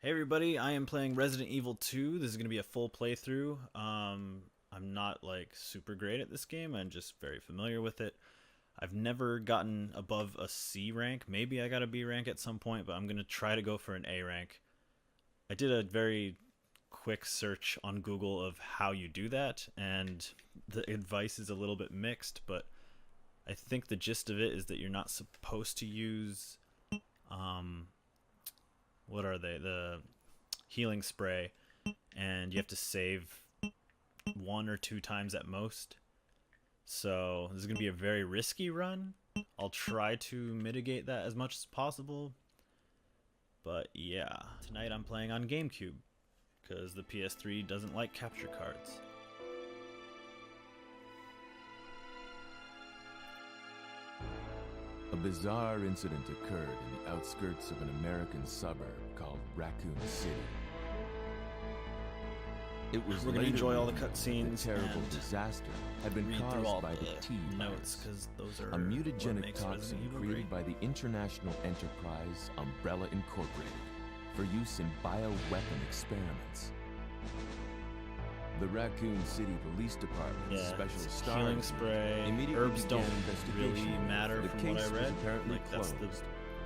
Hey everybody, I am playing Resident Evil 2. This is going to be a full playthrough. I'm not like super great at this game. I'm just very familiar with it. I've never gotten above a C rank. Maybe I got a B rank at some point, but I'm going to try to go for an A rank. I did a very quick search on Google of how you do that, and the advice is a little bit mixed, but I think the gist of it is that you're not supposed to use what are they? The healing spray, and you have to save one or two times at most. So this is going to be a very risky run. I'll try to mitigate that as much as possible. But yeah, tonight I'm playing on GameCube because the PS3 doesn't like capture cards. A bizarre incident occurred in the outskirts of an American suburb called Raccoon City. It was We're gonna later enjoy all the revealed cutscenes that terrible and disaster had been read through all caused by the T notes virus, because those are a mutagenic what makes Resident toxin Evil created great. by the international enterprise Umbrella Incorporated for use in bioweapon experiments. The Raccoon City Police Department's special star healing spray. immediately Herbs began don't investigation. really matter The from case what I was read. apparently Like that's closed, the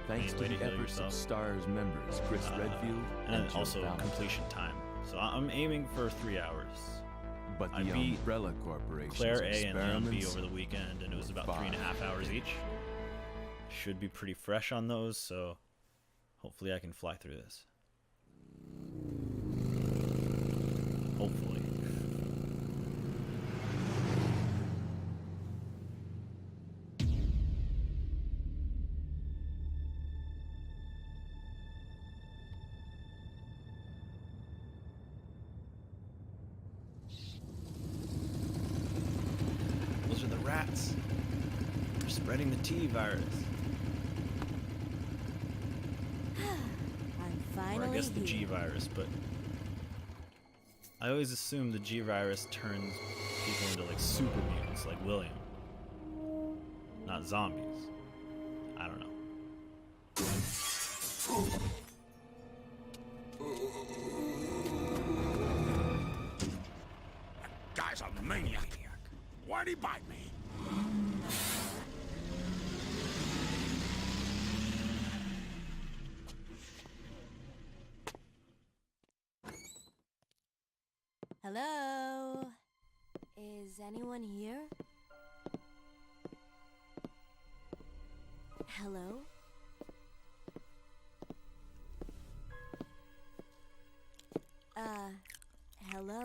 thanks main to way to the heal efforts yourself. of STAR's members Chris Redfield and Joe also Valentine. completion time. So I'm aiming for 3 hours. But I the beat Umbrella Corporation's Claire A and Leon B experiments over the weekend, and it was about were 3.5 hours each. Should be pretty fresh on those, so hopefully I can fly through this. Hopefully. Those are the rats. They're spreading the T virus. I'm Or finally I guess the here. G virus, but I always assume the G virus turns people into like super mutants like William. Not zombies. I don't know. Guy's a maniac. Why'd he bite me? Hello? Is anyone here? Hello? Hello?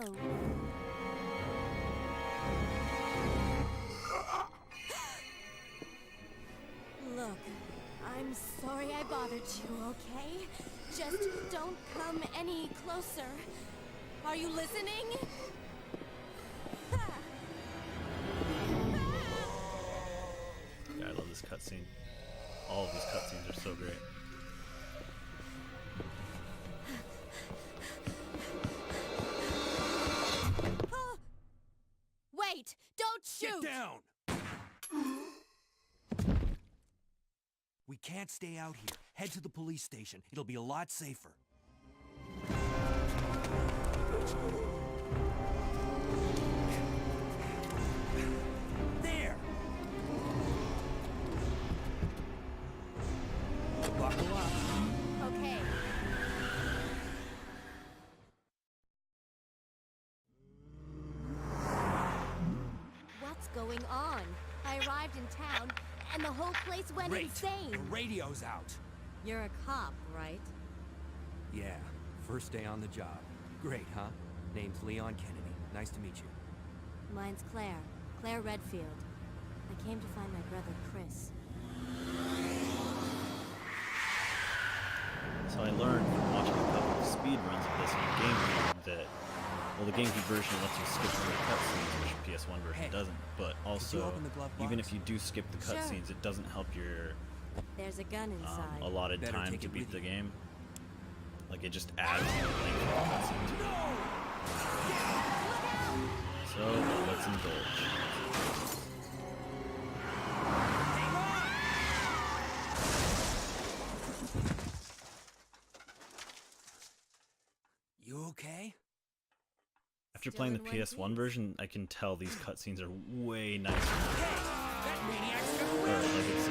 Look, I'm sorry I bothered you, okay? Just don't come any closer. Are you listening? Yeah, I love this cutscene. All of these cutscenes are so great. Wait! Don't shoot! Get down! We can't stay out here. Head to the police station. It'll be a lot safer. There! Buckle up. Okay. What's going on? I arrived in town, and the whole place went Great. The insane. radio's out. You're a cop, right? Yeah, first day on the job. Great, huh? Name's Leon Kennedy. Nice to meet you. Mine's Claire. Claire Redfield. I came to find my brother, Chris. So I learned from watching a couple of speed runs of this on GameCube that, well, the GameCube version lets you skip through the cutscenes, which the PS1 version Hey, doesn't. But also, open the glove even box? if you do skip the Sure. cutscenes, it doesn't help your There's a gun inside. allotted Better time take to it beat with the you. game. Like, it just adds to the length of the cutscene to it. So, let's indulge. After Still playing the in one PS1 piece. version, I can tell these cutscenes are way nicer. That maniac's got Or a like it's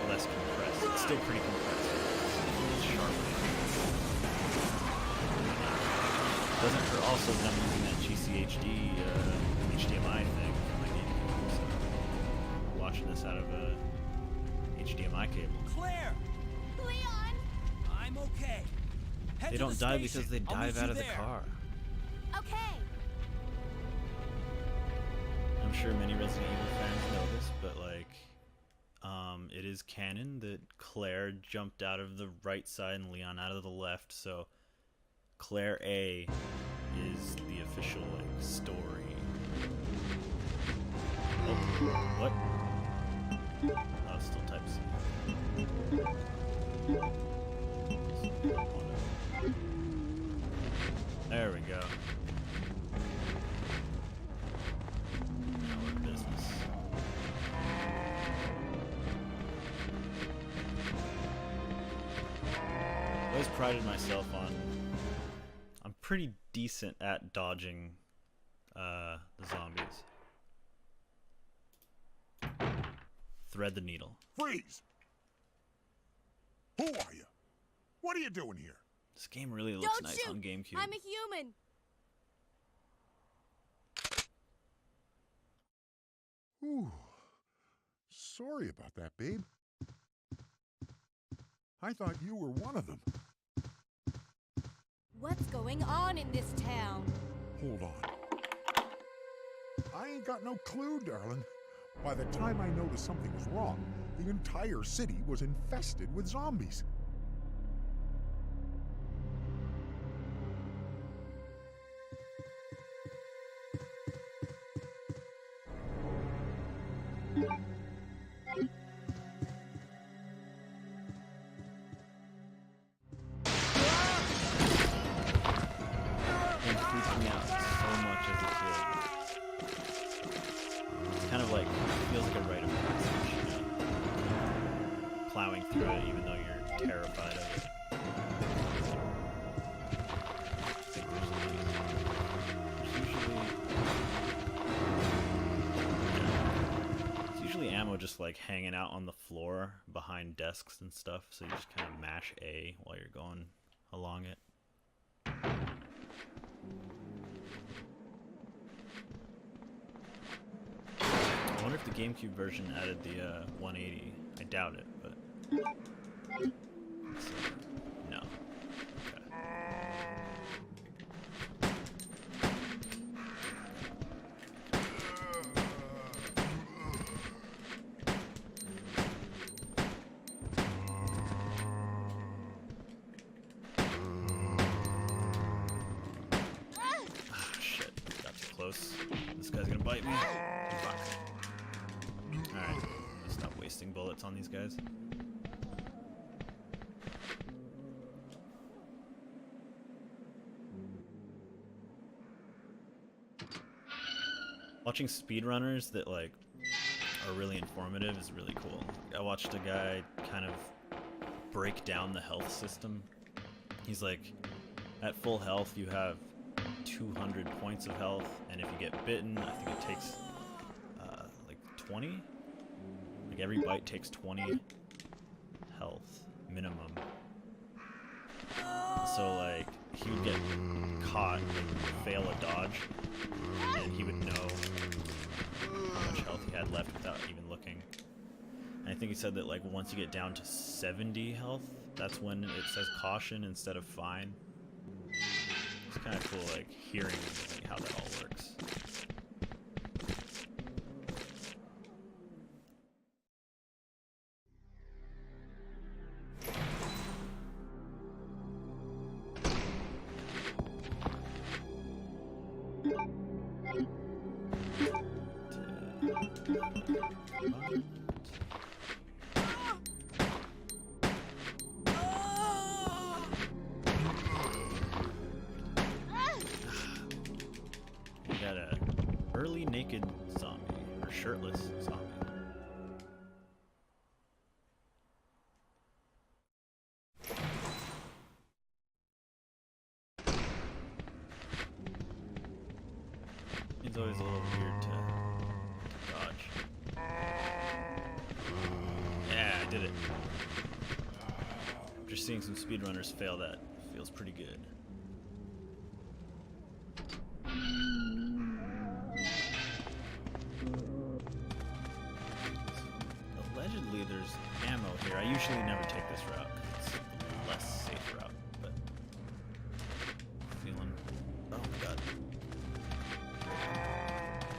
less compressed. It's still pretty compressed. It's sharp. Doesn't hurt also that I'm using that GCHD HDMI thing on my GameCube. So watching this out of a HDMI cable. Claire! Leon! I'm okay. Head They to don't the die station. because they I'll meet dive you out of the there. car. Okay. I'm sure many Resident Evil fans know this, but like, it is canon that Claire jumped out of the right side and Leon out of the left. So Claire A is the official like story. Oh, what? Oh, it's still Type C. There we go. Now we're in business. I always prided myself on I'm pretty decent at dodging the zombies. Thread the needle. Freeze! Who are you? What are you doing here? This game really looks Don't nice shoot! on GameCube. I'm a human. Ooh. Sorry about that, babe. I thought you were one of them. What's going on in this town? Hold on. I ain't got no clue, darling. By the time I noticed something was wrong, the entire city was infested with zombies. It freaked me out so much as a kid. It's kind of like, feels like a rite of passage, you know? Plowing through it even though you're terrified of it. There's usually ammo just like hanging out on the floor behind desks and stuff, so you just kind of mash A while you're going along it. I wonder if the GameCube version added the 180. I doubt it, but no. Okay. Ah, shit. Got too close. This guy's gonna bite me. Fuck. Alright, I'm gonna stop wasting bullets on these guys. Watching speedrunners that like are really informative is really cool. I watched a guy kind of break down the health system. He's like, at full health you have 200 points of health, and if you get bitten, I think it takes like 20? Like every bite takes 20 health minimum. So like he would get caught and fail a dodge, and he would know how much health he had left without even looking. And I think he said that like once you get down to 70 health, that's when it says caution instead of fine. It's kind of cool, like hearing like, how that all works. We got a early naked zombie, or shirtless zombie. always a little weird to dodge. Yeah, I did it. After seeing some speedrunners fail that, feels pretty good. Allegedly, there's ammo here. I usually never take this route because it's a less safe route, but feeling. Oh my god.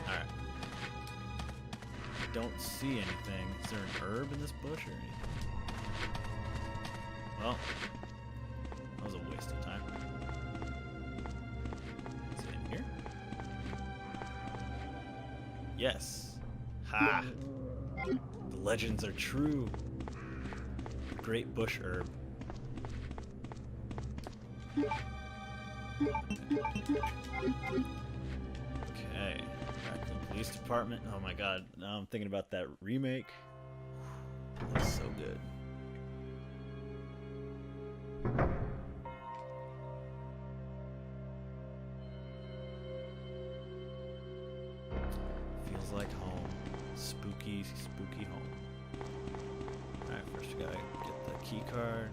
Alright. Don't see anything. Is there an herb in this bush or anything? Well, that was a waste of time. Is it in here? Yes. Ha! The legends are true. Great bush herb. Okay. Back to the police department. Oh my god. Now I'm thinking about that remake. That's so good. Feels like home. Spooky, spooky home. Alright, first we gotta get the key card.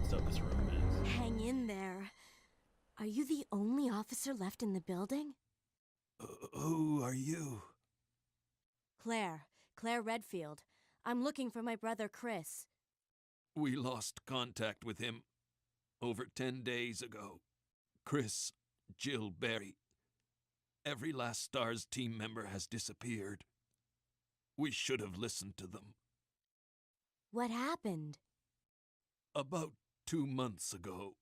So this room is. Hang in there. Are you the only officer left in the building? Who are you? Claire Redfield. I'm looking for my brother Chris. We lost contact with him over 10 days ago. Chris, Jill, Barry. Every last STARS team member has disappeared. We should have listened to them. What happened? About 2 months ago,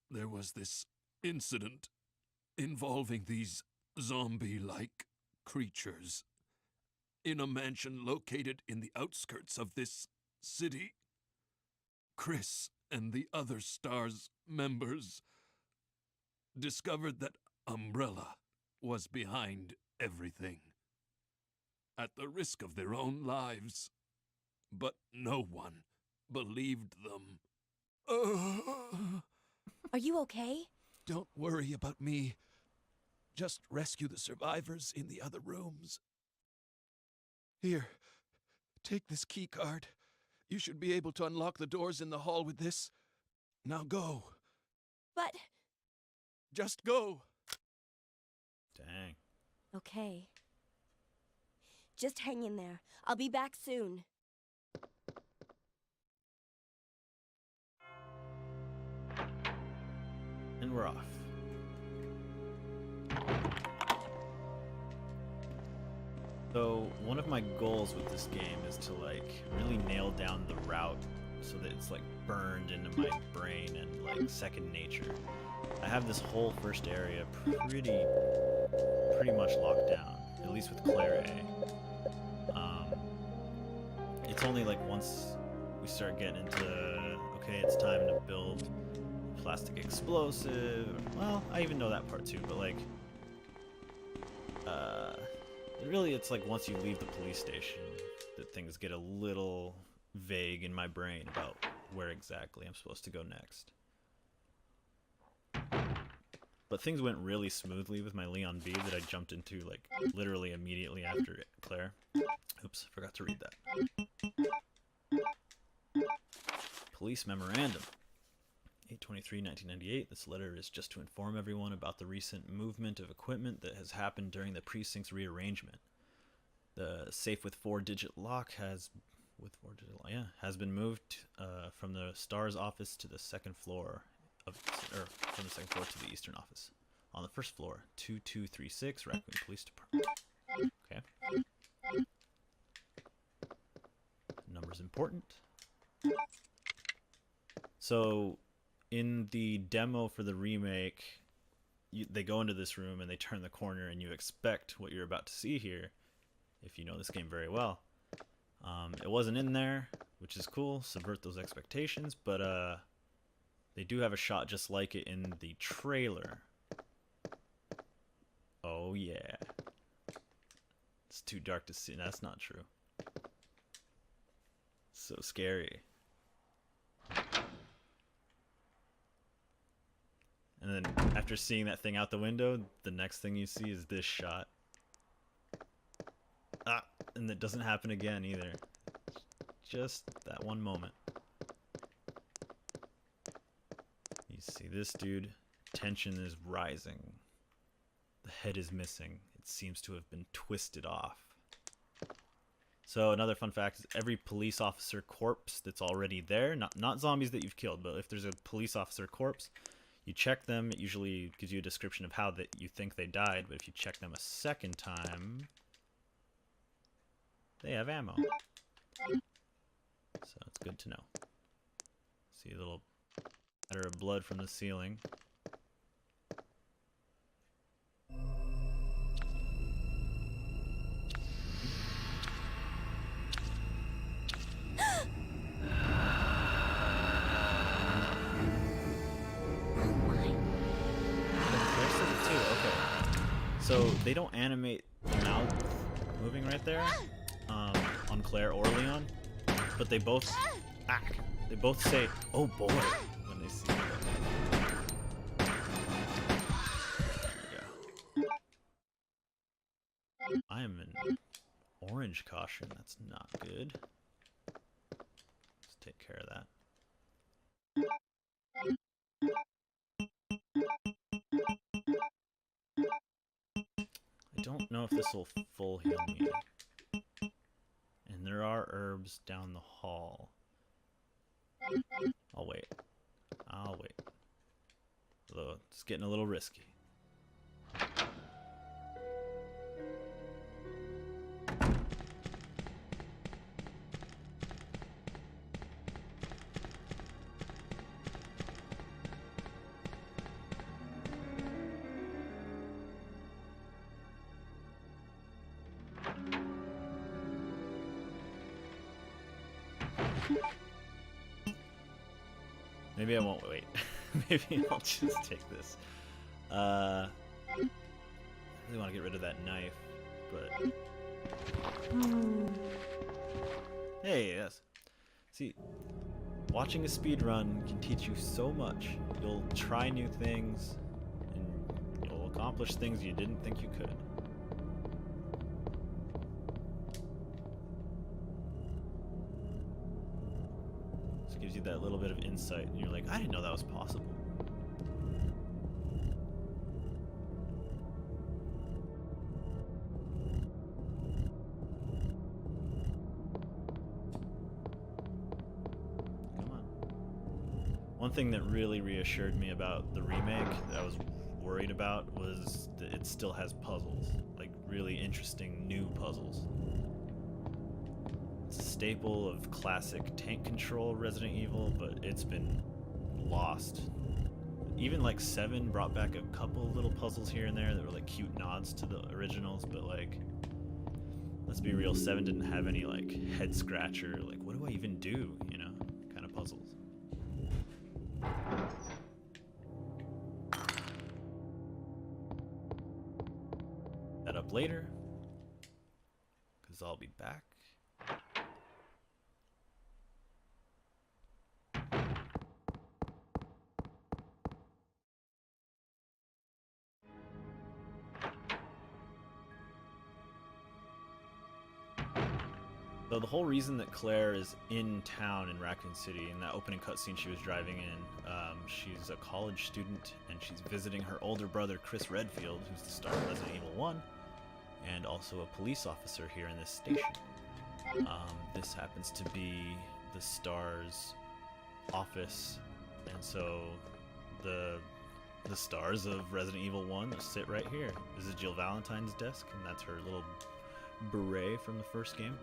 there was this incident involving these zombie-like creatures in a mansion located in the outskirts of this city. Chris and the other STARS members discovered that Umbrella was behind everything, at the risk of their own lives. But no one believed them. Are you okay? Don't worry about me. Just rescue the survivors in the other rooms. Here, take this key card. You should be able to unlock the doors in the hall with this. Now go. But... Just go. Dang. Okay. Just hang in there. I'll be back soon. And we're off. So one of my goals with this game is to like really nail down the route so that it's like burned into my brain and like second nature. I have this whole first area pretty much locked down, at least with Claire A. It's only like once we start getting into, okay, it's time to build plastic explosive. Well, I even know that part too, but like, really it's like once you leave the police station that things get a little vague in my brain about where exactly I'm supposed to go next. But things went really smoothly with my Leon B that I jumped into like literally immediately after Claire. Oops, forgot to read that. Police memorandum. 8/23/1998. This letter is just to inform everyone about the recent movement of equipment that has happened during the precinct's rearrangement. The safe with 4-digit lock has been moved from the STARS office to the second floor from the second floor to the eastern office. On the first floor, 2236 Raccoon Police Department. Okay. Number's important. So in the demo for the remake, they go into this room and they turn the corner and you expect what you're about to see here if you know this game very well. It wasn't in there, which is cool, subvert those expectations, but they do have a shot just like it in the trailer. Oh yeah. It's too dark to see. That's not true. So scary. And then after seeing that thing out the window, the next thing you see is this shot. Ah, and it doesn't happen again either. Just that one moment. You see this dude, tension is rising. The head is missing. It seems to have been twisted off. So another fun fact is every police officer corpse that's already there, not zombies that you've killed, but if there's a police officer corpse, you check them. It usually gives you a description of how that you think they died, but if you check them a second time, they have ammo. So it's good to know. See a little spatter of blood from the ceiling. So they don't animate the mouth moving right there on Claire or Leon, but they both they both say "oh boy" when they see it. There we go. I am in orange caution. That's not good. Let's take care of that. I don't know if this will full heal me. And there are herbs down the hall. I'll wait. I'll wait. Although it's getting a little risky. Maybe I won't wait. Maybe I'll just take this. I really want to get rid of that knife, but... Hey, yes. See, watching a speedrun can teach you so much. You'll try new things, and you'll accomplish things you didn't think you could. Gives you that little bit of insight, and you're like, I didn't know that was possible. Come on. One thing that really reassured me about the remake that I was worried about was that it still has puzzles, like really interesting new puzzles. It's a staple of classic tank control Resident Evil, but it's been lost. Even like 7 brought back a couple little puzzles here and there that were like cute nods to the originals, but like, let's be real, 7 didn't have any like head scratcher, like what do I even do, you know, kind of puzzles. That up later, because I'll be back. So the whole reason that Claire is in town in Raccoon City, in that opening cutscene she was driving in, she's a college student and she's visiting her older brother Chris Redfield, who's the star of Resident Evil 1, and also a police officer here in this station. This happens to be the star's office, and so the stars of Resident Evil 1 sit right here. This is Jill Valentine's desk, and that's her little beret from the first game.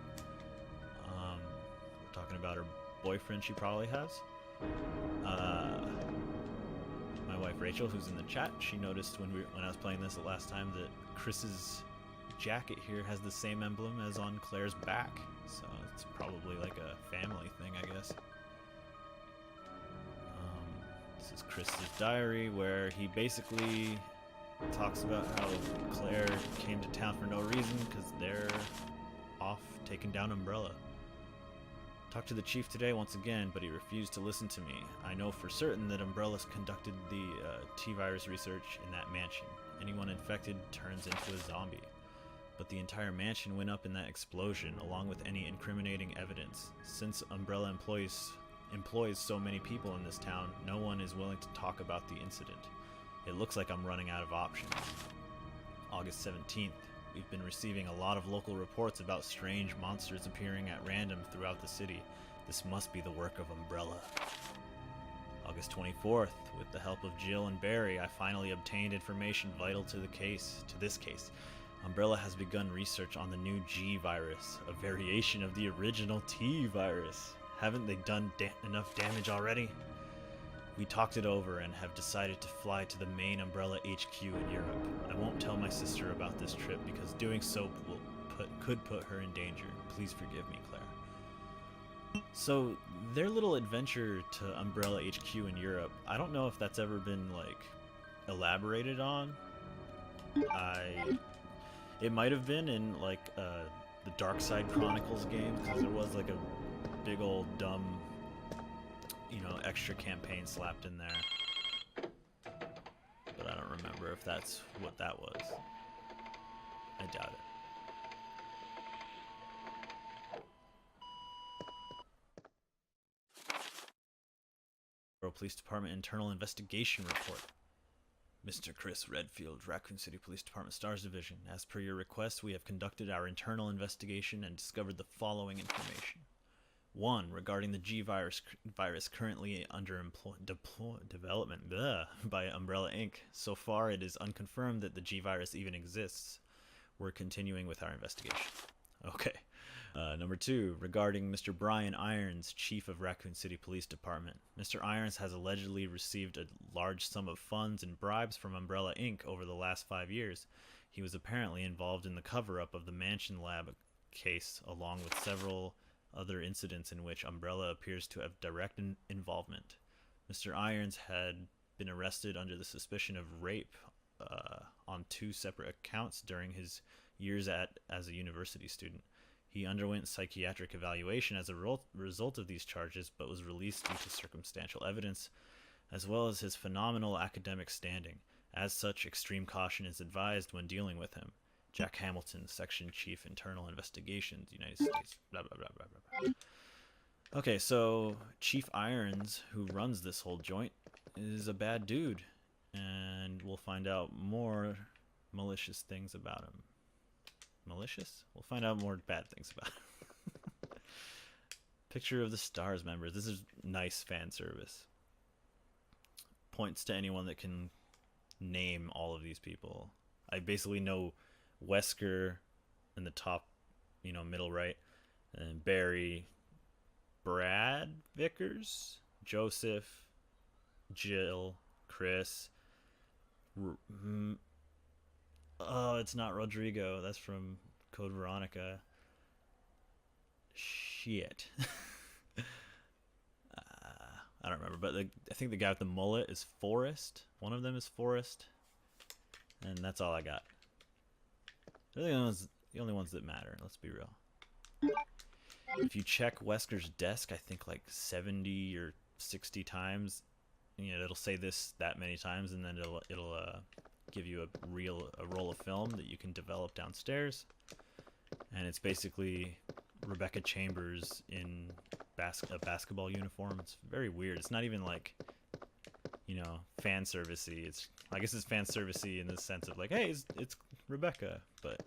We're talking about her boyfriend she probably has. My wife Rachel, who's in the chat, she noticed when I was playing this the last time that Chris's jacket here has the same emblem as on Claire's back, so it's probably like a family thing, I guess. This is Chris's diary, where he basically talks about how Claire came to town for no reason because they're off taking down Umbrella. Talked to the chief today once again, but he refused to listen to me. I know for certain that Umbrella's conducted the T-virus research in that mansion. Anyone infected turns into a zombie. But the entire mansion went up in that explosion, along with any incriminating evidence. Since Umbrella employs so many people in this town, no one is willing to talk about the incident. It looks like I'm running out of options. August 17th. We've been receiving a lot of local reports about strange monsters appearing at random throughout the city. This must be the work of Umbrella. August 24th. With the help of Jill and Barry, I finally obtained information vital to this case. Umbrella has begun research on the new G virus, a variation of the original T virus. Haven't they done enough damage already? We talked it over and have decided to fly to the main Umbrella HQ in Europe. I won't tell my sister about this trip because doing so could put her in danger. Please forgive me, Claire. So, their little adventure to Umbrella HQ in Europe, I don't know if that's ever been, like, elaborated on. It might have been in, like, the Dark Side Chronicles game, because there was, like, a big old dumb, you know, extra campaign slapped in there. But I don't remember if that's what that was. I doubt it. Police Department Internal Investigation Report. Mr. Chris Redfield, Raccoon City Police Department Stars Division. As per your request, we have conducted our internal investigation and discovered the following information. 1. Regarding the G virus currently under development by Umbrella Inc. So far, it is unconfirmed that the G virus even exists. We're continuing with our investigation. Okay. Number 2. Regarding Mr. Brian Irons, Chief of Raccoon City Police Department. Mr. Irons has allegedly received a large sum of funds and bribes from Umbrella Inc. over the last 5 years. He was apparently involved in the cover-up of the Mansion Lab case, along with several other incidents in which Umbrella appears to have direct involvement. Mr. Irons had been arrested under the suspicion of rape on 2 separate accounts during his years as a university student. He underwent psychiatric evaluation as a result of these charges, but was released due to circumstantial evidence, as well as his phenomenal academic standing. As such, extreme caution is advised when dealing with him. Jack Hamilton, Section Chief, Internal Investigations, United States, blah, blah, blah, blah, blah, blah. Okay, so Chief Irons, who runs this whole joint, is a bad dude, and we'll find out more malicious things about him. Malicious? We'll find out more bad things about him. Picture of the STARS members. This is nice fan service. Points to anyone that can name all of these people. I basically know Wesker in the top, you know, middle right, and Barry, Brad Vickers, Joseph, Jill, Chris. Oh, it's not Rodrigo. That's from Code Veronica. Shit. I don't remember, but I think the guy with the mullet is Forrest. One of them is Forrest. And that's all I got. They're the only ones that matter, let's be real. If you check Wesker's desk, I think like 70 or 60 times, you know, it'll say this that many times, and then it'll give you a roll of film that you can develop downstairs. And it's basically Rebecca Chambers in a basketball uniform. It's very weird. It's not even like, you know, fan servicey. I guess it's fan servicey in the sense of like, hey, it's Rebecca, but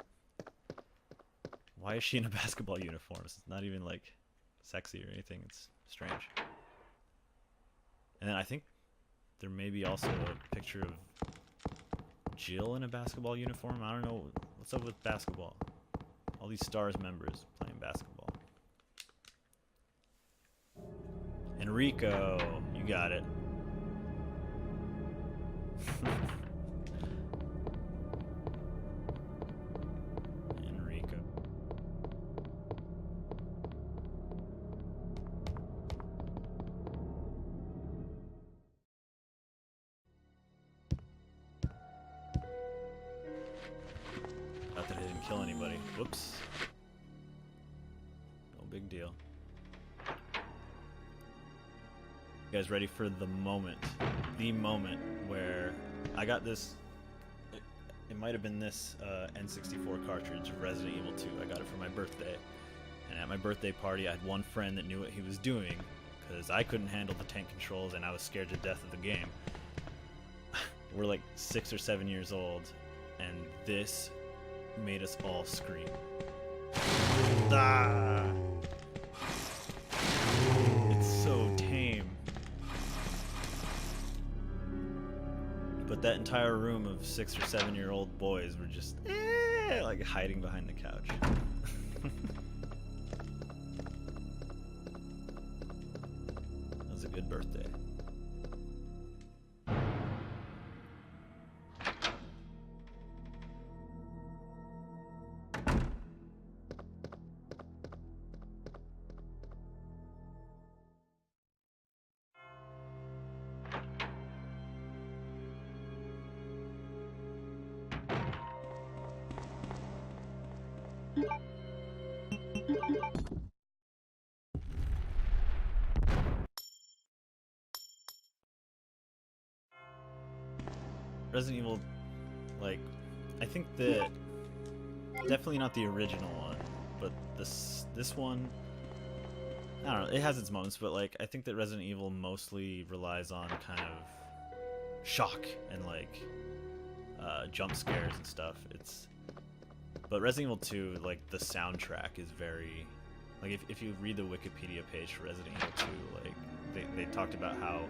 why is she in a basketball uniform? It's not even like sexy or anything. It's strange. And then I think there may be also a picture of Jill in a basketball uniform. I don't know what's up with basketball. All these STARS members playing basketball. Enrico, you got it. Enrico. buddy. Whoops. No big deal. You guys ready for the moment? The moment where I got this. It might have been this N64 cartridge of Resident Evil 2. I got it for my birthday. And at my birthday party, I had one friend that knew what he was doing, because I couldn't handle the tank controls and I was scared to death of the game. We're like 6 or 7 years old, and this made us all scream. Ah! It's so tame. But that entire room of 6 or 7-year-old boys were just like hiding behind the couch. That was a good birthday. Resident Evil, like, I think that definitely not the original one, but this one, I don't know, it has its moments, but like I think that Resident Evil mostly relies on kind of shock and like jump scares and stuff. But Resident Evil 2, like the soundtrack is very, like if you read the Wikipedia page for Resident Evil 2, like they talked about how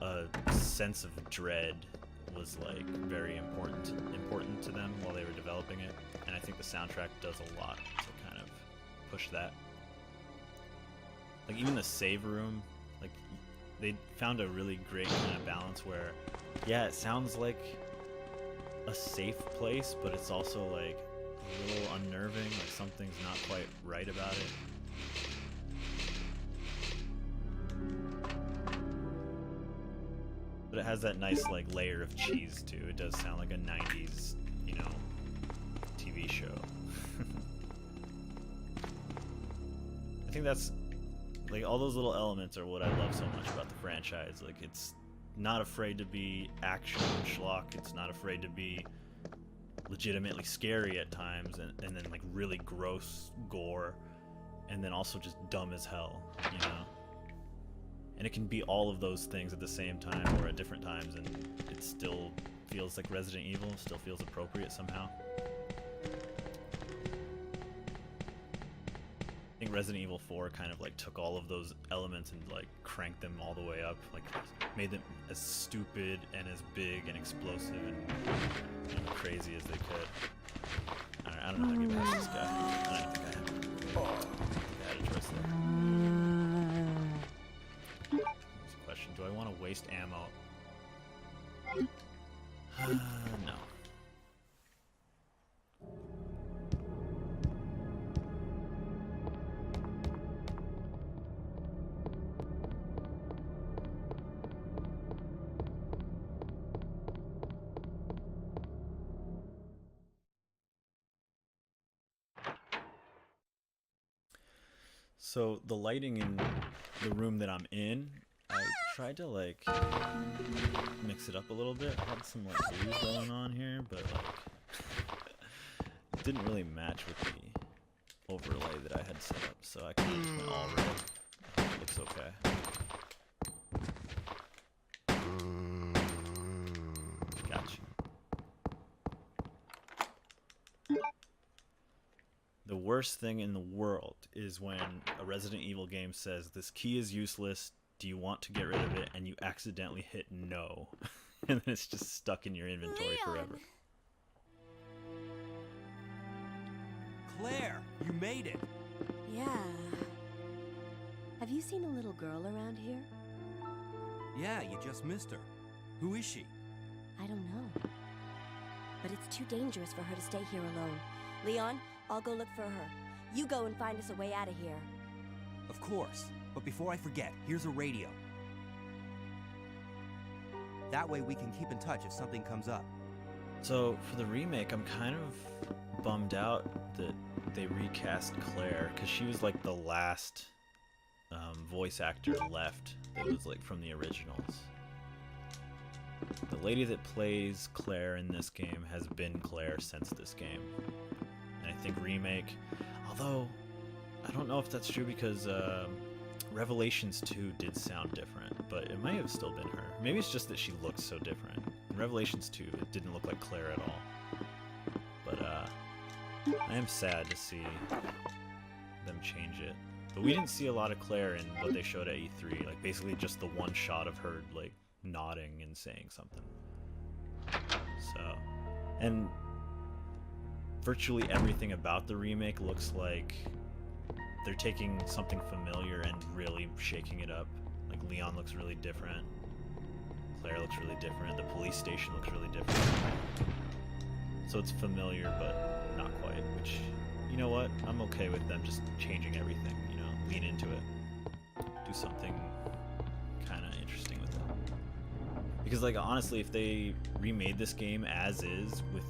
a sense of dread was like very important to them while they were developing it, and I think the soundtrack does a lot to kind of push that. Like even the save room, like they found a really great kind of balance where, yeah, it sounds like a safe place, but it's also like a little unnerving, like something's not quite right about it. But it has that nice like layer of cheese too. It does sound like a 90s, you know, TV show. I think that's like all those little elements are what I love so much about the franchise. Like it's not afraid to be action schlock. It's not afraid to be legitimately scary at times, and then like really gross gore, and then also just dumb as hell, you know. And it can be all of those things at the same time or at different times, and it still feels like Resident Evil, still feels appropriate somehow. I think Resident Evil 4 kind of like took all of those elements and like cranked them all the way up, like made them as stupid and as big and explosive and crazy as they could. I don't know how to get past this guy. I don't think I had a choice there. Question, do I want to waste ammo? No. So the lighting in the room that I'm in, I tried to like mix it up a little bit. I had some like blues going on here, but like it didn't really match with the overlay that I had set up, so I kind of just went all red. It looks okay. Gotcha. The worst thing in the world is when a Resident Evil game says, this key is useless, do you want to get rid of it? And you accidentally hit no. And then it's just stuck in your inventory forever. Claire, you made it. Yeah. Have you seen a little girl around here? Yeah, you just missed her. Who is she? I don't know. But it's too dangerous for her to stay here alone. Leon, I'll go look for her. You go and find us a way out of here. Of course. But before I forget, here's a radio. That way we can keep in touch if something comes up. So for the remake, I'm kind of bummed out that they recast Claire, because she was like the last voice actor left that was like from the originals. The lady that plays Claire in this game has been Claire since this game. And I think remake, although I don't know if that's true because Revelations 2 did sound different, but it might have still been her. Maybe it's just that she looks so different. In Revelations 2, it didn't look like Claire at all. But I am sad to see them change it. But we didn't see a lot of Claire in what they showed at E3. Like basically just the one shot of her like nodding and saying something. So, and virtually everything about the remake looks like they're taking something familiar and really shaking it up. Like Leon looks really different. Claire looks really different. The police station looks really different. So it's familiar, but not quite, which, you know what? I'm okay with them just changing everything, you know, lean into it. Do something kind of interesting with it. Because, like, honestly, if they remade this game as is with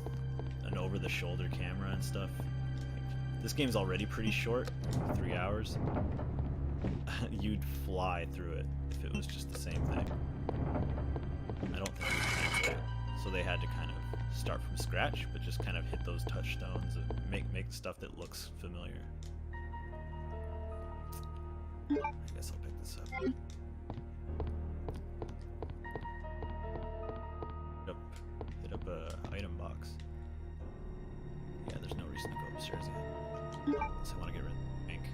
an over-the-shoulder camera and stuff, like, this game's already pretty short, 3 hours. You'd fly through it if it was just the same thing. I don't think it was it. So they had to kind of start from scratch, but just kind of hit those touchstones and make stuff that looks familiar. I guess I'll pick this up. Hit up a item box. Yeah, there's no reason to go upstairs yet. Unless I want to get rid of the ink.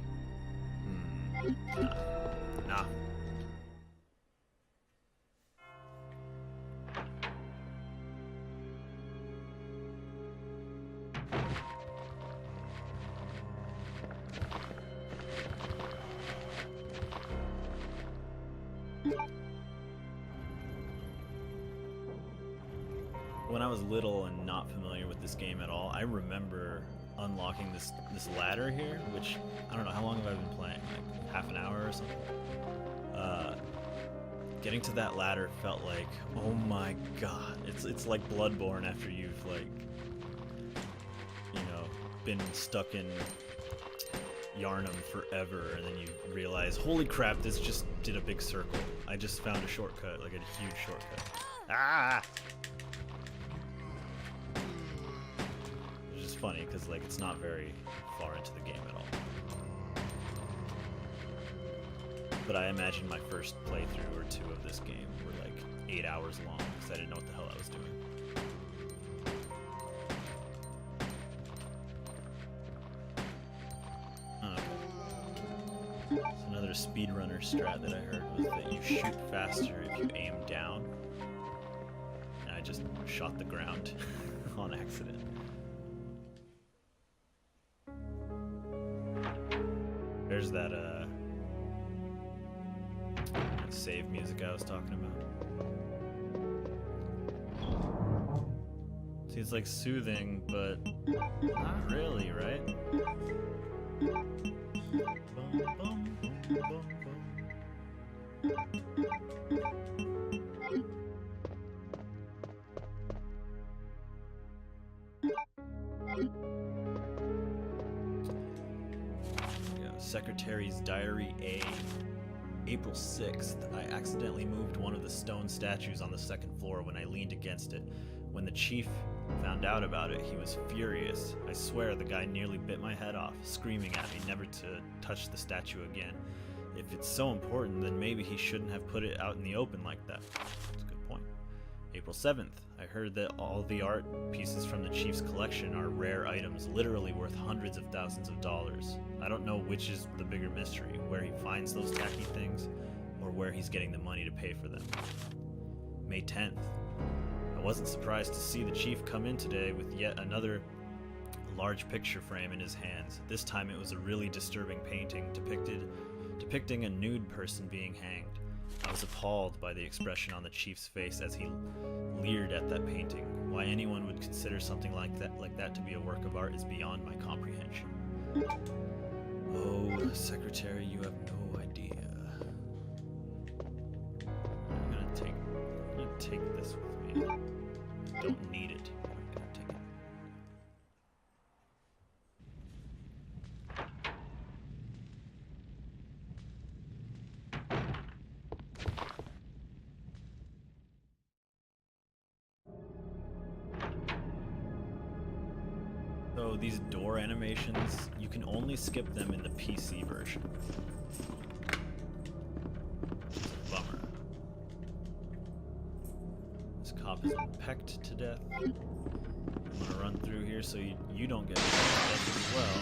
Nah. When I was little and not familiar with this game at all, I remember unlocking this ladder here, which I don't know, how long have I been playing? Like half an hour or something? Getting to that ladder felt like, oh my god, it's like Bloodborne after you've, like, you know, been stuck in Yarnum forever, and then you realize, holy crap, this just did a big circle. I just found a shortcut, like a huge shortcut. Ah! Which is funny, because, like, it's not very far into the game at all. But I imagine my first playthrough or two of this game were like 8 hours long, because I didn't know what the hell I was doing. So another speedrunner strat that I heard was that you shoot faster if you aim down. And I just shot the ground on accident. There's that save music I was talking about. See, it's like soothing, but not really, right? Secretary's Diary A. April 6th, I accidentally moved one of the stone statues on the second floor when I leaned against it. When the chief found out about it, he was furious. I swear the guy nearly bit my head off, screaming at me never to touch the statue again. If it's so important, then maybe he shouldn't have put it out in the open like that. That's a good point. April 7th, I heard that all the art pieces from the chief's collection are rare items, literally worth hundreds of thousands of dollars. I don't know which is the bigger mystery, where he finds those tacky things, or where he's getting the money to pay for them. May 10th, I wasn't surprised to see the chief come in today with yet another large picture frame in his hands. This time it was a really disturbing painting depicting a nude person being hanged. I was appalled by the expression on the chief's face as he leered at that painting. Why anyone would consider something like that to be a work of art is beyond my comprehension. Oh, Secretary, you have no idea. I'm gonna take this with me. Don't need it. So these door animations, you can only skip them in the PC version. Bummer. This cop has been pecked to death. I'm gonna run through here so you don't get pecked to death as well.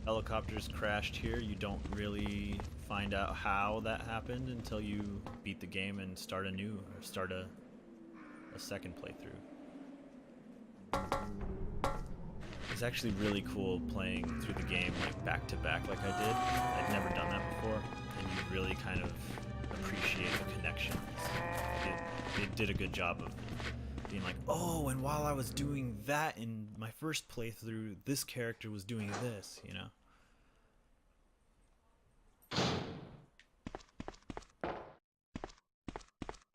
Helicopters crashed here. You don't really find out how that happened until you beat the game and start a second playthrough. It's actually really cool playing through the game like back to back like I did. I'd never done that before, and you really kind of appreciate the connections. It did a good job of being like, oh, and while I was doing that in my first playthrough, this character was doing this, you know?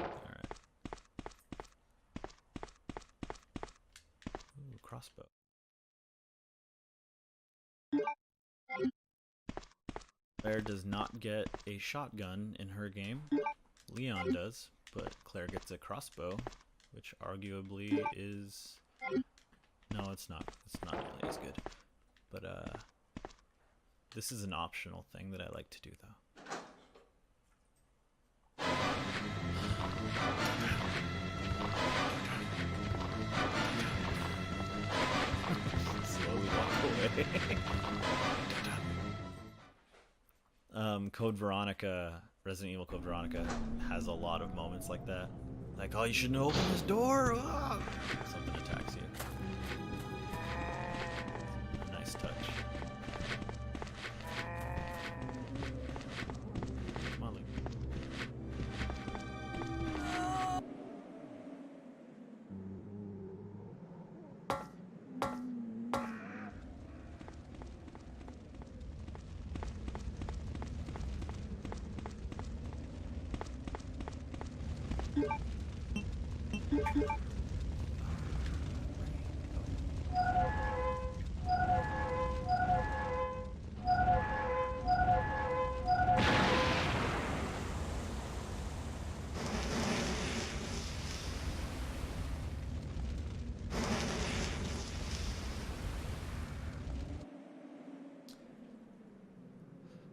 Alright. Ooh, crossbow. Claire does not get a shotgun in her game. Leon does, but Claire gets a crossbow, which arguably is... No, it's not. It's not nearly as good. But, this is an optional thing that I like to do, though. Slowly walk away. Code Veronica, Resident Evil Code Veronica, has a lot of moments like that. Like, oh, you shouldn't open this door! Ah! Something attacks you. Nice touch. Come on, Luke.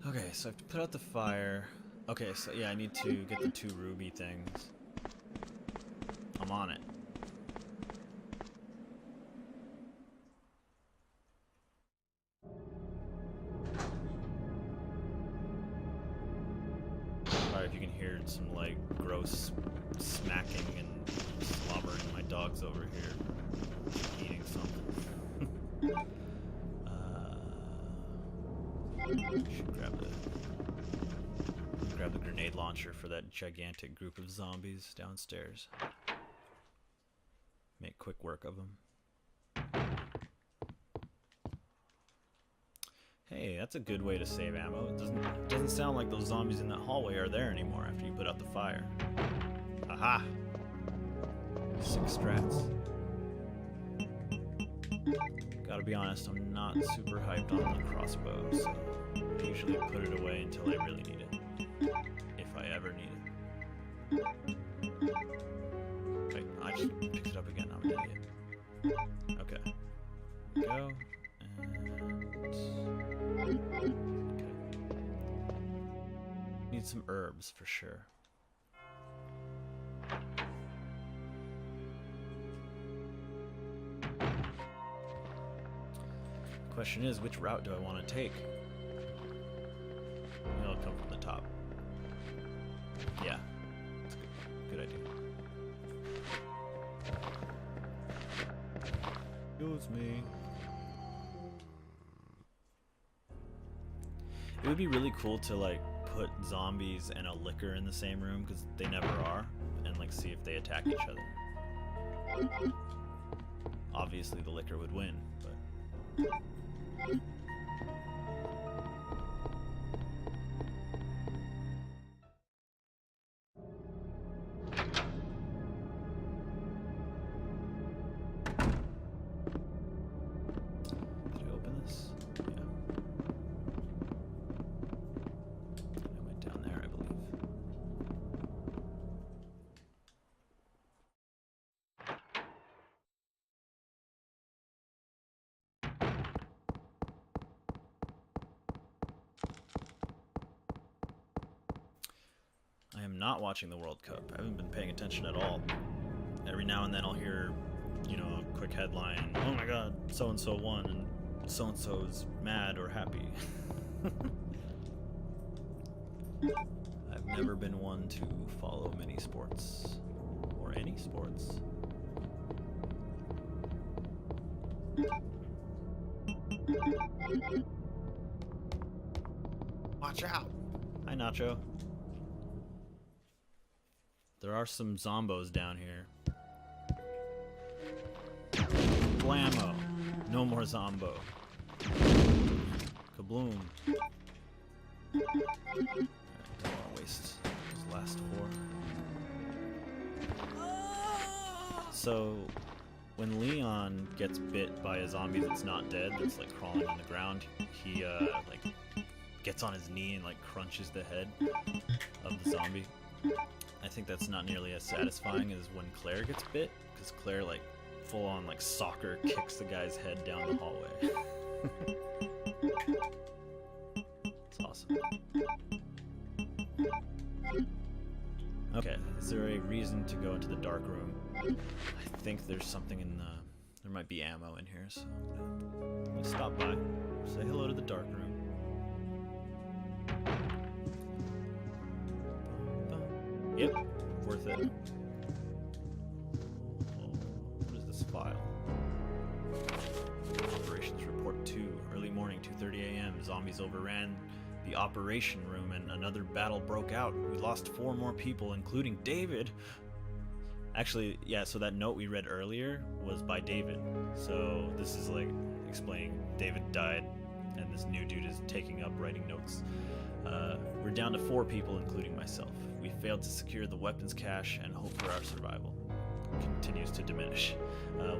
Okay, so I have to put out the fire. Okay, so yeah, I need to get the 2 ruby things. I'm on it. Sorry if you can hear some like gross smacking and slobbering. My dog's over here eating something. Should grab the grenade launcher for that gigantic group of zombies downstairs. Make quick work of them. Hey, that's a good way to save ammo. It doesn't sound like those zombies in that hallway are there anymore after you put out the fire. Aha! 6 strats. Gotta be honest, I'm not super hyped on the crossbow, so I usually put it away until I really need it. If I ever need it. Wait, I just picked it up again, I'm an idiot. Okay. There we go. And... okay. Need some herbs for sure. Question is, which route do I want to take? It'll come from the top. Yeah, that's a good idea. Excuse me. It would be really cool to like put zombies and a liquor in the same room, because they never are, and like see if they attack each other. Obviously the liquor would win, but... Did I open this? Yeah. am not watching the World Cup. I haven't been paying attention at all. Every now and then I'll hear, you know, a quick headline, oh my god, so-and-so won, and so-and-so is mad or happy. I've never been one to follow many sports, or any sports. Watch out! Hi, Nacho. There are some zombos down here. Blammo! No more zombo. Kabloom. Alright, don't want to waste those last 4. So, when Leon gets bit by a zombie that's not dead, that's like crawling on the ground, he like gets on his knee and like crunches the head of the zombie. I think that's not nearly as satisfying as when Claire gets bit, because Claire like full on like soccer kicks the guy's head down the hallway. It's awesome. Okay, is there a reason to go into the dark room? I think there's something in the... There might be ammo in here, so I'm gonna stop by, say hello to the dark room. Yep, worth it. What is this file? Operations Report 2, early morning, 2:30 a.m. Zombies overran the operation room and another battle broke out. We lost 4 more people, including David. Actually, yeah, so that note we read earlier was by David. So this is like explaining David died and this new dude is taking up writing notes. We're down to 4 people, including myself. We failed to secure the weapons cache and hope for our survival continues to diminish.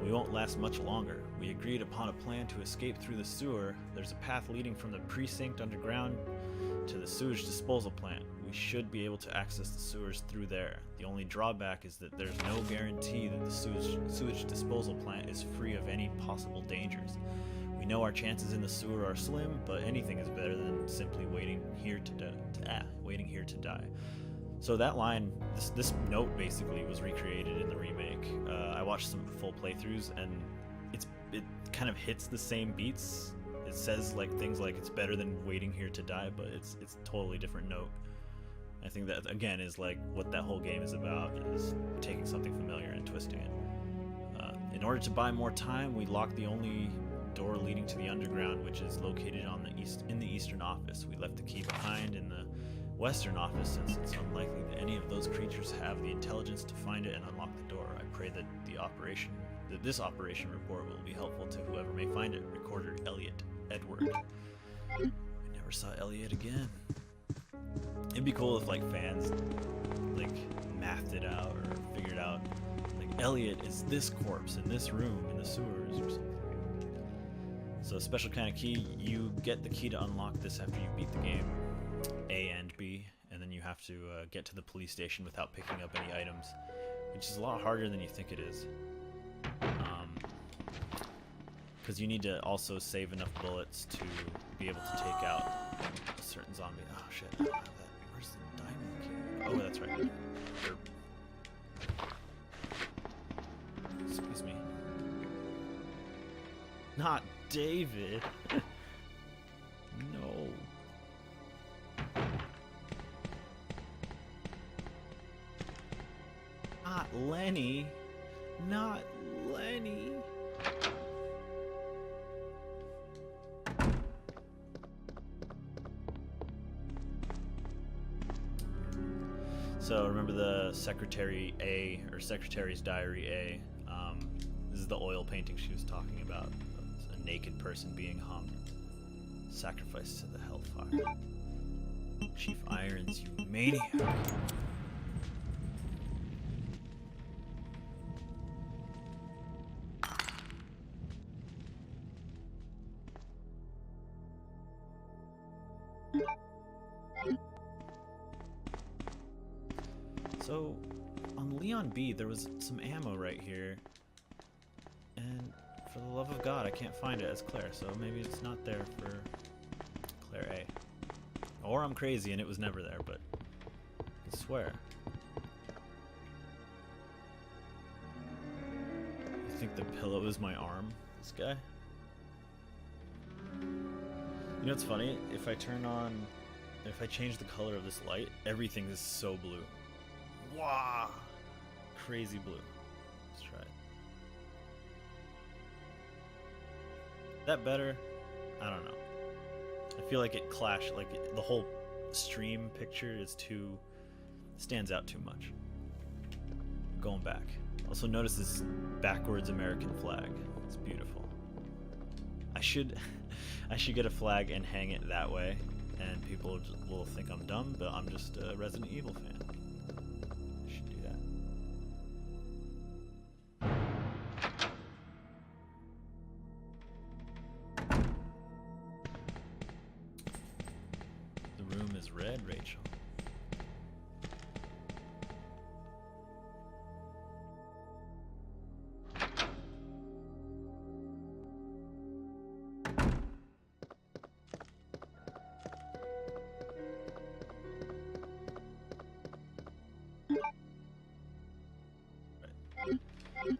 We won't last much longer. We agreed upon a plan to escape through the sewer. There's a path leading from the precinct underground to the sewage disposal plant. We should be able to access the sewers through there. The only drawback is that there's no guarantee that the sewage disposal plant is free of any possible dangers. We know our chances in the sewer are slim, but anything is better than simply waiting here to die. So that line, this note basically was recreated in the remake. I watched some full playthroughs, and it kind of hits the same beats. It says like things like it's better than waiting here to die, but it's a totally different note. I think that again is like what that whole game is about, is taking something familiar and twisting it. In order to buy more time, we locked the only door leading to the underground, which is located in the eastern office. We left the key behind in the western office since it's unlikely that any of those creatures have the intelligence to find it and unlock the door. I pray that this operation report will be helpful to whoever may find it. Recorder Elliot Edward. I never saw Elliot again. It'd be cool if like fans like mathed it out or figured out like Elliot is this corpse in this room in the sewers or something. So a special kind of key, you get the key to unlock this after you beat the game A and B, and then you have to get to the police station without picking up any items, which is a lot harder than you think it is. Because you need to also save enough bullets to be able to take out a certain zombie. Oh shit, I don't have that. Where's the diamond key? Oh, that's right. Excuse me. Not David. No. Not Lenny. Not Lenny. So remember the Secretary A, or Secretary's Diary A. This is the oil painting she was talking about. It's a naked person being hung. Sacrificed to the hellfire. Chief Irons, you maniac. So, on Leon B, there was some ammo right here. And for the love of God, I can't find it as Claire, so maybe it's not there for Claire A. Or I'm crazy and it was never there, but I swear. You think the pillow is my arm? This guy? You know what's funny? If I change the color of this light, everything is so blue. Wow! Crazy blue. Let's try it. That better? I don't know. I feel like it clashed, like the whole stream picture is stands out too much. Going back. Also notice this backwards American flag. It's beautiful. I should get a flag and hang it that way, and people will think I'm dumb, but I'm just a Resident Evil fan. I should do that. The room is red, Rachel.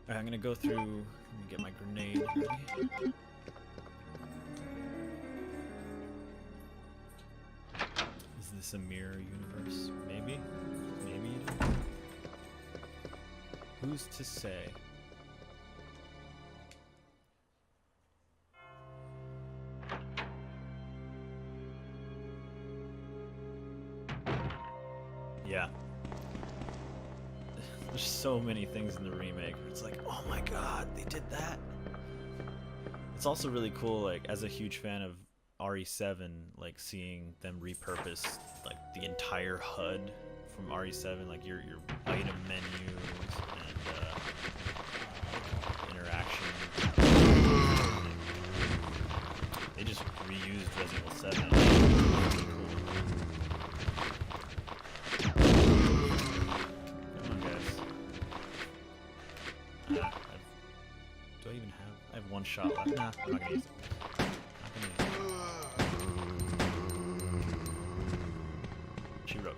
Alright, I'm gonna go through. Let me get my grenade ready. Is this a mirror universe? Maybe? Maybe it is. Who's to say? Yeah. There's so many things in the remake where it's like, oh my god, they did that. It's also really cool, like, as a huge fan of RE7, like, seeing them repurpose, like, the entire HUD from RE7, like, your item menus and interaction. They just reused Resident Evil 7. It's really cool. Do I even have? I have one shot left. Nah, I'm not gonna use it. She wrote.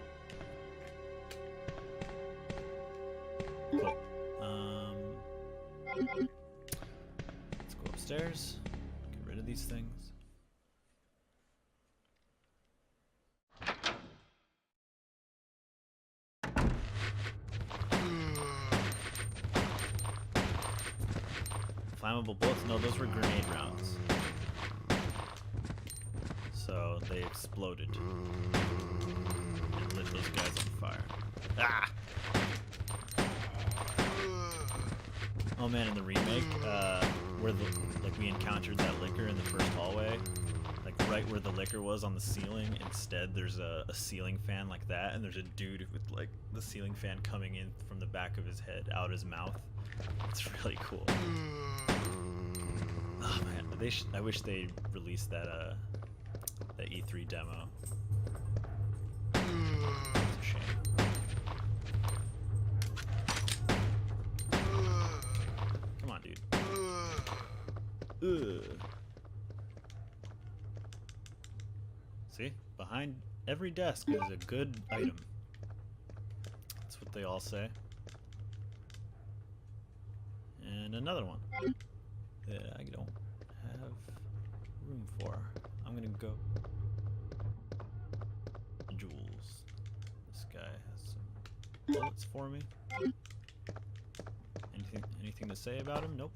Cool. Let's go upstairs. Get rid of these things. Flammable bullets? No, those were grenade rounds. So they exploded and lit those guys on fire. Ah! Oh man, in the remake, where we encountered that liquor in the first hallway, like right where the liquor was on the ceiling, instead there's a ceiling fan like that, and there's a dude with like the ceiling fan coming in from the back of his head out his mouth. It's really cool. Oh man, I wish they released that E3 demo. It's a shame. Come on, dude. Ugh. See? Behind every desk is a good item. That's what they all say. And another one that I don't have room for. I'm gonna go jewels. This guy has some bullets for me. Anything to say about him? Nope.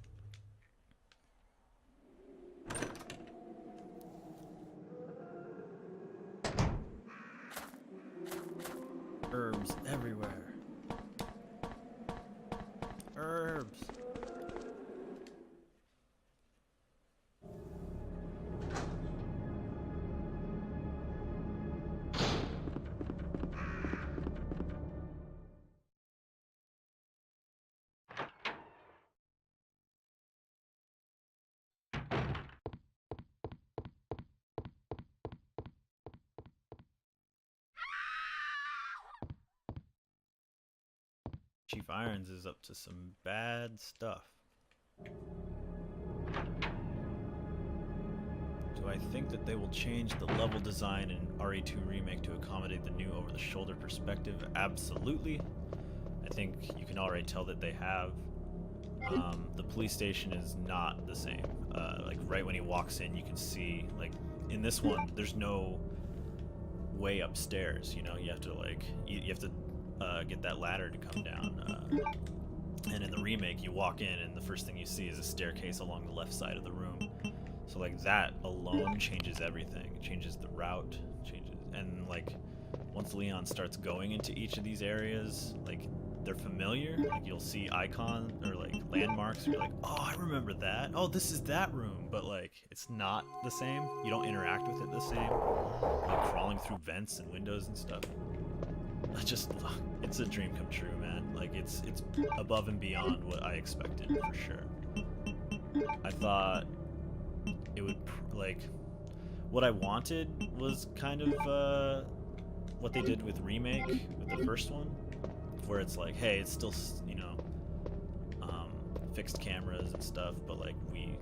Herbs everywhere. Herbs. Chief Irons is up to some bad stuff. So Do I think that they will change the level design in RE2 Remake to accommodate the new over-the-shoulder perspective? Absolutely. I think you can already tell that they have. The police station is not the same. Like right when he walks in, you can see, like in this one, there's no way upstairs. You know, you have to like you have to get that ladder to come down. And in the remake, you walk in, and the first thing you see is a staircase along the left side of the room. So like that alone changes everything. It changes the route, changes, and like once Leon starts going into each of these areas, like they're familiar. Like you'll see icon or like landmarks. You're like, oh, I remember that. Oh, this is that room. But like, it's not the same. You don't interact with it the same. Like crawling through vents and windows and stuff. It's a dream come true, man. Like it's above and beyond what I expected for sure. I thought it would like what I wanted was kind of what they did with Remake with the first one, where it's like, hey, it's still, you know, fixed cameras and stuff, but like we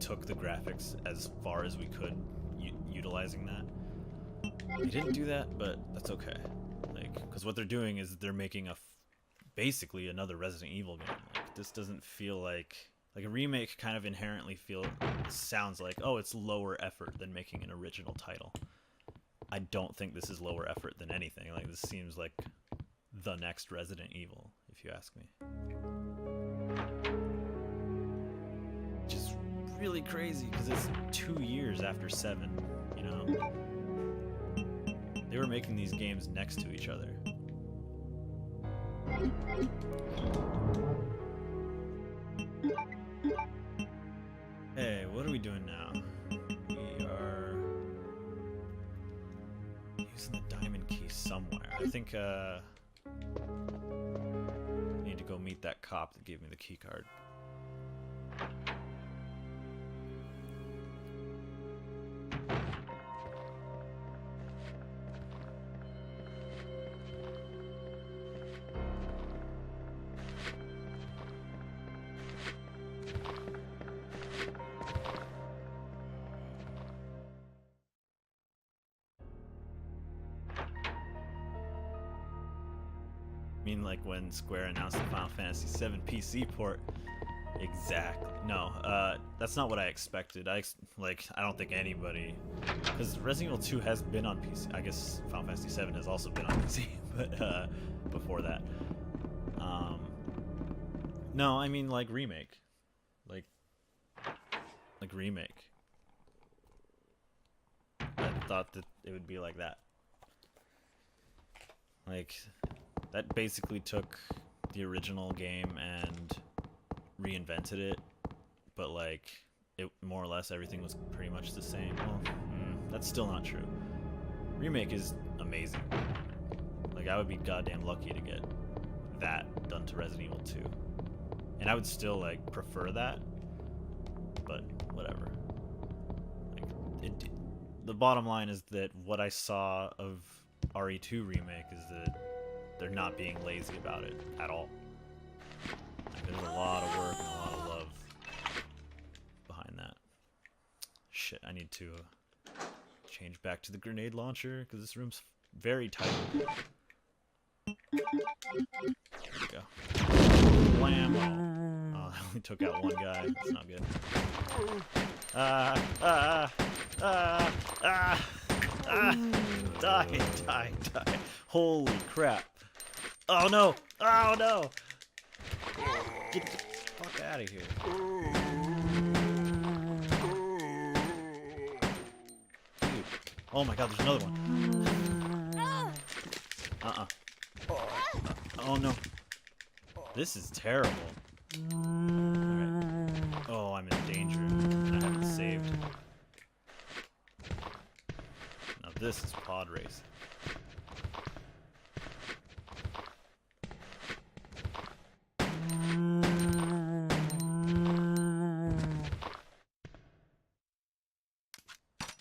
took the graphics as far as we could utilizing that. They didn't do that, but that's okay. Like, because what they're doing is they're making basically another Resident Evil game. Like, this doesn't feel like a remake. Kind of inherently sounds like, oh, it's lower effort than making an original title. I don't think this is lower effort than anything. Like, this seems like the next Resident Evil, if you ask me. Which is really crazy because it's 2 years after 7, you know? They were making these games next to each other. Hey, what are we doing now? We are using the diamond key somewhere. I think I need to go meet that cop that gave me the key card. I mean, like when Square announced the Final Fantasy VII PC port. Exactly. No, that's not what I expected. I don't think anybody, because Resident Evil 2 has been on PC. I guess Final Fantasy VII has also been on PC, but before that, no, I mean like remake, like remake. I thought that it would be like that. Like, that basically took the original game and reinvented it, but like, it more or less everything was pretty much the same. Well, that's still not true. Remake is amazing. Like, I would be goddamn lucky to get that done to Resident Evil 2. And I would still, like, prefer that, but whatever. Like, the bottom line is that what I saw of RE2 Remake is that they're not being lazy about it at all. Like, there's a lot of work and a lot of love behind that. Shit, I need to change back to the grenade launcher because this room's very tight. There we go. Blam! Oh, I only took out one guy. That's not good. Die. Holy crap. Oh no! Oh no! Get the fuck out of here. Dude. Oh my god, there's another one. Oh no. This is terrible. Alright. Oh, I'm in danger. I haven't saved. Now this is pod racing.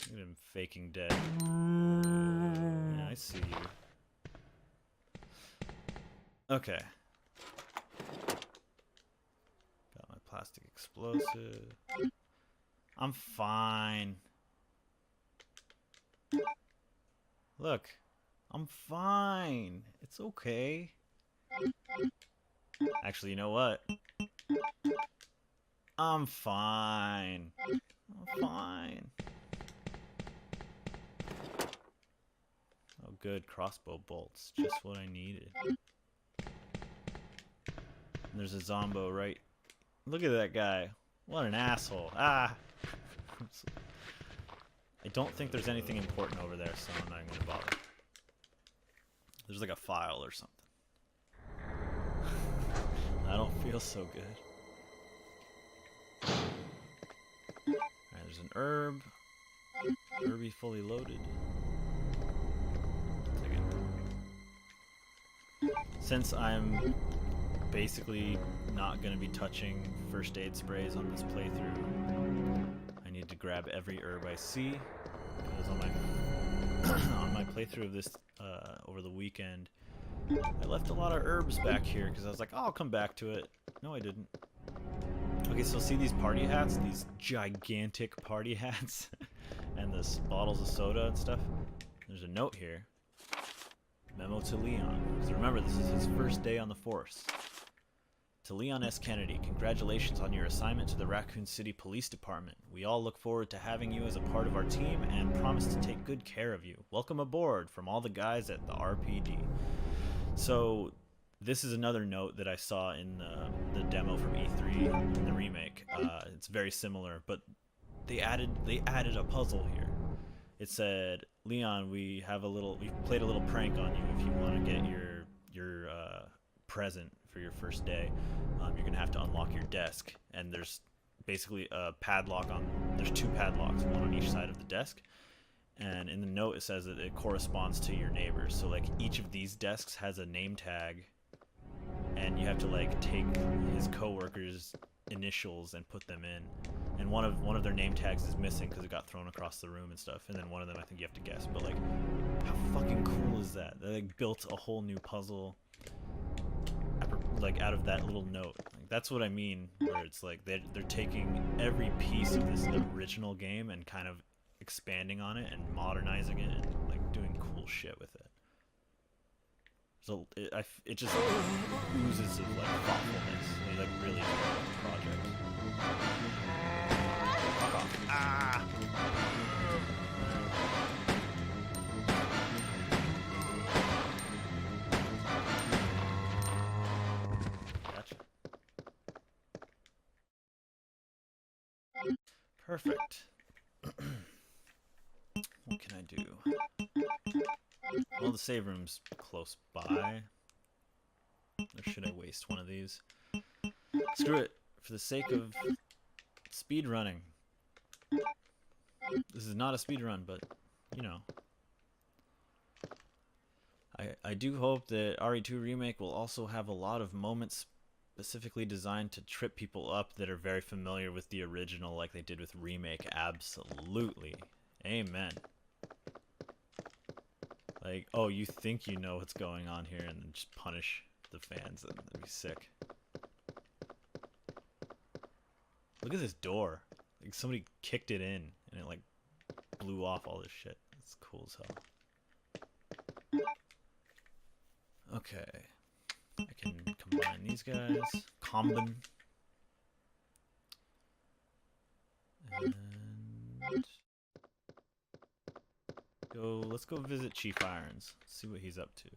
Look at him faking dead. Yeah, I see you. Okay. Got my plastic explosive. I'm fine. Look, I'm fine. It's okay. Actually, you know what? I'm fine. I'm fine. Oh, good. Crossbow bolts. Just what I needed. And there's a zombo right. Look at that guy. What an asshole. Ah! I don't think there's anything important over there, so I'm not even gonna bother. There's like a file or something. I don't feel so good. Alright, there's an herb. Herby fully loaded. Take it. Since I'm basically not going to be touching first aid sprays on this playthrough, I need to grab every herb I see. Because on my playthrough of this over the weekend, I left a lot of herbs back here because I was like, oh, I'll come back to it. No, I didn't. Okay, so see these party hats? These gigantic party hats? And the bottles of soda and stuff? There's a note here. Memo to Leon. Because remember, this is his first day on the force. To Leon S. Kennedy, congratulations on your assignment to the Raccoon City Police Department. We all look forward to having you as a part of our team and promise to take good care of you. Welcome aboard from all the guys at the RPD. So this is another note that I saw in the demo from E3 in the remake. It's very similar, but they added a puzzle here. It said, Leon, we've played a little prank on you. If you want to get your present for your first day, you're gonna have to unlock your desk. And there's basically a padlock there's two padlocks, one on each side of the desk. And in the note it says that it corresponds to your neighbors. So like each of these desks has a name tag, and you have to like take his coworkers' initials and put them in. And one of their name tags is missing because it got thrown across the room and stuff. And then one of them I think you have to guess. But like, how fucking cool is that? They like built a whole new puzzle like out of that little note. Like, that's what I mean, where it's like they're taking every piece of this original game and kind of expanding on it and modernizing it and like doing cool shit with it. So it just oozes of like thoughtfulness. They like really developed the project. Fuck off. Ah! Gotcha. Perfect. What can I do? Well, the save room's close by. Or should I waste one of these? Screw it. For the sake of speed running. This is not a speed run, but, you know. I do hope that RE2 Remake will also have a lot of moments specifically designed to trip people up that are very familiar with the original, like they did with Remake. Absolutely. Amen. Like, oh, you think you know what's going on here, and then just punish the fans. That'd be sick. Look at this door. Like, somebody kicked it in, and it, like, blew off all this shit. It's cool as hell. Okay. I can combine these guys. Combine. And let's go visit Chief Irons. See what he's up to.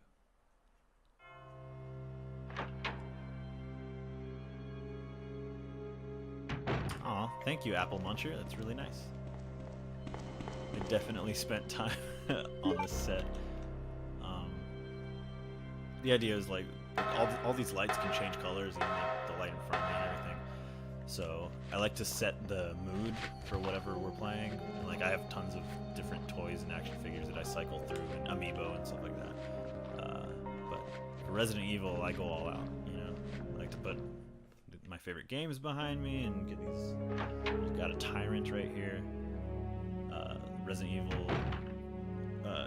Aw, thank you, Apple Muncher. That's really nice. I definitely spent time on this set. The idea is like all these lights can change colors, even like the light in front of me and everything. So I like to set the mood for whatever we're playing. And like I have tons of different toys and action figures that I cycle through, and amiibo and stuff like that. But for Resident Evil, I go all out. You know, I like to put my favorite games behind me and get these. I've got a Tyrant right here. Resident Evil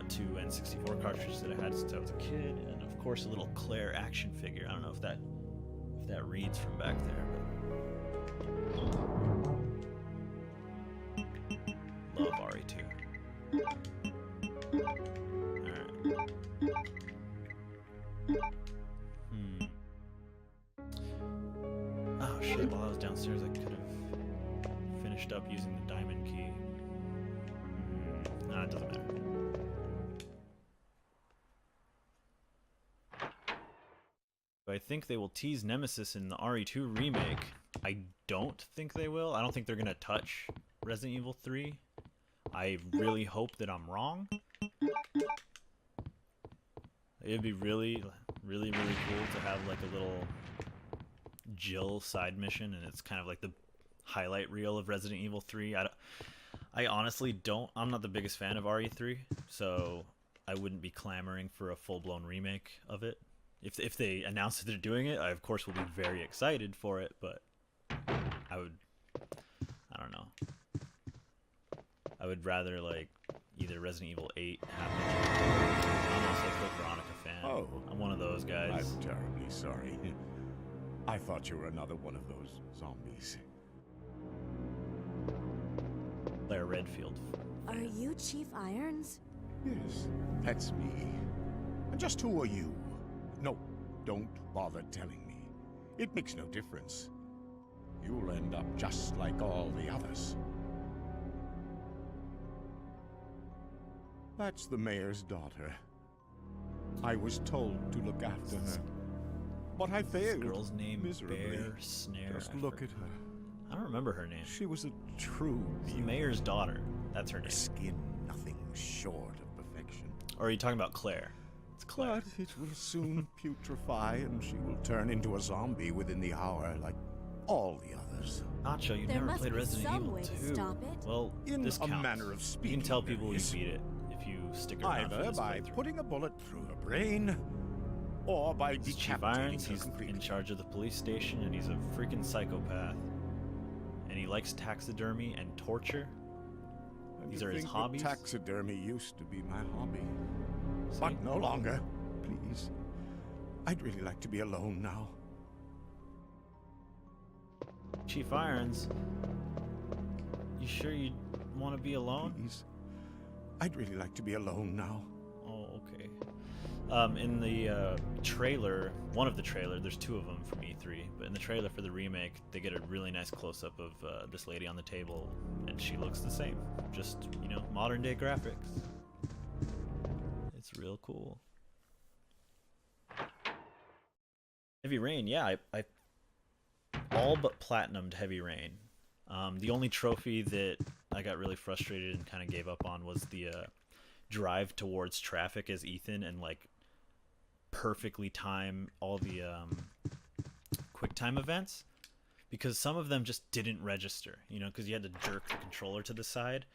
2 and 64 cartridges that I had since I was a kid, and of course a little Claire action figure. I don't know if that reads from back there, but love RE2. I could have finished up using the diamond key. Nah, it doesn't matter. I think they will tease Nemesis in the RE2 Remake. I don't think they will. I don't think they're going to touch Resident Evil 3. I really hope that I'm wrong. It'd be really, really, really cool to have like a little Jill side mission, and it's kind of like the highlight reel of Resident Evil 3. I honestly don't. I'm not the biggest fan of RE3, so I wouldn't be clamoring for a full-blown remake of it. If they announce that they're doing it, I of course will be very excited for it, but I don't know. I would rather like either Resident Evil 8 happen. I'm also a Code Veronica fan. Oh. I'm one of those guys. I'm terribly sorry. I thought you were another one of those zombies. Claire Redfield. Are you Chief Irons? Yes, that's me. And just who are you? No, don't bother telling me. It makes no difference. You'll end up just like all the others. That's the mayor's daughter. I was told to look after her, but I This failed girl's name miserably. Bear Snare. Just I look forget. at her. I don't remember her name. She was a true It's the beauty. mayor's daughter. That's her name. Skin nothing short of perfection. Or are you talking about Claire? It's Claire. But it will soon putrefy, and she will turn into a zombie within the hour, like all the others. Nacho, you There never must played be Resident some Evil way to 2. stop it. Well, In this a counts. manner of You speaking, can tell there people you is. beat it if you stick around for Either this by playthrough. putting a bullet through her brain, or by This is Chief decapitating Irons. her He's completely. in charge of the police station, and he's a freaking psychopath. And he likes taxidermy and torture. And These to are his think that hobbies. Taxidermy used to be my hobby, See? but no longer. Please, I'd really like to be alone now. Chief Irons, you sure you want to be alone? Please, I'd really like to be alone now. Oh, okay. In the trailer, one of the trailer, there's two of them from E3, but in the trailer for the remake, they get a really nice close-up of this lady on the table, and she looks the same. Just, you know, modern-day graphics. It's real cool. Heavy Rain, yeah, I all but platinumed Heavy Rain. The only trophy that I got really frustrated and kind of gave up on was the drive towards traffic as Ethan and like perfectly time all the quick time events, because some of them just didn't register, you know, because you had to jerk the controller to the side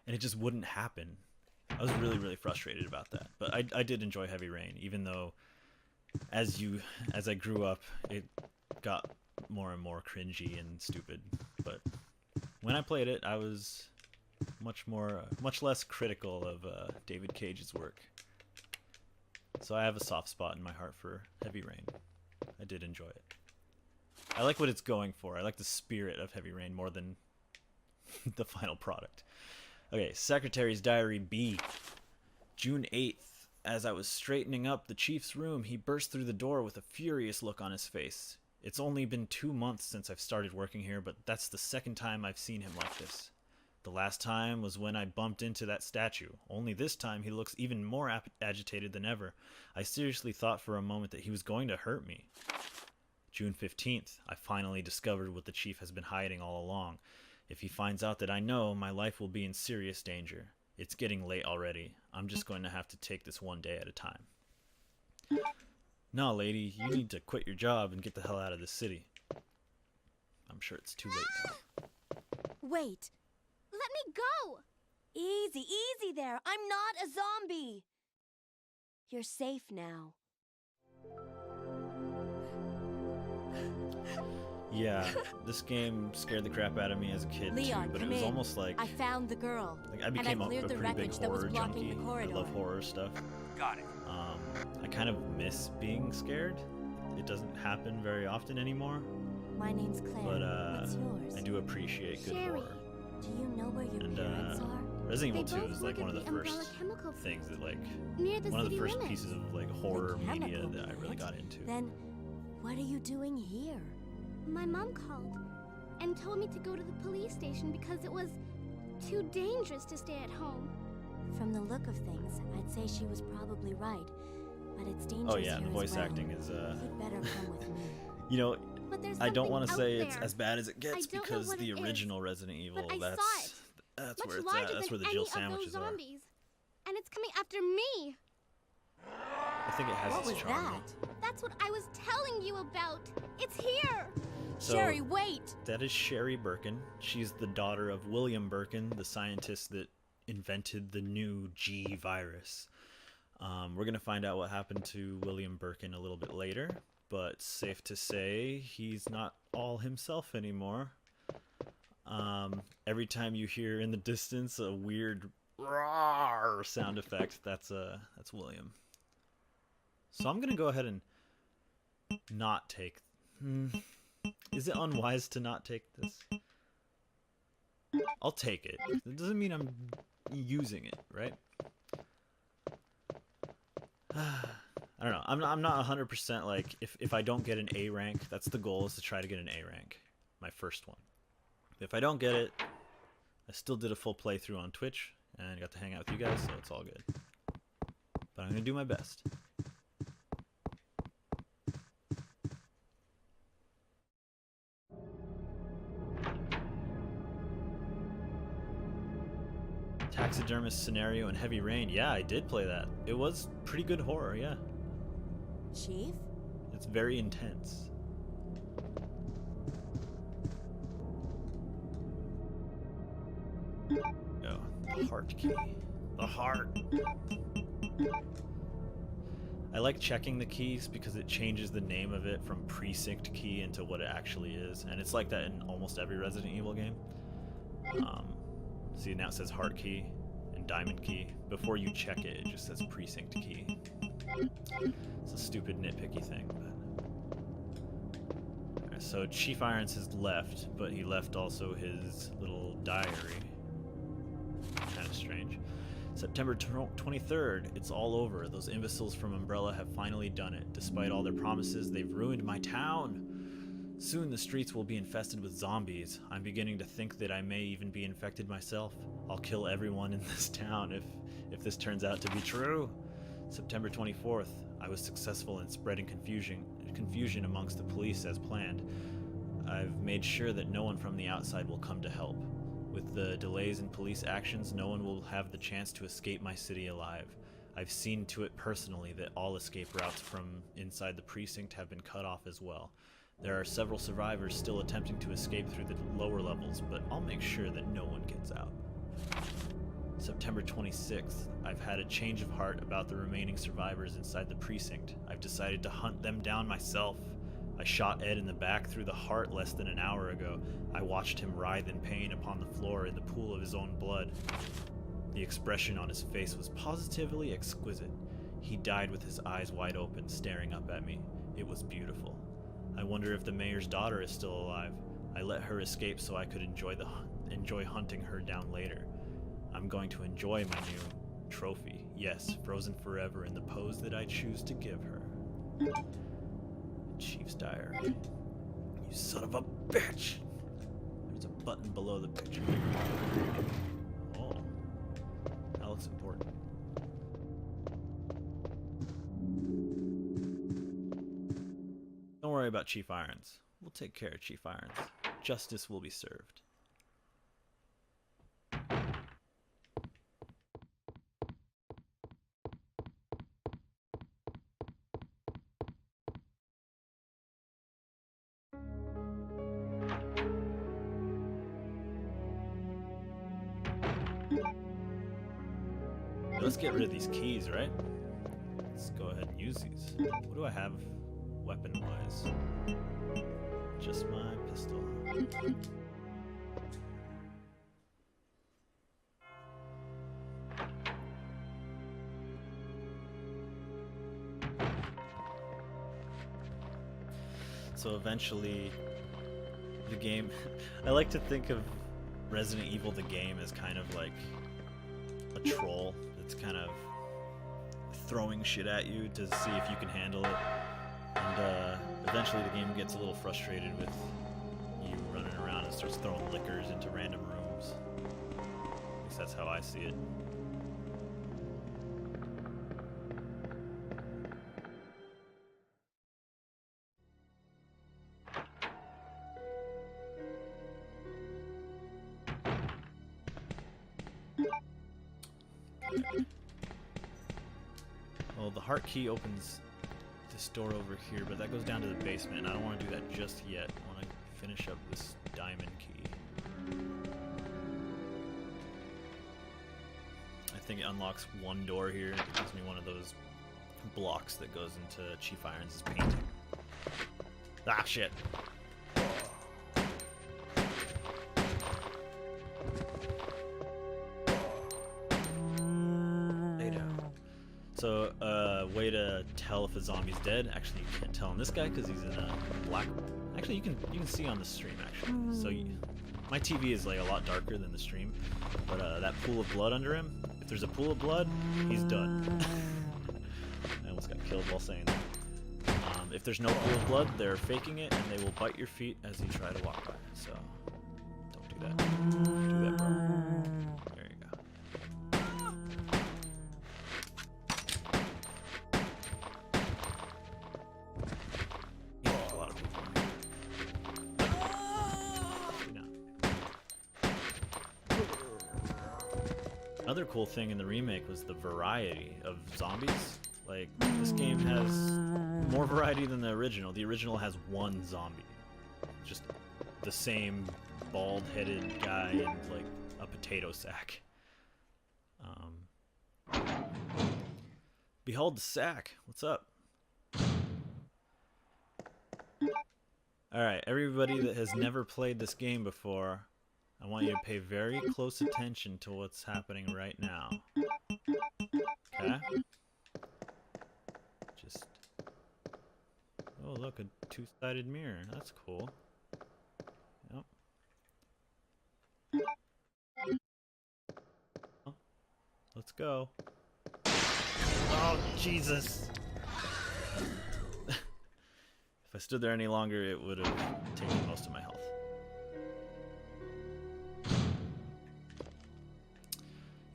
and it just wouldn't happen. I was really frustrated about that, but I did enjoy Heavy Rain, even though as I grew up it got more and more cringy and stupid. But when I played it, I was much less critical of David Cage's work. So I have a soft spot in my heart for Heavy Rain. I did enjoy it. I like what it's going for. I like the spirit of Heavy Rain more than the final product. Okay, Secretary's Diary B. June 8th. As I was straightening up the chief's room, he burst through the door with a furious look on his face. It's only been 2 months since I've started working here, but that's the second time I've seen him like this. The last time was when I bumped into that statue. Only this time he looks even more agitated than ever. I seriously thought for a moment that he was going to hurt me. June 15th, I finally discovered what the chief has been hiding all along. If he finds out that I know, my life will be in serious danger. It's getting late already. I'm just going to have to take this one day at a time. No, lady, you need to quit your job and get the hell out of this city. I'm sure it's too late now. Wait. Let me go! Easy, easy there. I'm not a zombie. You're safe now. Yeah, this game scared the crap out of me as a kid Leon, too, but it come was in. almost like I found the girl. I became and I a cleared the pretty big wreckage that was horror blocking junkie. the I corridor. love horror stuff. Got it. I kind of miss being scared. It doesn't happen very often anymore, My name's Claire. but What's yours? I do appreciate good Sherry. horror. Do you know where your And parents are? Resident Evil They 2 both is like work one of at the the Umbrella first Chemical things that like near the one of the city first limits. pieces of like horror media chemical that I really plant? got into. Then, what are you doing here? My mom called. and told me to go to the police station because it was too dangerous to stay at home. From the look of things, I'd say she was probably right. But it's dangerous Oh yeah, here the as voice well. acting is You'd better come with me. you know, But there's I don't something want to out say it's there. as bad as it I gets don't know because what the it is, original Resident Evil, but I that's saw it. that's Much where it's larger at. That's than where the any Jill of those sandwiches are. zombies. And it's coming after me. I think it has What its was charm. that? That's what I was telling you about. It's here. So, Sherry, wait! that is Sherry Birkin. She's the daughter of William Birkin, the scientist that invented the new G virus. We're going to find out what happened to William Birkin a little bit later, but safe to say he's not all himself anymore. Every time you hear in the distance a weird roar sound effect, that's William. So I'm going to go ahead and not take... Is it unwise to not take this? I'll take it. It doesn't mean I'm using it, right? I don't know. I'm not 100% like, if I don't get an A rank, that's the goal, is to try to get an A rank. My first one. If I don't get it, I still did a full playthrough on Twitch, and got to hang out with you guys, so it's all good. But I'm going to do my best. Taxidermist scenario and heavy rain. Yeah, I did play that. It was pretty good horror, yeah. Chief? It's very intense. Oh, the heart key. The heart. I like checking the keys because it changes the name of it from precinct key into what it actually is. And it's like that in almost every Resident Evil game. See, now it says heart key and diamond key. Before you check it, it just says precinct key. It's a stupid nitpicky thing. But... Alright, so Chief Irons has left, but he left also his little diary. Kind of strange. September 23rd, it's all over. Those imbeciles from Umbrella have finally done it. Despite all their promises, they've ruined my town. Soon the streets will be infested with zombies. I'm beginning to think that I may even be infected myself. I'll kill everyone in this town if this turns out to be true. September 24th, I was successful in spreading confusion amongst the police as planned. I've made sure that no one from the outside will come to help. With the delays in police actions, no one will have the chance to escape my city alive. I've seen to it personally that all escape routes from inside the precinct have been cut off as well. There are several survivors still attempting to escape through the lower levels, but I'll make sure that no one gets out. September 26th, I've had a change of heart about the remaining survivors inside the precinct. I've decided to hunt them down myself. I shot Ed in the back through the heart less than an hour ago. I watched him writhe in pain upon the floor in the pool of his own blood. The expression on his face was positively exquisite. He died with his eyes wide open, staring up at me. It was beautiful. I wonder if the mayor's daughter is still alive. I let her escape so I could enjoy hunting her down later. I'm going to enjoy my new trophy. Yes, frozen forever in the pose that I choose to give her. Chief's diary. You son of a bitch! There's a button below the picture. Oh, that looks important. Don't worry about Chief Irons. We'll take care of Chief Irons. Justice will be served. Let's get rid of these keys, right? Let's go ahead and use these. What do I have weapon-wise? Just my pistol. So eventually, the game... I like to think of Resident Evil the game as kind of like a troll that's kind of throwing shit at you to see if you can handle it. And eventually the game gets a little frustrated with you running around just starts throwing liquors into random rooms. At least that's how I see it. Well, the heart key opens this door over here, but that goes down to the basement, and I don't want to do that just yet. I want to finish up this diamond key. I think it unlocks one door here. It gives me one of those blocks that goes into Chief Irons' painting. Ah, shit. So, way to tell if a zombie's dead. Actually, you can't tell on this guy because he's in a black. Actually, you can see on the stream. Actually, so my TV is like a lot darker than the stream, but that pool of blood under him. If there's a pool of blood, he's done. I almost got killed while saying that. If there's no pool of blood, they're faking it, and they will bite your feet as you try to walk by. So, don't do that. Don't do that, bro. There you go. Another cool thing in the remake was the variety of zombies. Like, this game has more variety than the original. The original has one zombie. Just the same bald-headed guy in, like, a potato sack. Behold the sack. What's up? Alright, everybody that has never played this game before, I want you to pay very close attention to what's happening right now. Okay? Just... Oh, look, a two-sided mirror. That's cool. Yep. Well, let's go. Oh, Jesus! If I stood there any longer, it would have taken most of my health.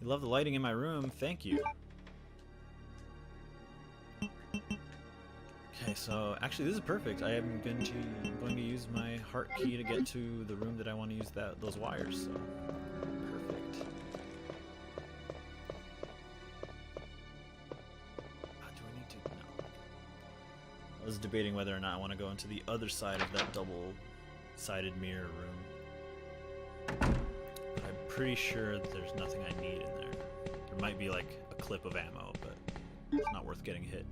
You love the lighting in my room. Thank you. Okay, so actually this is perfect. I am going to use my heart key to get to the room that I want to use those wires. So perfect. Do I need to? No. I was debating whether or not I want to go into the other side of that double-sided mirror room. But I'm pretty sure there's nothing I need in there. There might be like a clip of ammo, but it's not worth getting hit.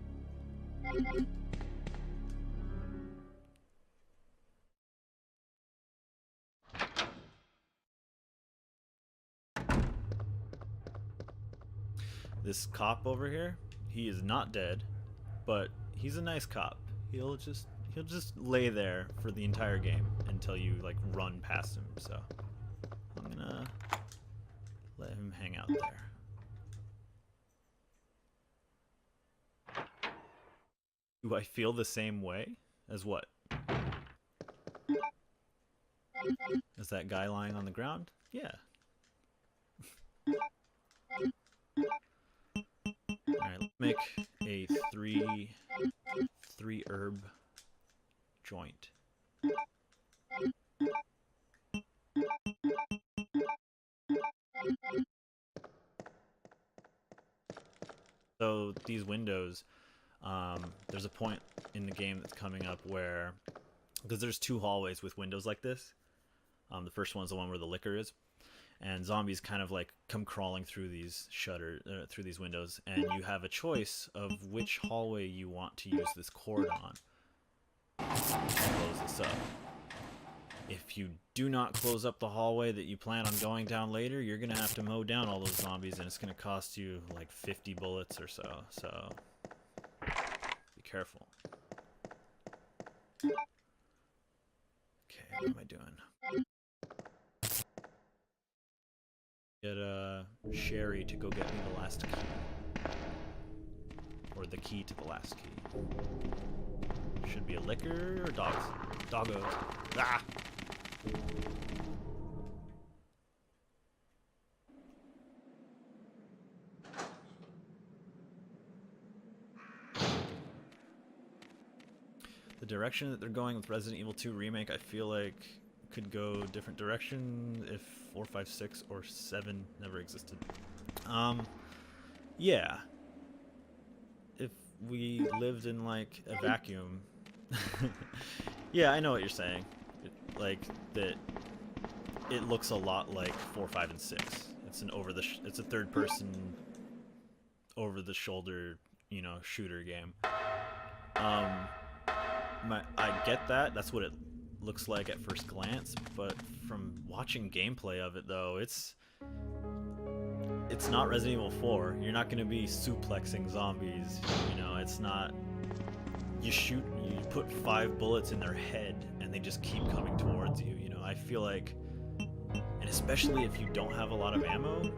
This cop over here, he is not dead, but he's a nice cop. He'll just lay there for the entire game until you like run past him. So I'm gonna let him hang out there. Do I feel the same way as what? As that guy lying on the ground? Yeah. Alright, let's make a three herb joint. So these windows, there's a point in the game that's coming up where, because there's two hallways with windows like this. The first one's the one where the liquor is, and zombies kind of like come crawling through these through these windows, and you have a choice of which hallway you want to use this cord on. Close this up. If you do not close up the hallway that you plan on going down later, you're gonna have to mow down all those zombies, and it's gonna cost you like 50 bullets or so. So be careful. Okay, what am I doing? Get Sherry to go get me the last key, or the key to the last key. Should be a liquor or dogs. Doggos. Ah! The direction that they're going with Resident Evil 2 Remake, I feel like could go a different direction if 4, 5, 6, or 7 never existed. Yeah. If we lived in, like, a vacuum. Yeah, I know what you're saying. Like, that it looks a lot like 4, 5, and 6. It's an it's a third-person, over-the-shoulder, you know, shooter game. I get that. That's what it looks like at first glance, but from watching gameplay of it, though, it's not Resident Evil 4. You're not going to be suplexing zombies. You know, it's not. You put 5 bullets in their head, and they just keep coming towards you. You know, I feel like, and especially if you don't have a lot of ammo,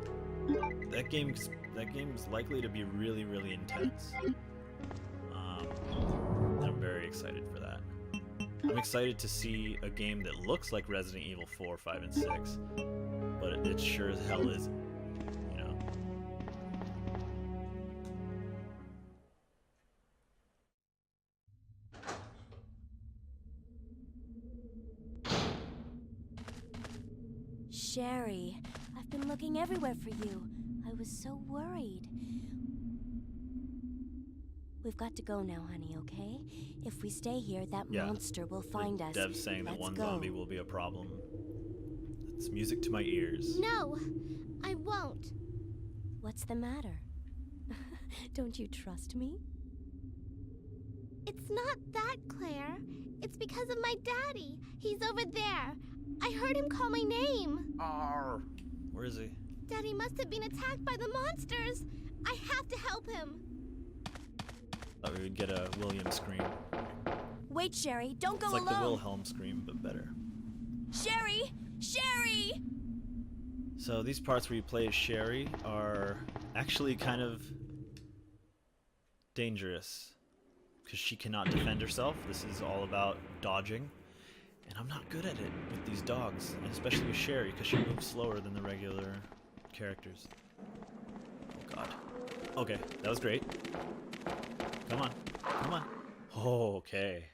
that game's likely to be really, really intense. I'm very excited for that. I'm excited to see a game that looks like Resident Evil 4, 5, and 6, but it sure as hell isn't, you know? Sherry, I've been looking everywhere for you. I was so worried. We've got to go now, honey, okay? If we stay here, that monster will find us. Dev's saying that one go. zombie will be a problem. It's music to my ears. No, I won't. What's the matter? Don't you trust me? It's not that, Claire. It's because of my daddy. He's over there. I heard him call my name. Arr. Where is he? Daddy must have been attacked by the monsters. I have to help him. Thought we would get a William scream. Wait, Sherry, don't go it's like alone. the Wilhelm scream, but better. Sherry! Sherry! So these parts where you play as Sherry are actually kind of dangerous because she cannot defend herself. This is all about dodging, and I'm not good at it with these dogs, and especially with Sherry because she moves slower than the regular characters. Oh god. Okay, that was great. Come on, come on. Oh, okay.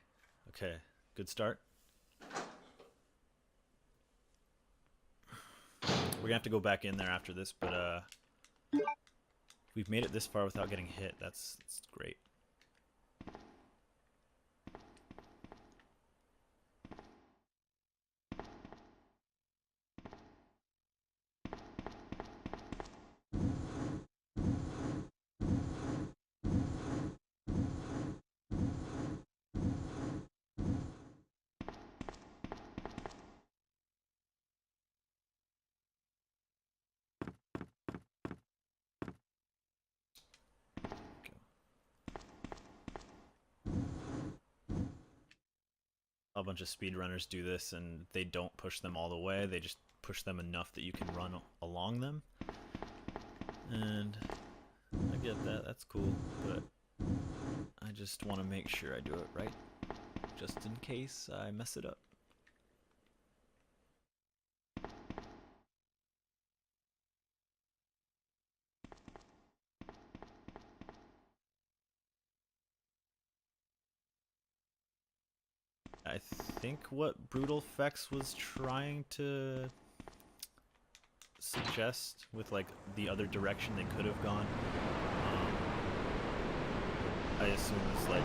Okay, good start. We're gonna have to go back in there after this, but we've made it this far without getting hit. That's great. A bunch of speedrunners do this, and they don't push them all the way. They just push them enough that you can run along them. And I get that. That's cool. But I just want to make sure I do it right, just in case I mess it up. I think what Brutal Fex was trying to suggest with like the other direction they could have gone, I assume is like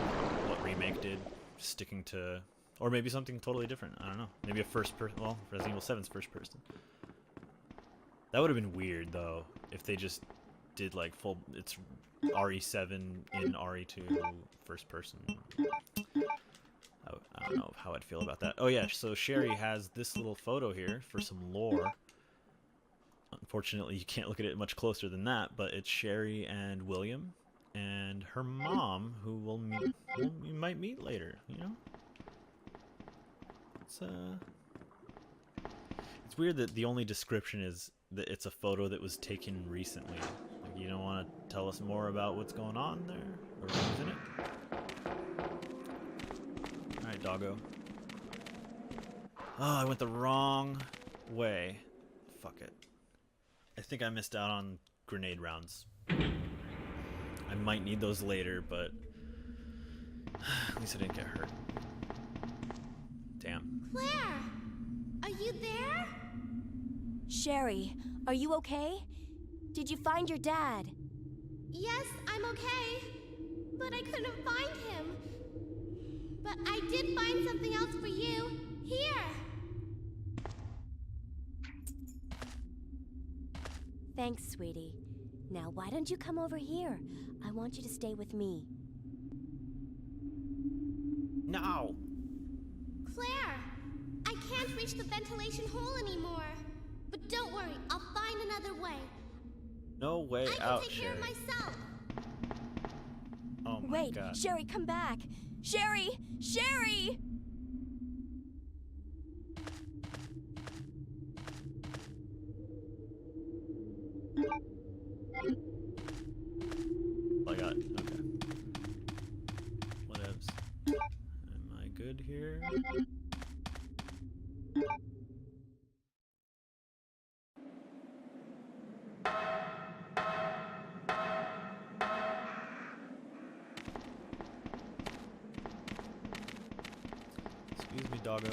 what Remake did, sticking to, or maybe something totally different. I don't know. Maybe a first person. Well, Resident Evil 7's first person. That would have been weird though if they just did like full. It's RE7 in RE2 first person. I don't know how I'd feel about that. Oh yeah, so Sherry has this little photo here for some lore. Unfortunately, you can't look at it much closer than that, but it's Sherry and William and her mom, who we might meet later, you know? It's weird that the only description is that it's a photo that was taken recently. Like, you don't want to tell us more about what's going on there or who's in it? Alright, doggo. Oh, I went the wrong way. Fuck it. I think I missed out on grenade rounds. I might need those later, but at least I didn't get hurt. Damn. Claire! Are you there? Sherry, are you okay? Did you find your dad? Yes, I'm okay. But I couldn't find him. But I did find something else for you. Here! Thanks, sweetie. Now, why don't you come over here? I want you to stay with me. No! Claire! I can't reach the ventilation hole anymore. But don't worry, I'll find another way. No way I can out, take care of Sherry. myself. Oh my Wait, god. Sherry, come back! Sherry! Sherry! I got it. Okay. Whatevs. Am I good here? Excuse me, doggo.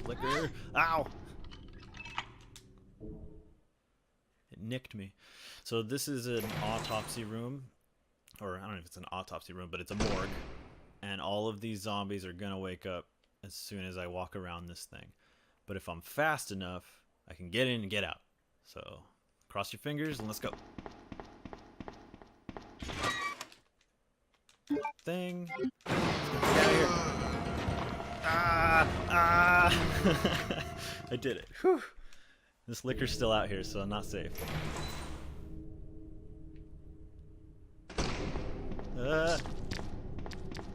Flicker. Ow! It nicked me. So this is an autopsy room. Or I don't know if it's an autopsy room, but it's a morgue. And all of these zombies are gonna wake up as soon as I walk around this thing. But if I'm fast enough, I can get in and get out. So cross your fingers and let's go. Thing. Get out of here. Ah! I did it. Whew. This liquor's still out here, so I'm not safe.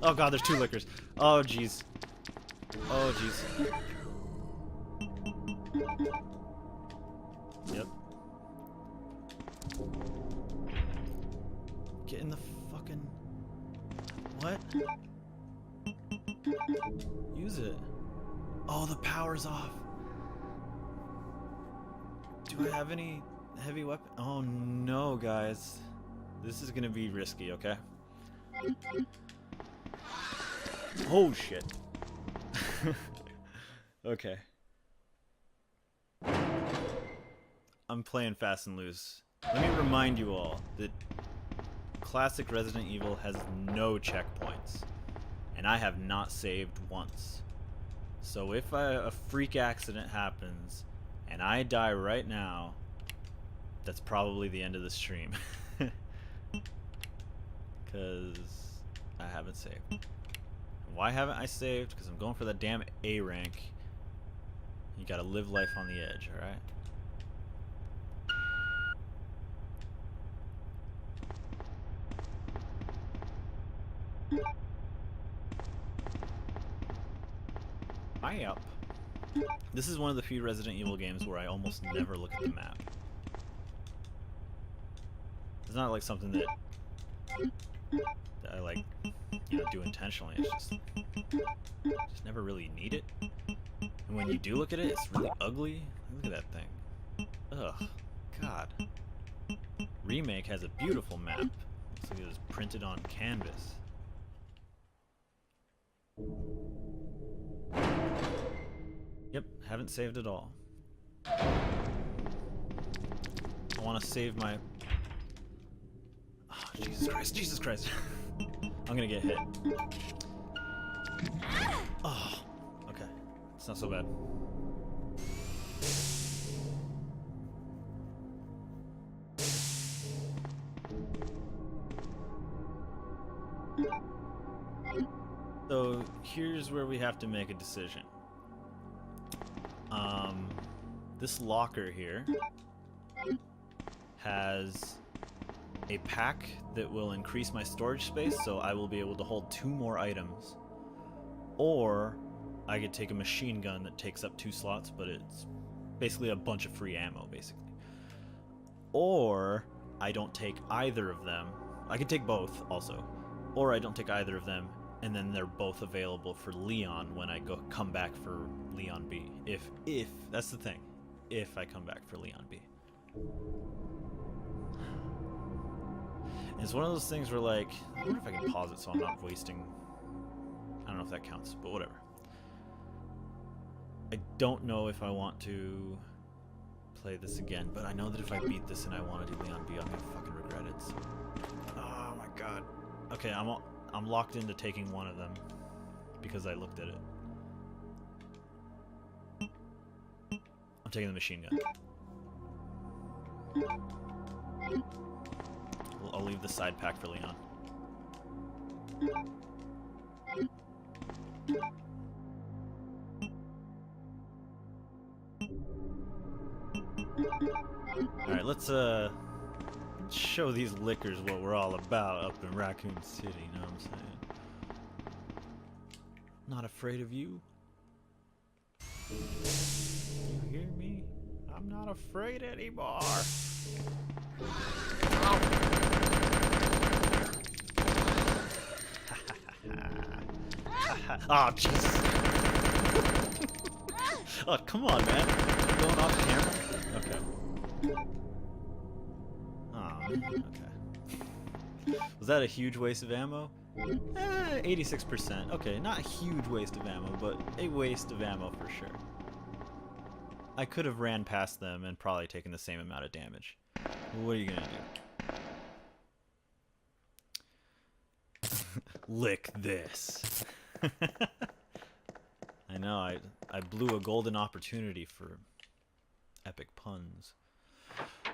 Oh god, there's two liquors. Oh jeez. Oh jeez. Yep. Get in the fucking... What? Use it. Oh, the power's off. Do I have any heavy weapon? Oh no, guys. This is gonna be risky, okay? Oh shit. Okay. I'm playing fast and loose. Let me remind you all that classic Resident Evil has no checkpoints. And I have not saved once. So if a freak accident happens and I die right now, that's probably the end of the stream. Because I haven't saved. Why haven't I saved? Because I'm going for that damn A rank. You gotta live life on the edge, alright? Hi up. This is one of the few Resident Evil games where I almost never look at the map. It's not like something that I like, you know, do intentionally. It's just never really need it. And when you do look at it, it's really ugly. Look at that thing. Ugh. God. Remake has a beautiful map. Looks like it was printed on canvas. Yep, haven't saved at all. I want to save my... Oh, Jesus Christ, Jesus Christ. I'm gonna get hit. Oh, okay. It's not so bad. So here's where we have to make a decision. This locker here has a pack that will increase my storage space, so I will be able to hold 2 more items. Or I could take a machine gun that takes up 2 slots, but it's basically a bunch of free ammo, basically. Or I don't take either of them. I can take both also. Or I don't take either of them, and then they're both available for Leon when I come back for Leon B. If that's the thing. If I come back for Leon B. It's one of those things where, like, I wonder if I can pause it so I'm not wasting... I don't know if that counts, but whatever. I don't know if I want to play this again, but I know that if I beat this and I want to do Leon B, I'm gonna fucking regret it. So. Oh my god. Okay, I'm locked into taking one of them because I looked at it. I'm taking the machine gun. I'll leave the side pack for Leon. Alright, let's show these lickers what we're all about up in Raccoon City, you know what I'm saying? Not afraid of you? You hear me? I'm not afraid anymore. Oh, Jesus. Oh, come on, man. I'm going off camera? Okay. Oh, okay. Was that a huge waste of ammo? 86%. Okay, not a huge waste of ammo, but a waste of ammo for sure. I could have ran past them and probably taken the same amount of damage. What are you gonna do? Lick this. I know, I blew a golden opportunity for epic puns.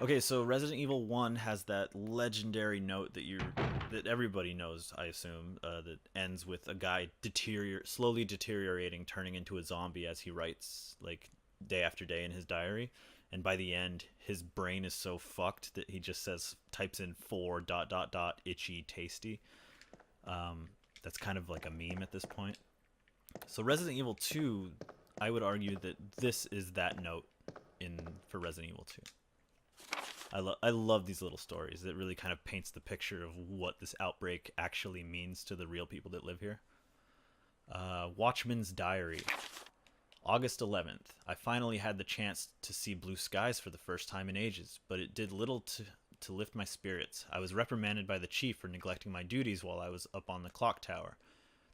Okay, so Resident Evil 1 has that legendary note that everybody knows, I assume, that ends with a guy slowly deteriorating, turning into a zombie as he writes, like, day after day in his diary. And by the end, his brain is so fucked that he just types in 4... itchy tasty. That's kind of like a meme at this point. So Resident Evil 2, I would argue that this is that note for Resident Evil 2. I love these little stories. It really kind of paints the picture of what this outbreak actually means to the real people that live here. Watchman's Diary. August 11th. I finally had the chance to see blue skies for the first time in ages, but it did little to lift my spirits. I was reprimanded by the chief for neglecting my duties while I was up on the clock tower.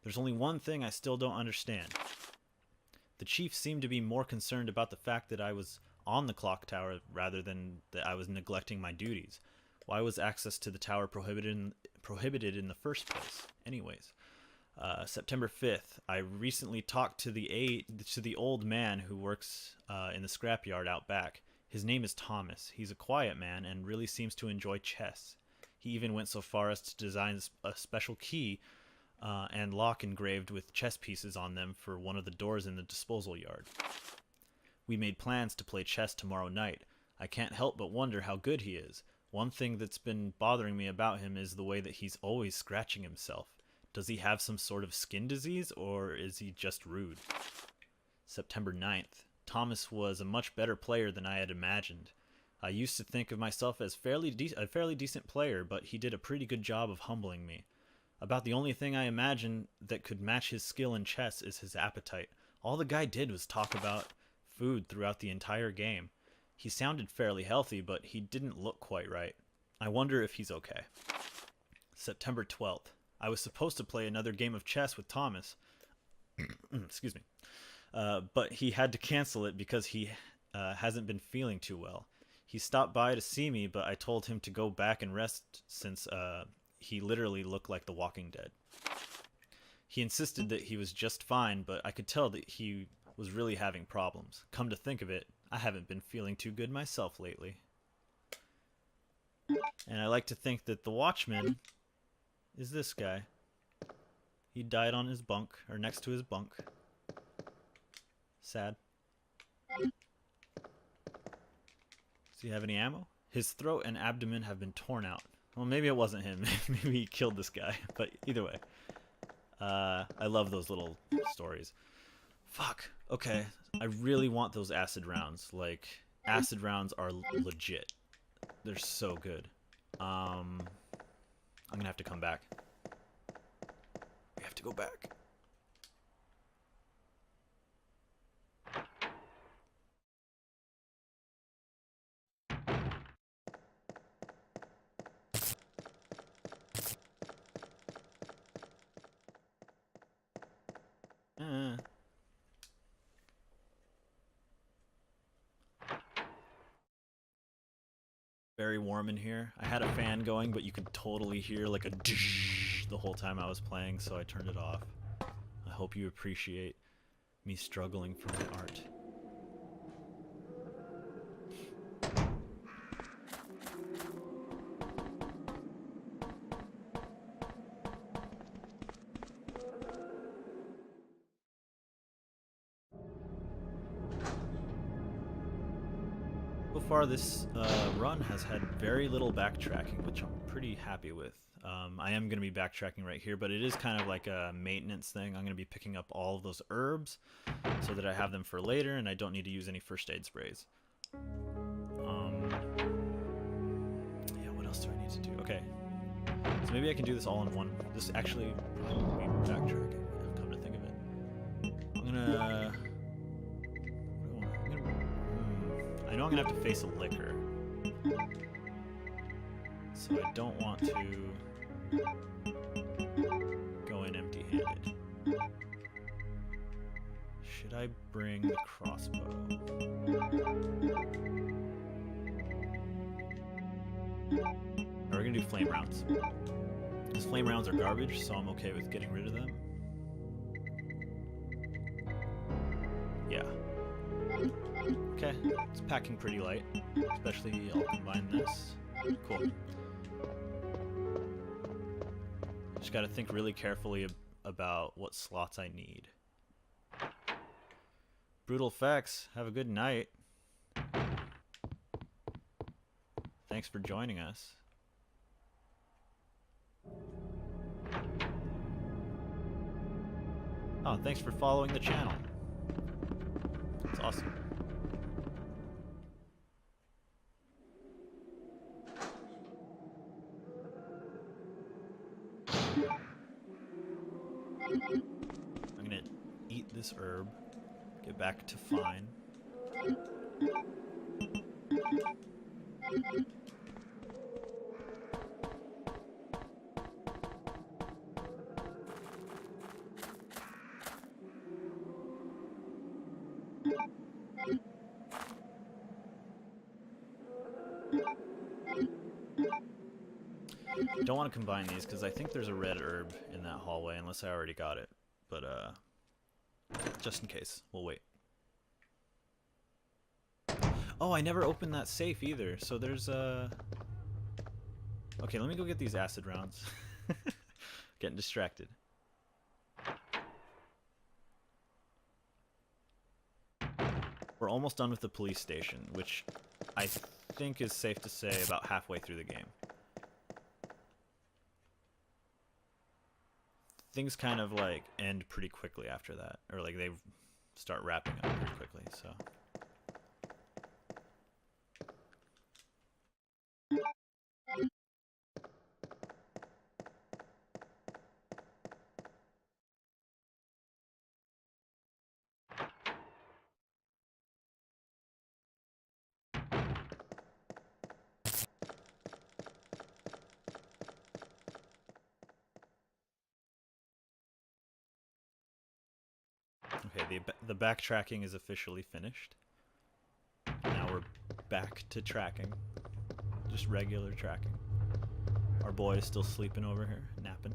There's only one thing I still don't understand. The chief seemed to be more concerned about the fact that I was on the clock tower rather than that I was neglecting my duties. Why was access to the tower prohibited in the first place? Anyways, September 5th. I recently talked to the old man who works in the scrapyard out back. His name is Thomas. He's a quiet man and really seems to enjoy chess. He even went so far as to design a special key and lock engraved with chess pieces on them for one of the doors in the disposal yard. We made plans to play chess tomorrow night. I can't help but wonder how good he is. One thing that's been bothering me about him is the way that he's always scratching himself. Does he have some sort of skin disease, or is he just rude? September 9th. Thomas was a much better player than I had imagined. I used to think of myself as a fairly decent player, but he did a pretty good job of humbling me. About the only thing I imagine that could match his skill in chess is his appetite. All the guy did was talk about food throughout the entire game. He sounded fairly healthy, but he didn't look quite right. I wonder if he's okay. September 12th. I was supposed to play another game of chess with Thomas. Excuse me. But he had to cancel it because he hasn't been feeling too well. He stopped by to see me, but I told him to go back and rest since he literally looked like The Walking Dead. He insisted that he was just fine, but I could tell that he was really having problems. Come to think of it, I haven't been feeling too good myself lately. And I like to think that the Watchman is this guy. He died on his bunk, or next to his bunk. Sad. Does he have any ammo? His throat and abdomen have been torn out. Well, maybe it wasn't him. Maybe he killed this guy. But either way. I love those little stories. Fuck. Okay. I really want those acid rounds. Like, acid rounds are legit. they're so good. I'm gonna have to come back. We have to go back. Very warm in here. I had a fan going, but you could totally hear like a the whole time I was playing, so I turned it off. I hope you appreciate me struggling for my art. So far, this run has had very little backtracking, which I'm pretty happy with. I am going to be backtracking right here, but it is kind of like a maintenance thing. I'm going to be picking up all of those herbs so that I have them for later, and I don't need to use any first aid sprays. Yeah, what else do I need to do? Okay, so maybe I can do this all in one. This actually probably be backtracking, come to think of it. I know I'm gonna have to face a liquor, so I don't want to go in empty-handed. Should I bring the crossbow? Or we're gonna do flame rounds. Because flame rounds are garbage, so I'm okay with getting rid of them. Yeah. Okay, it's packing pretty light, especially I'll combine this. Cool. Just gotta think really carefully about what slots I need. Brutal Effects, have a good night. Thanks for joining us. Oh, thanks for following the channel. That's awesome. I'm gonna eat this herb, get back to fine. Don't want to combine these because I think there's a red herb in that hallway unless I already got it. But just in case, we'll wait. Oh, I never opened that safe either. So there's okay, let me go get these acid rounds. Getting distracted. We're almost done with the police station, which I think is safe to say about halfway through the game. Things kind of like end pretty quickly after that, or like they start wrapping up pretty quickly, so. Okay, the backtracking is officially finished. Now we're back to tracking. Just regular tracking. Our boy is still sleeping over here, napping.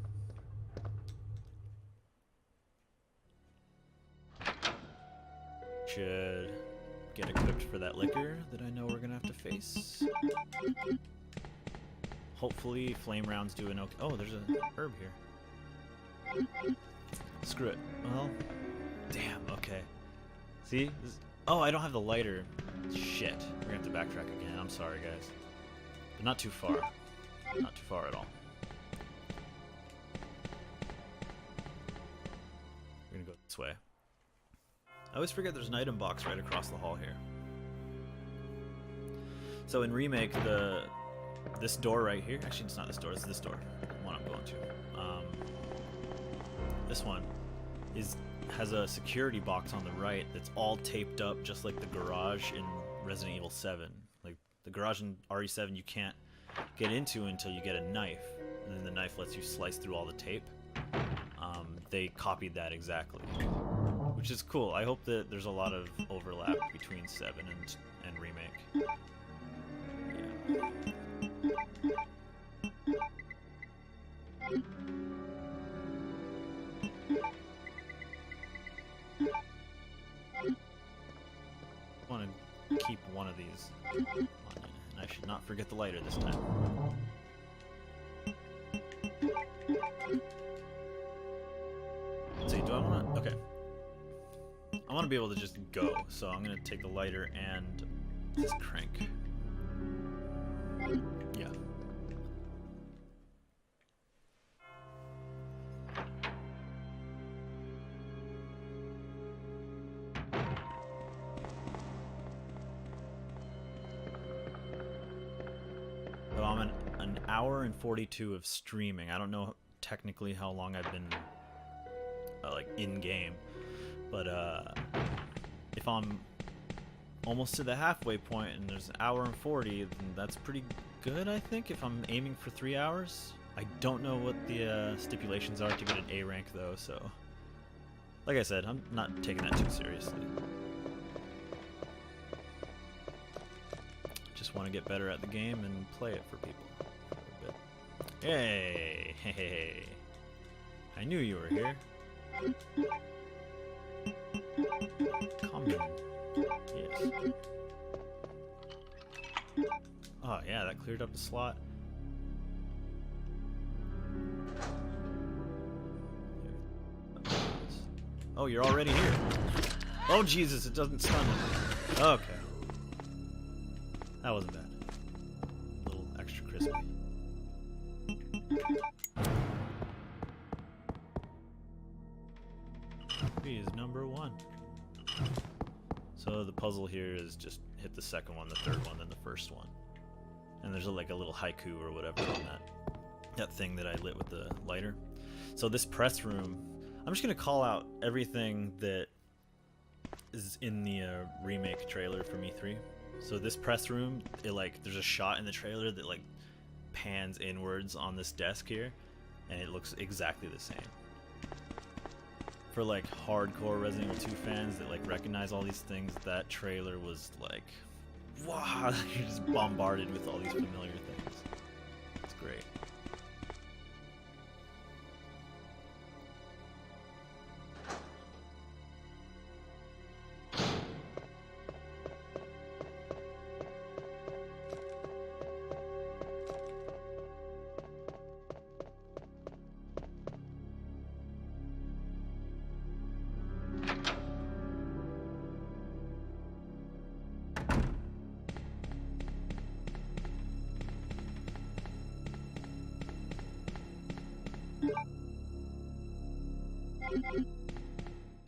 Should get equipped for that liquor that I know we're gonna have to face. Hopefully flame rounds do an okay. Oh, there's a herb here. Screw it. Well, damn, okay. See? Oh, I don't have the lighter. Shit. We're gonna have to backtrack again. I'm sorry, guys. But not too far. Not too far at all. We're gonna go this way. I always forget there's an item box right across the hall here. So in Remake, this door right here, actually it's not this door, it's this door, the one I'm going to. This one has a security box on the right that's all taped up, just like the garage in Resident Evil 7. Like the garage in RE7 you can't get into until you get a knife, and then the knife lets you slice through all the tape. They copied that exactly, which is cool. I hope that there's a lot of overlap between 7 and Remake. I want to keep one of these on it, and I should not forget the lighter this time. Let's see, do I want to... Okay. I want to be able to just go, so I'm going to take the lighter and this crank. Yeah. So I'm an hour and 42 of streaming. I don't know technically how long I've been like in game, but if I'm almost to the halfway point and there's an hour and 40, then that's pretty good, I think, if I'm aiming for 3 hours. I don't know what the stipulations are to get an A rank though, so like I said, I'm not taking that too seriously. Just want to get better at the game and play it for people for a bit. Hey, hey, hey. I knew you were here. Come in. Yes. Oh yeah, that cleared up the slot. Oh, you're already here. Oh Jesus, it doesn't stun me. Okay. That wasn't bad. A little extra crispy. He is number 1. So the puzzle here is just hit the second one, the third one, then the first one. And there's like a little haiku or whatever on that thing that I lit with the lighter. So this press room, I'm just gonna call out everything that is in the remake trailer from E3. So this press room, there's a shot in the trailer that like pans inwards on this desk here, and it looks exactly the same. For like hardcore Resident Evil 2 fans that like recognize all these things, that trailer was like, wow, you're just bombarded with all these familiar things. It's great.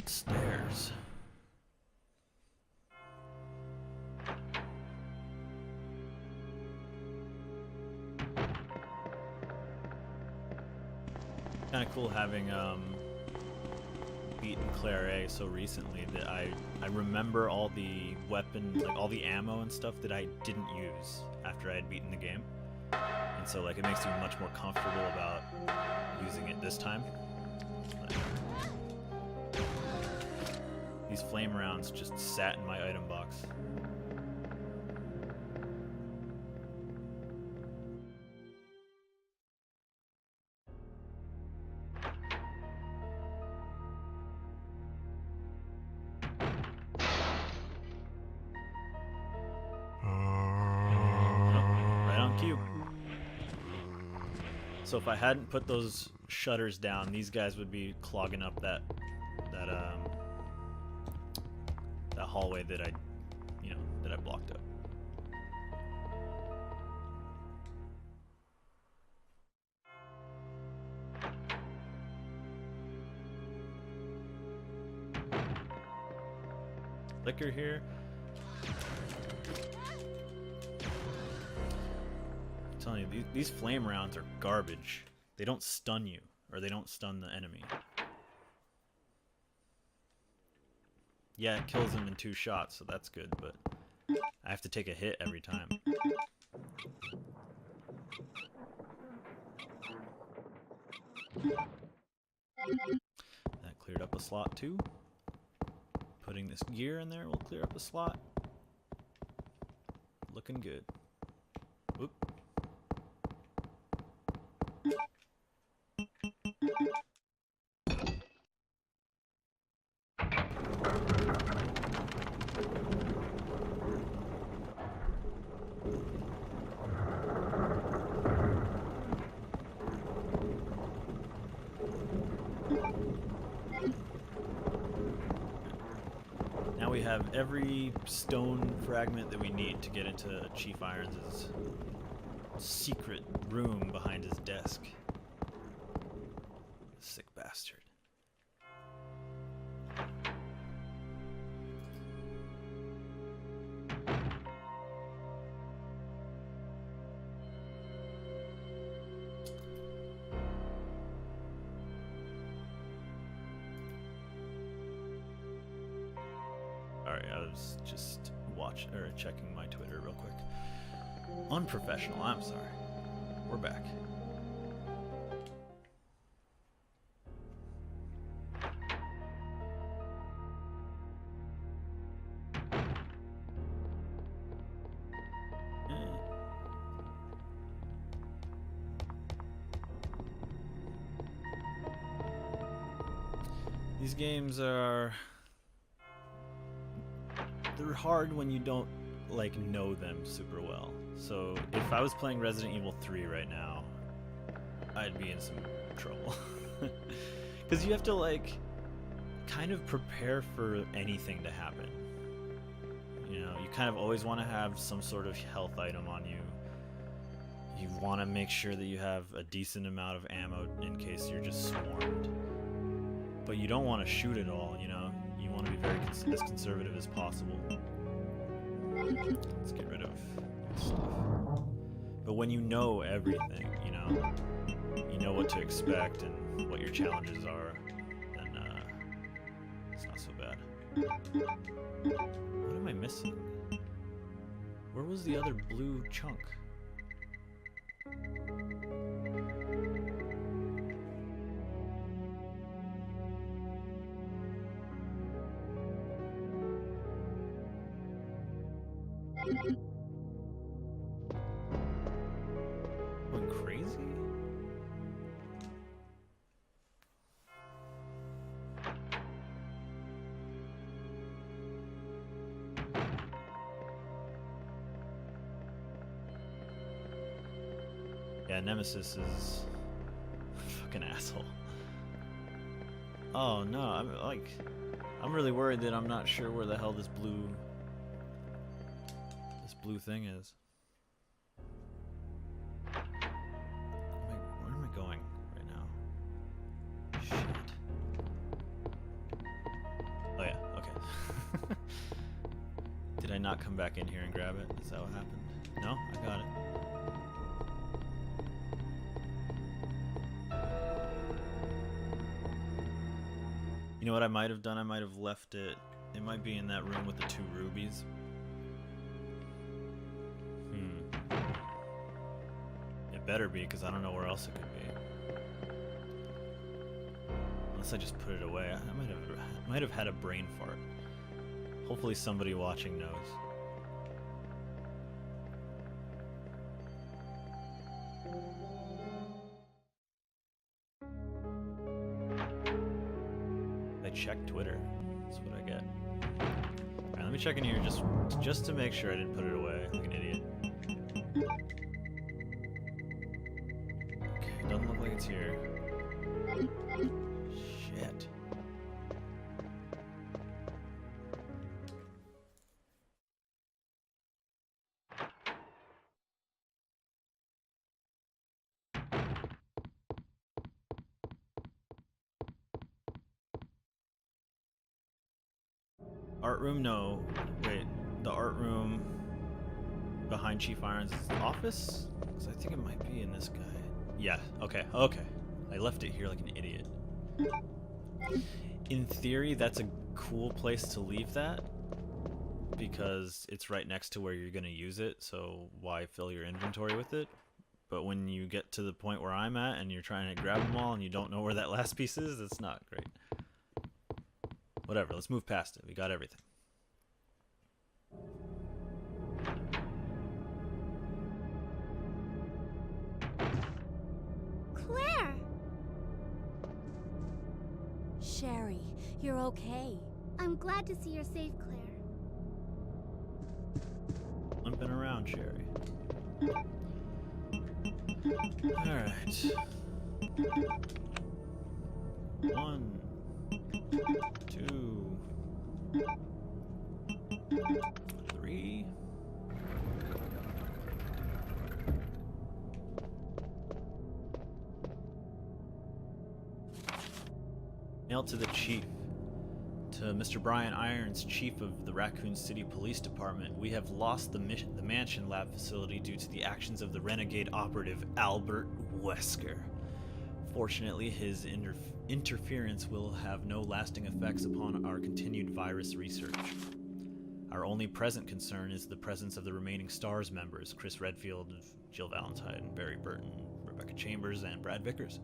Stairs. Kind of cool having beaten Claire A so recently that I remember all the weapons, like all the ammo and stuff that I didn't use after I had beaten the game, and so like it makes you much more comfortable about using it this time. These flame rounds just sat in my item box. Right on cue. So if I hadn't put those shutters down, these guys would be clogging up that hallway that I blocked up. Liquor here. telling you, these flame rounds are garbage. They don't stun you, or they don't stun the enemy. Yeah, it kills them in 2 shots, so that's good, but I have to take a hit every time. That cleared up a slot too. Putting this gear in there will clear up a slot. Looking good. Whoop. Now we have every stone fragment that we need to get into Chief Irons' secret room behind his desk. Sick bastard. Alright, I was just checking my Twitter real quick. Unprofessional, I'm sorry. We're back. These games are... they're hard when you don't, like, know them super well. So, if I was playing Resident Evil 3 right now, I'd be in some trouble. Because you have to, like, kind of prepare for anything to happen. You know, you kind of always want to have some sort of health item on you. You want to make sure that you have a decent amount of ammo in case you're just swarmed. But you don't want to shoot it all, you know? You want to be very as conservative as possible. Let's get rid of stuff. But when you know everything, you know what to expect and what your challenges are, then it's not so bad. What am I missing? Where was the other blue chunk? Going crazy? Yeah, Nemesis is a fucking asshole. Oh no, I'm really worried that I'm not sure where the hell this blue thing is. Where am I going right now? Shit. Oh yeah, okay. Did I not come back in here and grab it? Is that what happened? No? I got it. You know what I might have done? I might have left it. It might be in that room with the 2 rubies. It better be, because I don't know where else it could be. Unless I just put it away. I might have had a brain fart. Hopefully somebody watching knows. I checked Twitter. That's what I get. Alright, let me check in here just to make sure I didn't put it away like an idiot. Okay, doesn't look like it's here. Shit. Art room, no. Wait, the art room. behind Chief Irons' office? Because I think it might be in this guy. Yeah, okay, okay. I left it here like an idiot. In theory, that's a cool place to leave that, because it's right next to where you're going to use it, so why fill your inventory with it? But when you get to the point where I'm at and you're trying to grab them all and you don't know where that last piece is, that's not great. Whatever, let's move past it. We got everything. Claire! Sherry, you're okay. I'm glad to see you're safe, Claire. Limping around, Sherry. Alright. 1, 2, 3. Mail to the chief. To Mr. Brian Irons, chief of the Raccoon City Police Department, we have lost the Mansion Lab facility due to the actions of the renegade operative Albert Wesker. Fortunately, his interference will have no lasting effects upon our continued virus research. Our only present concern is the presence of the remaining STARS members, Chris Redfield, Jill Valentine, Barry Burton, Rebecca Chambers, and Brad Vickers.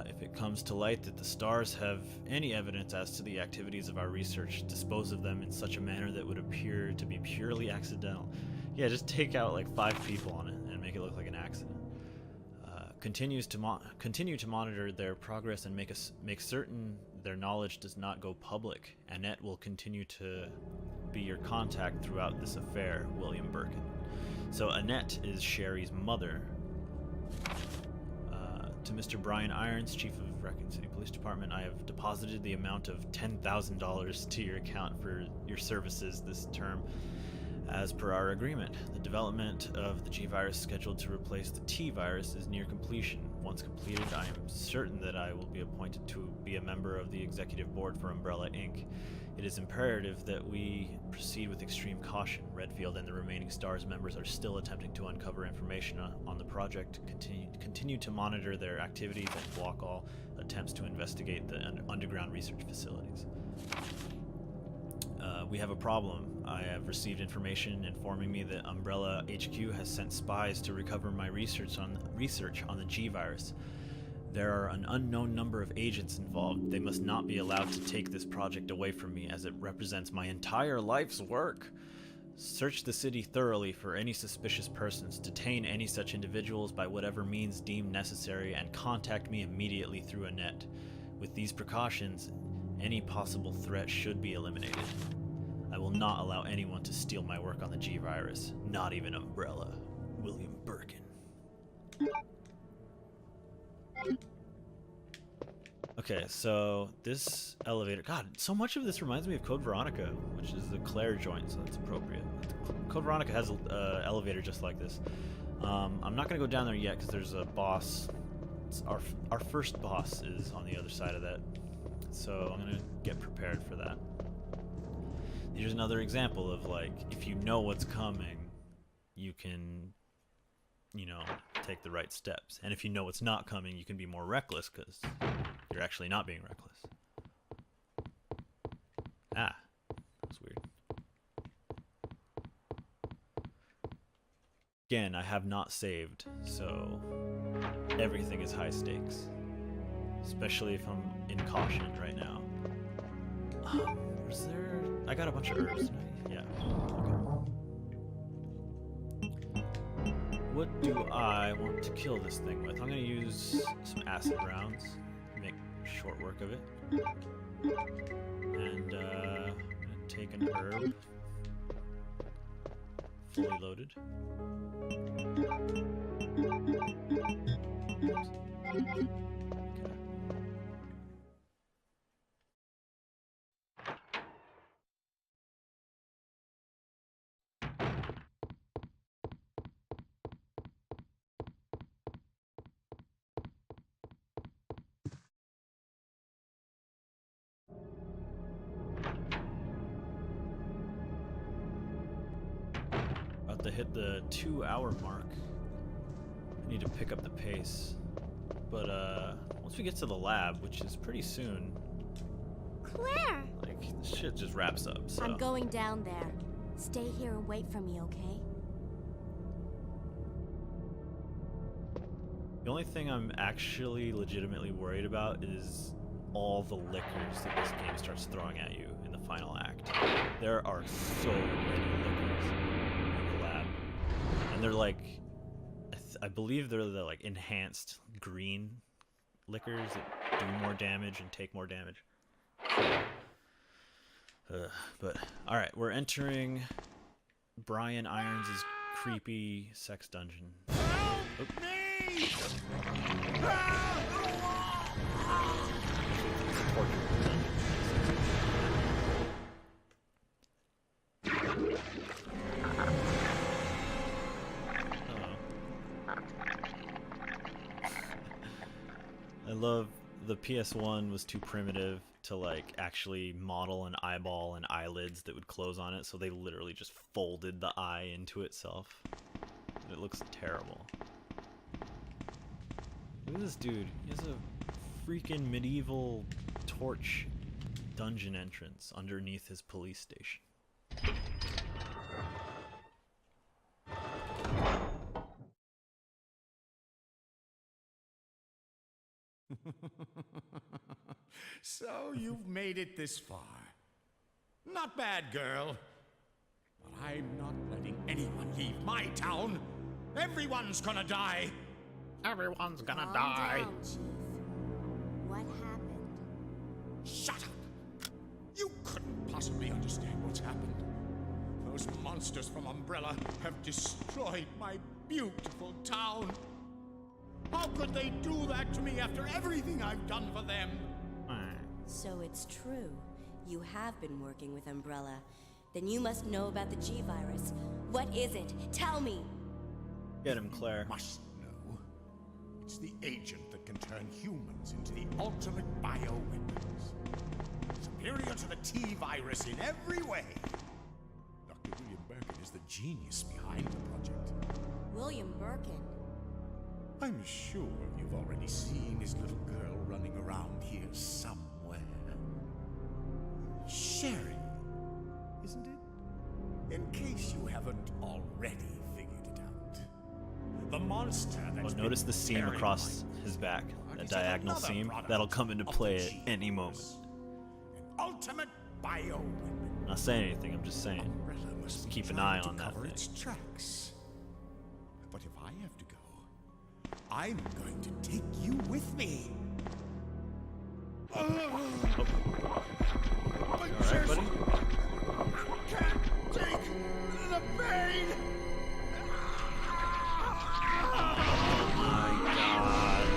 If it comes to light that the STARS have any evidence as to the activities of our research, dispose of them in such a manner that would appear to be purely accidental. Yeah, just take out like 5 people on it and make it look like an accident. Continue to monitor their progress and make certain their knowledge does not go public. Annette will continue to be your contact throughout this affair, William Birkin. So Annette is Sherry's mother. To Mr. Brian Irons, Chief of Raccoon City Police Department, I have deposited the amount of $10,000 to your account for your services this term, as per our agreement. The development of the G-Virus scheduled to replace the T-Virus is near completion. Once completed, I am certain that I will be appointed to be a member of the Executive Board for Umbrella Inc. It is imperative that we proceed with extreme caution. Redfield and the remaining STARS members are still attempting to uncover information on the project. Continue to monitor their activities and block all attempts to investigate the underground research facilities. We have a problem. I have received information informing me that Umbrella HQ has sent spies to recover my research on the G-Virus. There are an unknown number of agents involved. They must not be allowed to take this project away from me, as it represents my entire life's work. Search the city thoroughly for any suspicious persons, detain any such individuals by whatever means deemed necessary, and contact me immediately through Annette. With these precautions, any possible threat should be eliminated. I will not allow anyone to steal my work on the G-Virus, not even Umbrella. William Birkin. Okay, so this elevator... God, so much of this reminds me of Code Veronica, which is the Claire joint, so that's appropriate. Code Veronica has an elevator just like this. I'm not going to go down there yet because there's a boss. Our first boss is on the other side of that, so I'm going to get prepared for that. Here's another example of, like, if you know what's coming, you can, you know, take the right steps. And if you know what's not coming, you can be more reckless because you're actually not being reckless. Ah, that's weird. Again, I have not saved, so everything is high stakes. Especially if I'm in caution right now. Was there... I got a bunch of herbs. Yeah, okay. What do I want to kill this thing with? I'm going to use some acid rounds. Make short work of it. And I'm going to take an herb. Fully loaded. Okay. hit the 2-hour mark. I need to pick up the pace. But once we get to the lab, which is pretty soon, Claire! like, the shit just wraps up, so. I'm going down there. Stay here and wait for me, okay? The only thing I'm actually legitimately worried about is all the liquors that this game starts throwing at you in the final act. There are so many liquors in the lab. And they're like, I believe they're the like enhanced green liquors that do more damage and take more damage. But alright, we're entering Brian Irons' creepy sex dungeon. Oop. I love the PS1 was too primitive to like actually model an eyeball and eyelids that would close on it, so they literally just folded the eye into itself. It looks terrible. Look at this dude. He has a freaking medieval torch dungeon entrance underneath his police station. So you've made it this far. Not bad, girl. But I'm not letting anyone leave my town. Everyone's gonna die. Everyone's gonna Calm die. down, Chief. What happened? Shut up! You couldn't possibly understand what's happened. Those monsters from Umbrella have destroyed my beautiful town. How could they do that to me after everything I've done for them? So it's true. You have been working with Umbrella. Then you must know about the G-Virus. What is it? Tell me! Get him, Claire. You must know. It's the agent that can turn humans into the ultimate bioweapons. Superior to the T-Virus in every way. Dr. William Birkin is the genius behind the project. William Birkin. I'm sure you've already seen his little girl running around here somewhere. Sherry, isn't it? In case you haven't already figured it out. The monster that's Oh, notice the seam buried across behind his back. That is yet diagonal another seam. product That'll come into of play the at any moment. G-Virus. An ultimate bioweapon. I'm not saying anything, I'm just saying. Umbrella must Just be keep an trying eye to on that cover thing. its tracks. But if I have to go, I'm going to take you with me. My Alright, buddy? can't take the pain. Oh my god.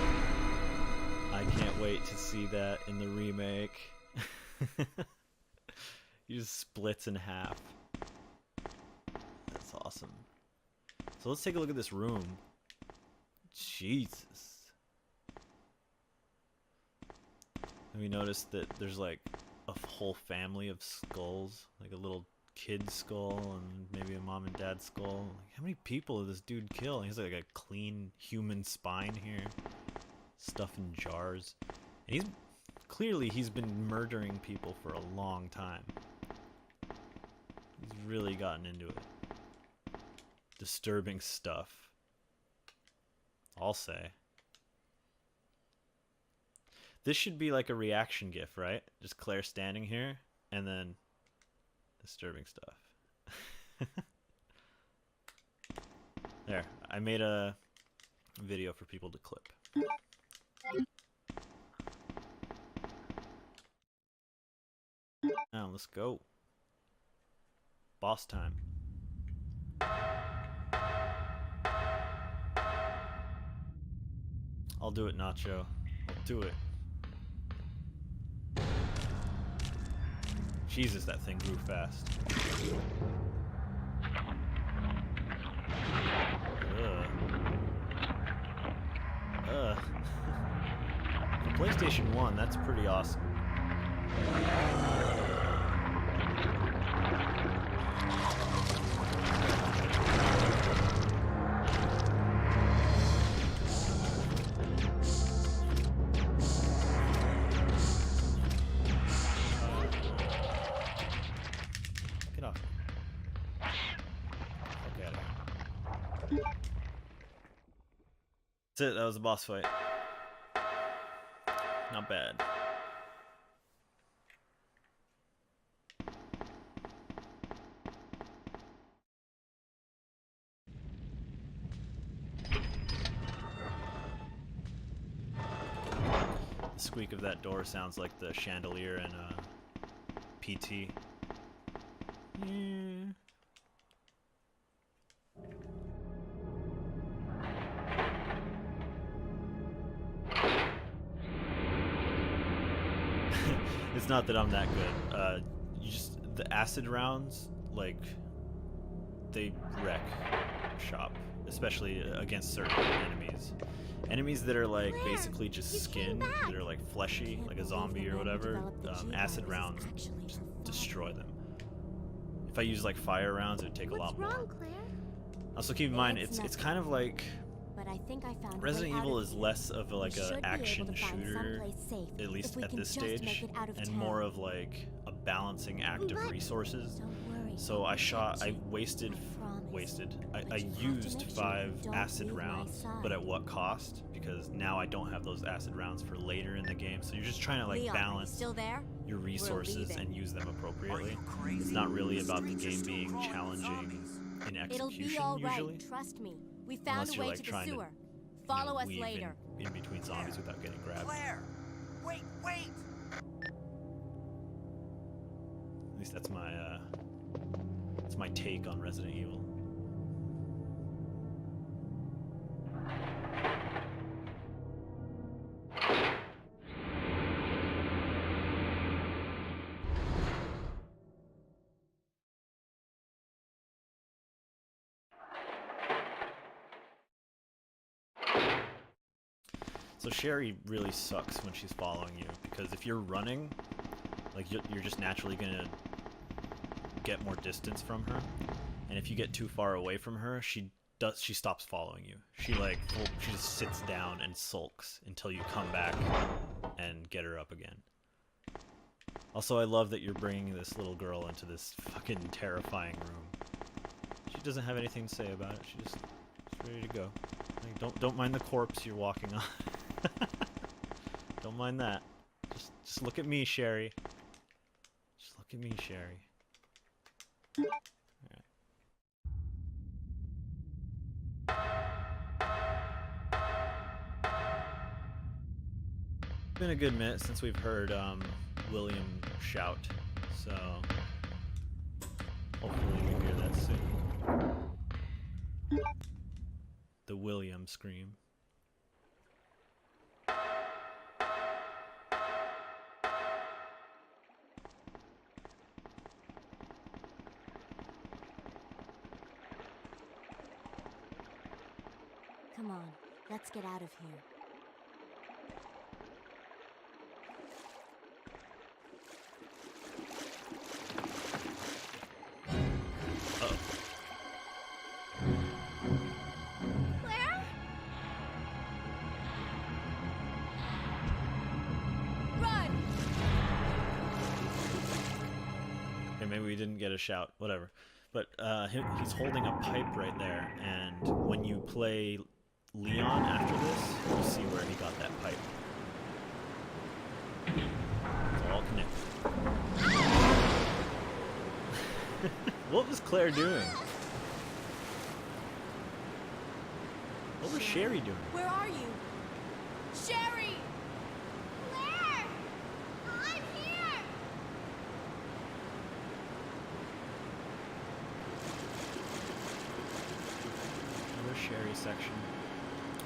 I can't wait to see that in the remake. He just splits in half. That's awesome. So let's take a look at this room. Jesus. And we noticed that there's like a whole family of skulls, like a little kid skull and maybe a mom and dad skull. Like, how many people did this dude kill? He has like a clean human spine here, stuff in jars, and he's been murdering people for a long time. He's really gotten into it. Disturbing stuff, I'll say. This should be like a reaction gif, right? Just Claire standing here, and then disturbing stuff. There, I made a video for people to clip. Now, let's go. Boss time. I'll do it, Nacho. I'll do it. Jesus, that thing grew fast. For PlayStation 1, that's pretty awesome. That's it, that was the boss fight. Not bad. The squeak of that door sounds like the chandelier in PT. Yeah. It's not that I'm that good. You just the acid rounds, like, they wreck shop, especially against certain enemies. Enemies that are like basically just skin, that are like fleshy, like a zombie or whatever. Acid rounds just destroy them. If I use like fire rounds, it would take a lot more. Also, keep in mind, it's kind of like But I think I found Resident Evil is less of like a action shooter, at least at this stage, and more of like a balancing act of resources. So I used 5 acid rounds, but at what cost? Because now I don't have those acid rounds for later in the game. So you're just trying to like balance your resources and use them appropriately. It's not really about the game being challenging in execution usually. Trust me. We found Unless a you're way like to the trying sewer. to Follow us weave later. in between zombies without getting grabbed. Claire! Wait, wait! At least that's my take on Resident Evil. So Sherry really sucks when she's following you, because if you're running, like you're just naturally gonna get more distance from her, and if you get too far away from her, she stops following you. She just sits down and sulks until you come back and get her up again. Also, I love that you're bringing this little girl into this fucking terrifying room. She doesn't have anything to say about it. She's just ready to go. Like, don't mind the corpse you're walking on. Don't mind that. Just look at me, Sherry. Just look at me, Sherry. Alright. It's been a good minute since we've heard William shout, so hopefully we hear that soon. The William scream. Come on, let's get out of here. Claire? Run! Okay, maybe we didn't get a shout, whatever. But he's holding a pipe right there, and when you play Leon after this, you'll see where he got that pipe. It's all connected. What was Claire doing? What was Sherry doing? Where are you? Sherry! Claire! I'm here! Another Sherry section.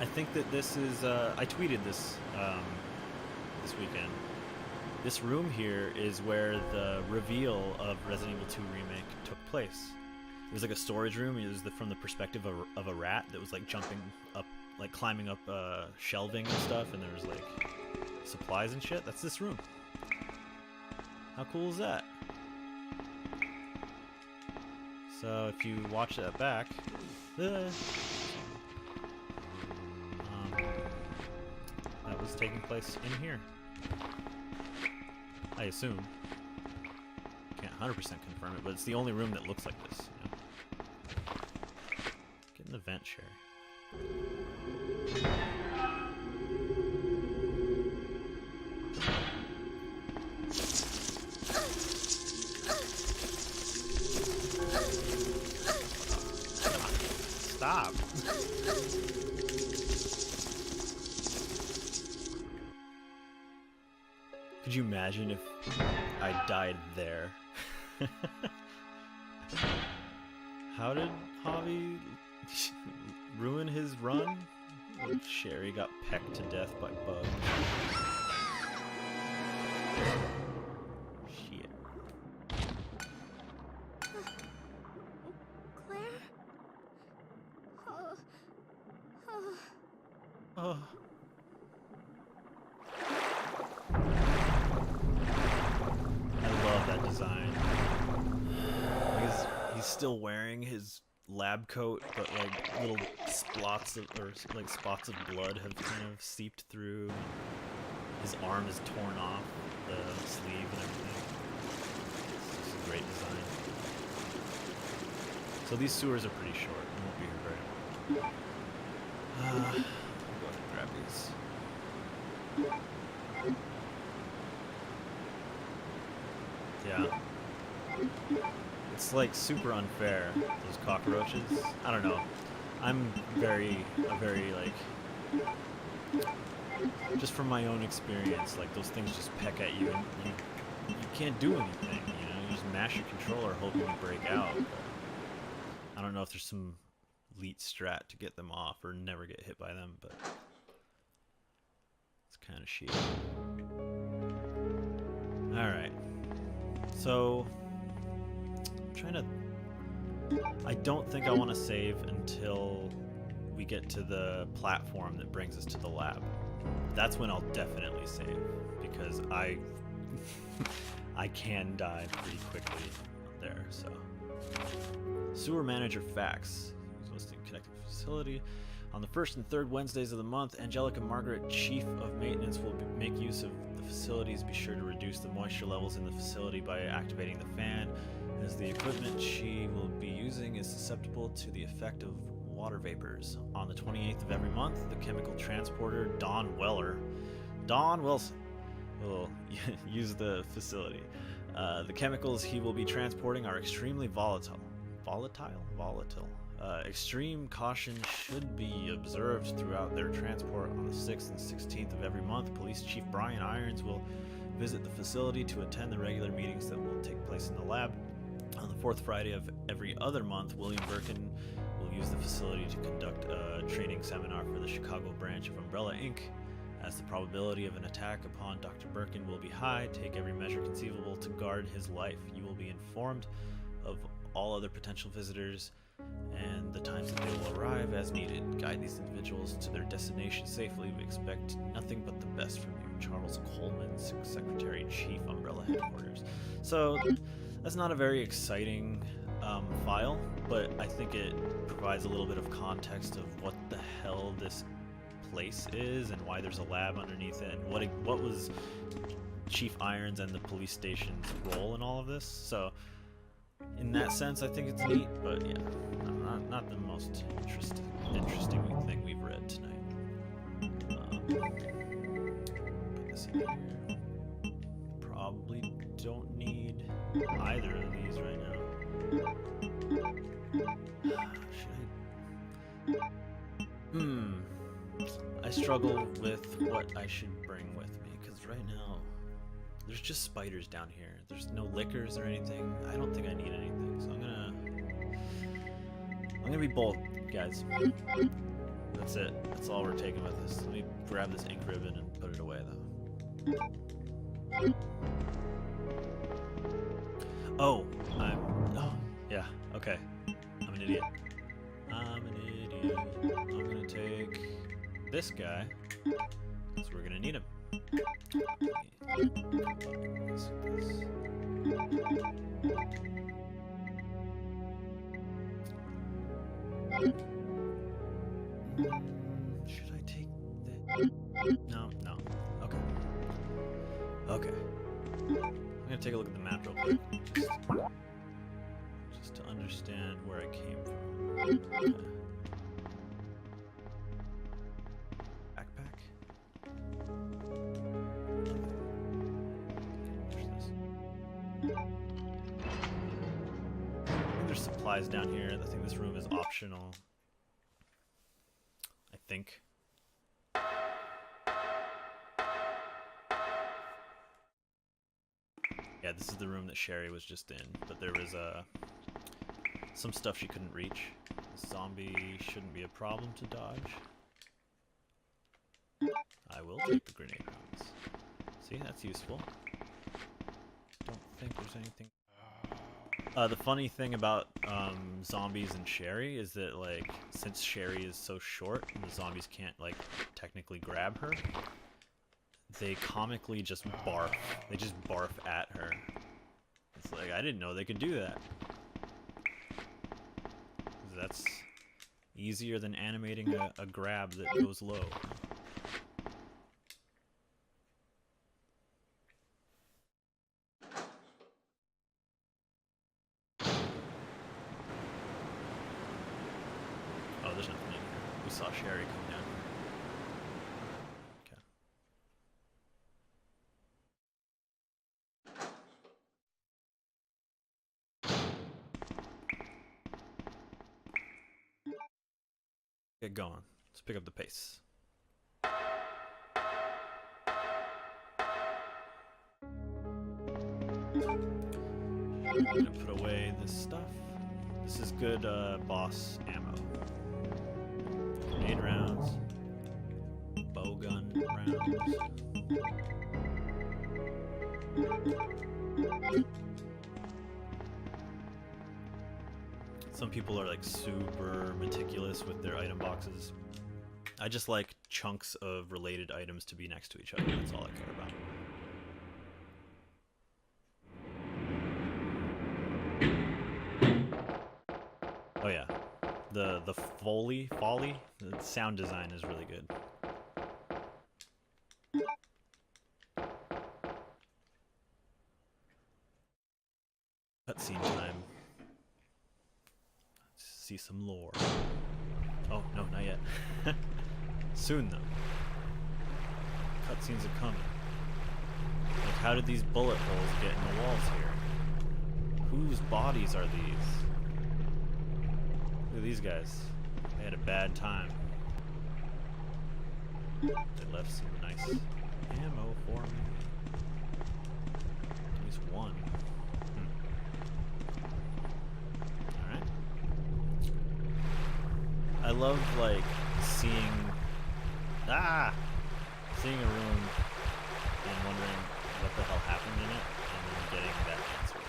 I think that this is, I tweeted this this weekend. This room here is where the reveal of Resident Evil 2 Remake took place. It was like a storage room. It was from the perspective of a rat that was like jumping up, like climbing up shelving and stuff, and there was like supplies and shit. That's this room. How cool is that? So if you watch that back, that was taking place in here. I assume. Can't 100% confirm it, but it's the only room that looks like this. You know? Get in the vent. vent, Sherry. Stop. Could you imagine if I died there? How did Javi ruin his run? Sherry got pecked to death by bugs. Shit. Claire? Oh. I love that design. He's still wearing his lab coat, but like little spots of blood have kind of seeped through. His arm is torn off the sleeve and everything. It's just a great design. So these sewers are pretty short. We won't be here very long. I'll go ahead and grab these. Yeah. It's like super unfair, those cockroaches. I don't know. I'm very like, just from my own experience, like those things just peck at you and you can't do anything, you know? You just mash your controller hoping you break out. But I don't know if there's some elite strat to get them off or never get hit by them, but it's kind of shitty. Alright. So I don't think I want to save until we get to the platform that brings us to the lab. That's when I'll definitely save, because I can die pretty quickly there. So sewer manager facts. Who's listing connected facility. On the first and third Wednesdays of the month, Angelica Margaret, Chief of Maintenance, will make use of the facilities. Be sure to reduce the moisture levels in the facility by activating the fan, as the equipment she will be using is susceptible to the effect of water vapors. On the 28th of every month, the chemical transporter Don Wilson will use the facility. The chemicals he will be transporting are extremely volatile. Extreme caution should be observed throughout their transport. On the 6th and 16th of every month, Police Chief Brian Irons will visit the facility to attend the regular meetings that will take place in the lab. On the 4th Friday of every other month, William Birkin will use the facility to conduct a training seminar for the Chicago branch of Umbrella Inc. As the probability of an attack upon Dr. Birkin will be high, take every measure conceivable to guard his life. You will be informed of all other potential visitors and the times that they will arrive as needed. Guide these individuals to their destination safely. We expect nothing but the best from you. Charles Coleman, Secretary Chief, Umbrella Headquarters. So that's not a very exciting file, but I think it provides a little bit of context of what the hell this place is and why there's a lab underneath it, and what was Chief Irons and the police station's role in all of this. So in that sense, I think it's neat, but yeah, not the most interesting thing we've read tonight. Put this in here. Probably don't need either of these right now. I struggle with what I should bring with me, because right now there's just spiders down here. There's no liquors or anything. I don't think I need anything, so I'm gonna be bold, guys. That's it. That's all we're taking with us. Let me grab this ink ribbon and put it away, though. Oh, yeah, okay. I'm an idiot. I'm gonna take this guy, because we're gonna need him. Should I take that? No. Okay. I'm gonna take a look at the map real quick, just to understand where I came from. Okay. supplies down here. I think this room is optional. I think. Yeah, this is the room that Sherry was just in, but there was some stuff she couldn't reach. The zombie shouldn't be a problem to dodge. I will take the grenade rounds. See, that's useful. Don't think there's anything. The funny thing about zombies and Sherry is that, like, since Sherry is so short and the zombies can't, like, technically grab her, they comically just barf. They just barf at her. It's like, I didn't know they could do that. That's easier than animating a grab that goes low. Oh, there's nothing in here. We saw Sherry come down here. Get going. Let's pick up the pace. I'm gonna put away this stuff. This is good boss ammo. Grenade rounds. Bowgun rounds. Some people are like super meticulous with their item boxes. I just like chunks of related items to be next to each other. That's all I care about. Oh yeah, the foley, the sound design is really good. Cutscene time. See some lore. Oh, no, not yet. Soon, though. Cutscenes are coming. Like, how did these bullet holes get in the walls here? Whose bodies are these? Look at these guys. They had a bad time. They left some nice ammo for me. At least one. I love, like, seeing a room and wondering what the hell happened in it, and then getting that answer.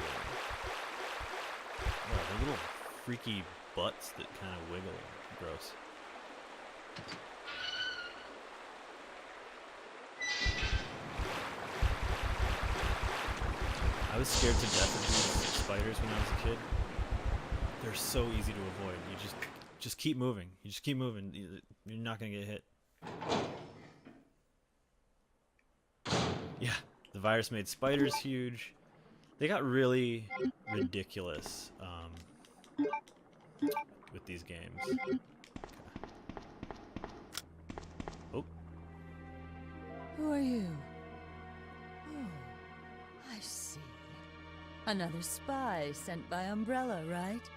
Oh, the little freaky butts that kind of wiggle. Gross. I was scared to death of these spiders when I was a kid. They're so easy to avoid. You just keep moving. You just keep moving. You're not gonna get hit. Yeah, the virus made spiders huge. They got really ridiculous with these games. Okay. Oh. Who are you? Oh, I see. Another spy sent by Umbrella, right?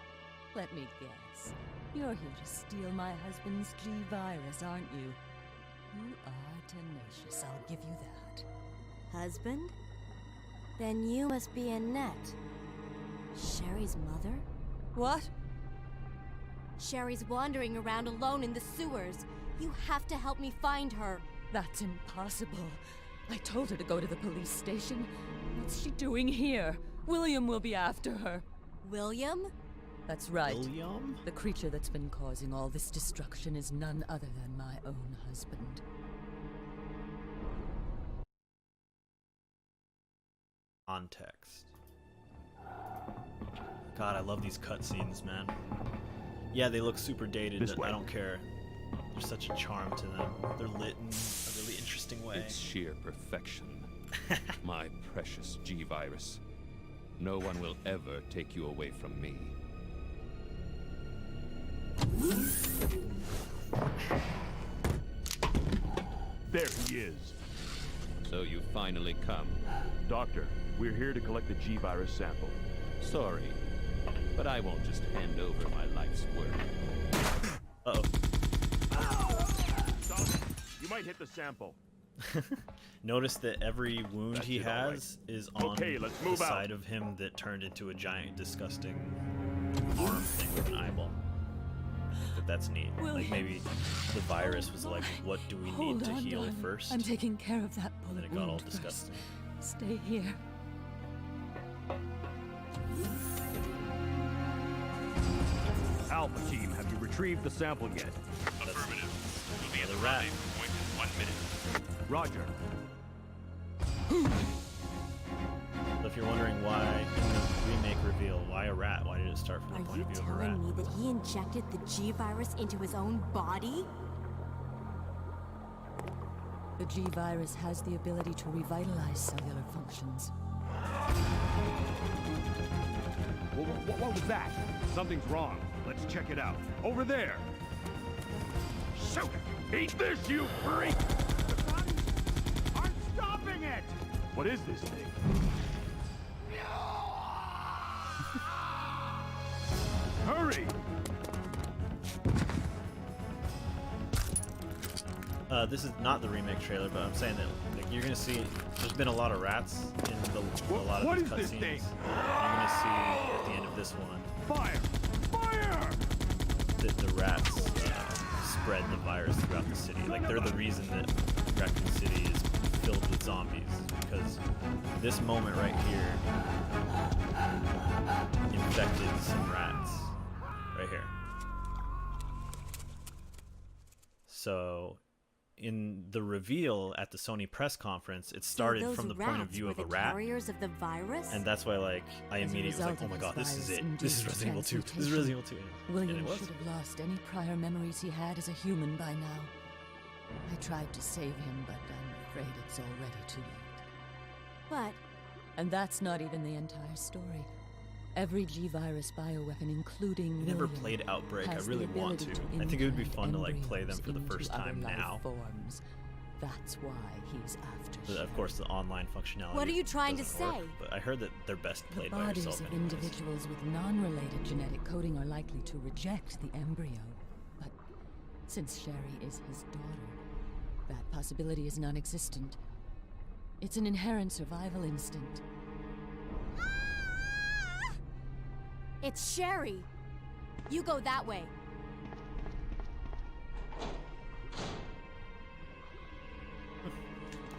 Let me guess. You're here to steal my husband's G-Virus, aren't you? You are tenacious, I'll give you that. Husband? Then you must be Annette. Sherry's mother? What? Sherry's wandering around alone in the sewers. You have to help me find her. That's impossible. I told her to go to the police station. What's she doing here? William will be after her. William? That's right. William? The creature that's been causing all this destruction is none other than my own husband. Context. God, I love these cutscenes, man. Yeah, they look super dated, but I don't care. There's such a charm to them. They're lit in a really interesting way. It's sheer perfection. My precious G-Virus. No one will ever take you away from me. There he is. So you finally come. Doctor, we're here to collect the G-Virus sample. Sorry. But I won't just hand over my life's work. Uh-oh. Stop. You might hit the sample. Notice that every wound That's he it, all has is on Okay, let's the move out. side of him that turned into a giant, disgusting arm thing with an eyeball. That's neat. Like maybe the virus was like, what do we need to heal darling. first? I'm taking care of that And then bullet it got all wound first. disgusting. Stay here. Alpha team, have you retrieved the sample yet? Affirmative. We'll be at the rat. rendezvous point in 1 minute. Roger. So if you're wondering why in the remake reveal, why a rat? Why did it start from the Are point you of view of a rat? telling me that he injected the G virus into his own body? The G virus has the ability to revitalize cellular functions. What was that? Something's wrong. Let's check it out. Over there. Shoot it! Eat this, you freak! The bodies aren't stopping it! What is this thing? Hurry! This is not the remake trailer, but I'm saying that like you're gonna see there's been a lot of rats in a lot of What these is this cutscenes. thing? You're gonna see at the end of this one Fire! Fire! that the rats spread the virus throughout the city. Like they're the reason that Raccoon City is filled with zombies, because this moment right here infected some rats right here. So in the reveal at the Sony press conference, it started So those from the point of rats view were of a the rat. carriers of the virus? And that's why, like, I As a immediately was like, result oh of my his god, this is it. virus-induced This is Resident Evil 2. This is transmutation, Resident Evil 2. And William it was. should have lost any prior memories he had as a human by now. I tried to save him, but I'm afraid it's already too late. But And that's not even the entire story. Every G-virus bioweapon, including I never William, played Outbreak. I has the really want ability to. I think it would be implant fun to like play them embryos for the into first other time life now. forms. That's why he's after But of course, the online functionality. What are you trying to doesn't work, say? But I heard that they're best The played by bodies yourself. of anyways. individuals with non-related genetic coding are likely to reject the embryo. But since Sherry is his daughter, that possibility is non-existent. It's an inherent survival instinct. it's Sherry. You go that way.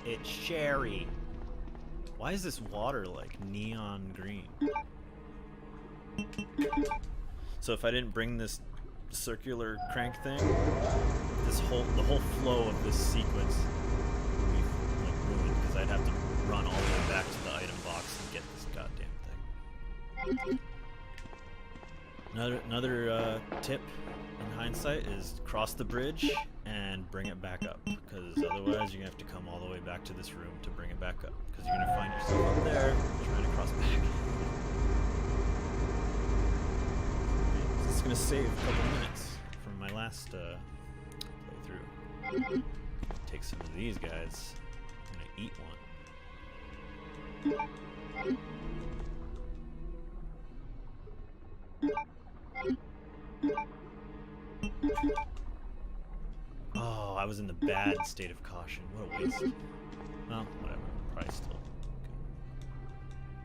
It's Sherry. Why is this water like neon green? So if I didn't bring this circular crank thing, the whole flow of this sequence would be like ruined, because I'd have to run all the way back to the item box and get this goddamn thing. Another tip in hindsight is cross the bridge and bring it back up, because otherwise you're gonna have to come all the way back to this room to bring it back up, because you're gonna find yourself up there trying to cross back. It's gonna save a couple minutes from my last playthrough. Take some of these guys. I'm gonna eat one. Oh, I was in the bad state of caution. What a waste. Well, whatever. Probably still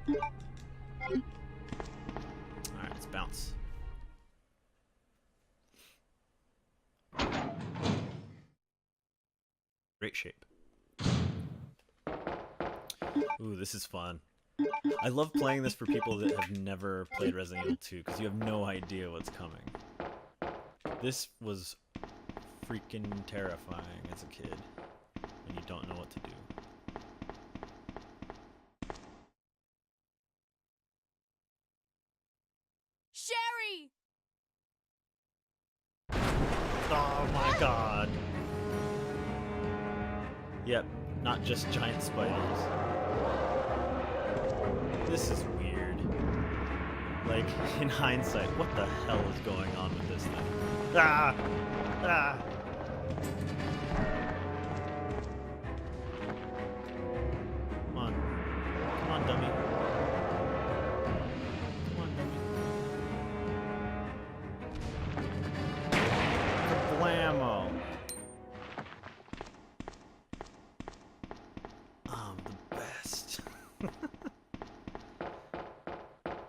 good. Alright, let's bounce. Great shape. Ooh, this is fun. I love playing this for people that have never played Resident Evil 2, because you have no idea what's coming. This was freaking terrifying as a kid, and you don't know what to do. Sherry! Oh my god. Yep, not just giant spiders. This is weird. Like, in hindsight, what the hell is going on with this thing? Ah! Ah! Come on. Come on, dummy. Come on, dummy.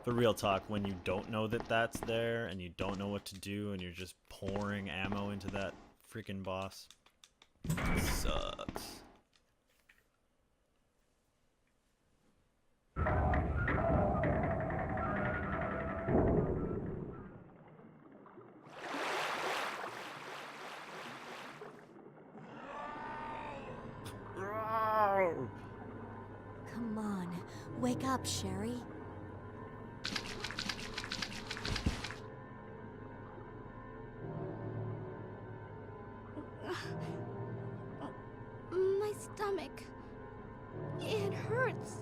But real talk, when you don't know that that's there and you don't know what to do and you're just pouring ammo into that freaking boss, it sucks. Come on, wake up, Sherry. My stomach. It hurts.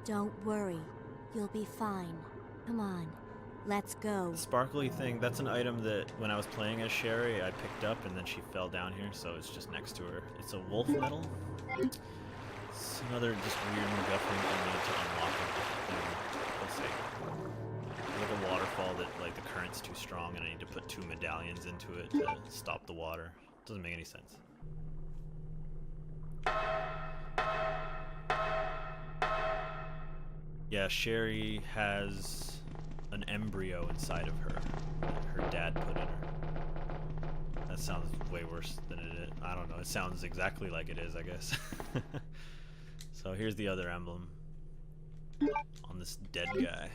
Don't worry, you'll be fine. Come on, let's go. The sparkly thing, that's an item that when I was playing as Sherry, I picked up and then she fell down here, so it's just next to her. It's a wolf medal. It's another just weird MacGuffin I need to unlock it. We'll see. Like a waterfall that like the current's too strong and I need to put 2 medallions into it to stop the water. Doesn't make any sense. Yeah, Sherry has an embryo inside of her that her dad put in her. That sounds way worse than it is. I don't know. It sounds exactly like it is, I guess. So here's the other emblem on this dead guy.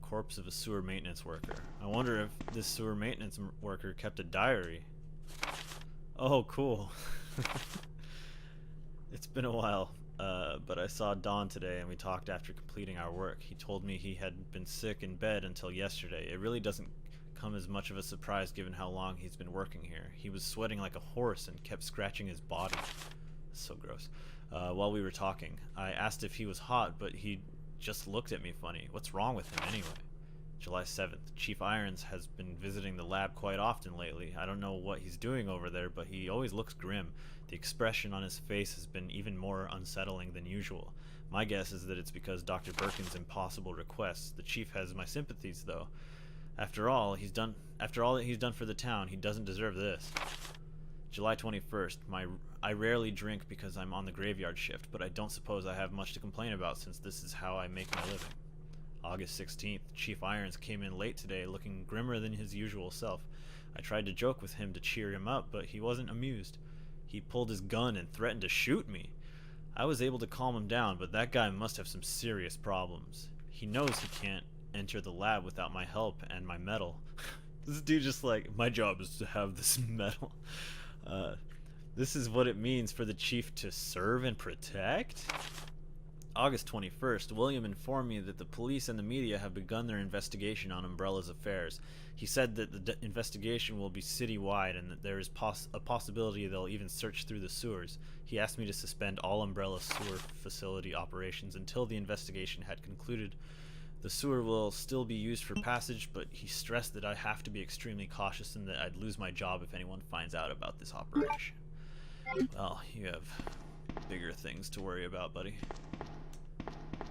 Corpse of a sewer maintenance worker. I wonder if this sewer maintenance worker kept a diary. Oh, cool. It's been a while, but I saw Don today and we talked after completing our work. He told me he had been sick in bed until yesterday. It really doesn't come as much of a surprise given how long he's been working here. He was sweating like a horse and kept scratching his body. That's so gross. While we were talking, I asked if he was hot, but he just looked at me funny. What's wrong with him anyway? July 7th. Chief Irons has been visiting the lab quite often lately. I don't know what he's doing over there, but he always looks grim. The expression on his face has been even more unsettling than usual. My guess is that it's because Dr. Birkin's impossible requests. The chief has my sympathies, though. After all that he's done for the town, he doesn't deserve this. July 21st. I rarely drink because I'm on the graveyard shift, but I don't suppose I have much to complain about since this is how I make my living. August 16th. Chief Irons came in late today, looking grimmer than his usual self. I tried to joke with him to cheer him up, but he wasn't amused. He pulled his gun and threatened to shoot me. I was able to calm him down, but that guy must have some serious problems. He knows he can't enter the lab without my help and my medal. This dude just like, my job is to have this medal. This is what it means for the chief to serve and protect? August 21st, William informed me that the police and the media have begun their investigation on Umbrella's affairs. He said that the investigation will be citywide and that there is a possibility they'll even search through the sewers. He asked me to suspend all Umbrella sewer facility operations until the investigation had concluded. The sewer will still be used for passage, but he stressed that I have to be extremely cautious and that I'd lose my job if anyone finds out about this operation. Well, you have bigger things to worry about, buddy.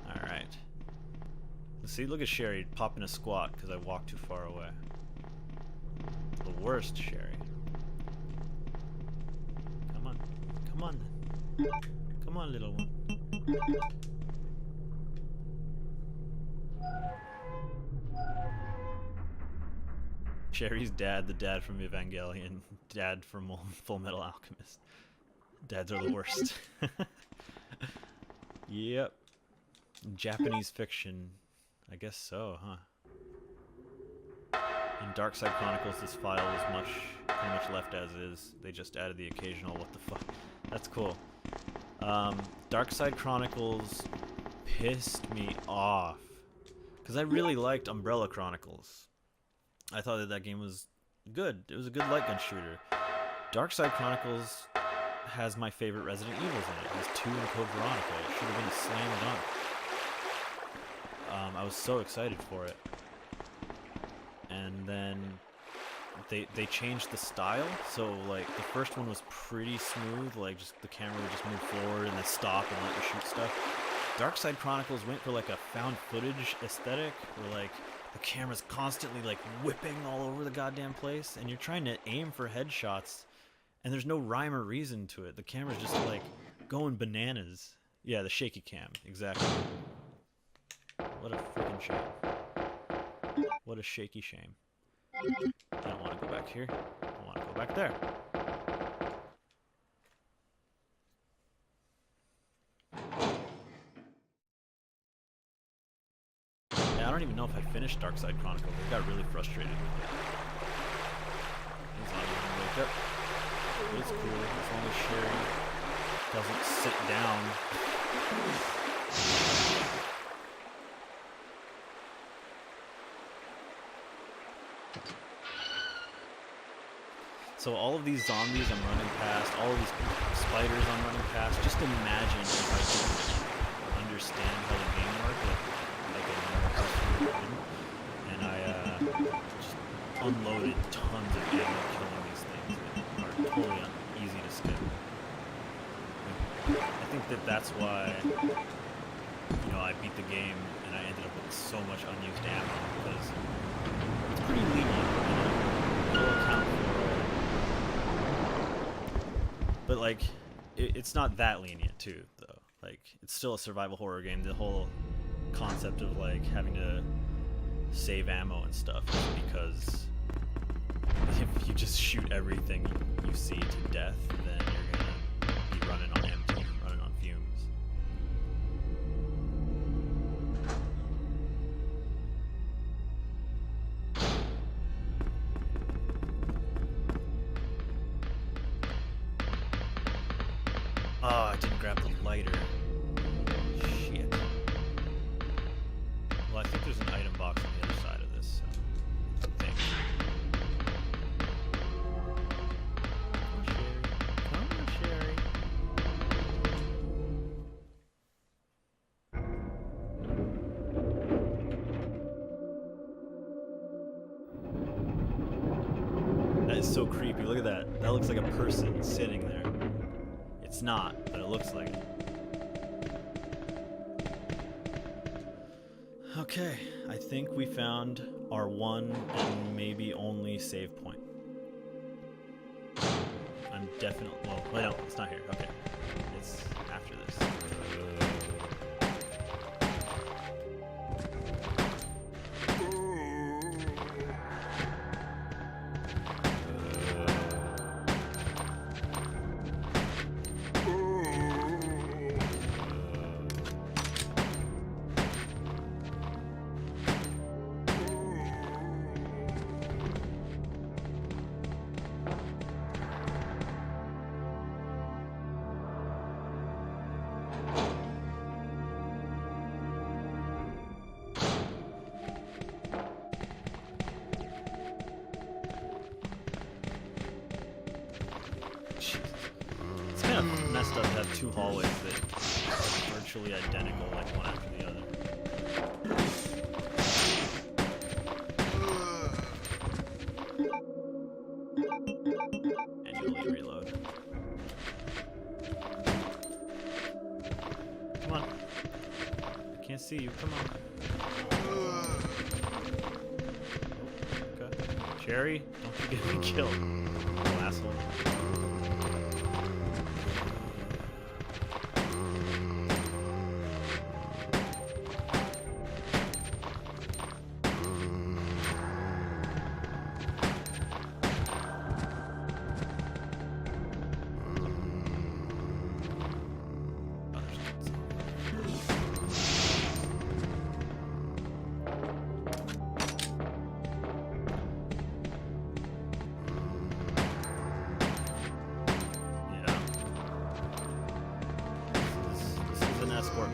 Alright. See, look at Sherry popping a squat because I walked too far away. The worst, Sherry. Come on. Come on, then. Come on, little one. Sherry's dad, the dad from Evangelion, dad from Full Metal Alchemist. Dads are the worst. Yep. Japanese fiction. I guess so, huh? In Dark Side Chronicles, this file is pretty much left as is. They just added the occasional what the fuck. That's cool. Dark Side Chronicles pissed me off. Because I really liked Umbrella Chronicles. I thought that game was good. It was a good light gun shooter. Dark Side Chronicles has my favorite Resident Evils in it. It has 2 in Code Veronica. It should have been a slam dunk. I was so excited for it. And then they changed the style. So like the first one was pretty smooth, like just the camera would just move forward and then stop and let you shoot stuff. Dark Side Chronicles went for like a found footage aesthetic where like the camera's constantly like whipping all over the goddamn place and you're trying to aim for headshots and there's no rhyme or reason to it. The camera's just like going bananas. Yeah, the shaky cam, exactly. What a freaking shame. What a shaky shame. I don't want to go back here. I want to go back there. Yeah, I don't even know if I finished Darkside Chronicles. I got really frustrated with it. He's not even wake up. But it's cool as long as Sherry doesn't sit down. So all of these zombies I'm running past, all of these spiders I'm running past, just imagine if I could understand how the game worked, like a normal person, and I just unloaded tons of ammo killing these things that are totally easy to skip. I think that's why, you know, I beat the game and I ended up with so much unused ammo, because it's pretty lenient, you know, it'll account for. But, like, it's not that lenient, too, though. Like, it's still a survival horror game. The whole concept of, like, having to save ammo and stuff is because if you just shoot everything you see to death, then you're gonna be running on empty, running on fumes. Oh, I didn't grab the lighter. Shit. Well, I think there's an item box on the other side of this, so I think. Come on, Sherry. That is so creepy. Look at that. That looks like a person sitting there. It's not, but it looks like it. Okay, I think we found our one and maybe only save point. I'm definitely... Well, wait, no, it's not here. Okay. It's after this. It's kind of messed up to have two hallways that are virtually identical, like one after the other. Manually reload. Come on. I can't see you. Come on. Oh, okay. Cherry, don't you get me killed. You asshole.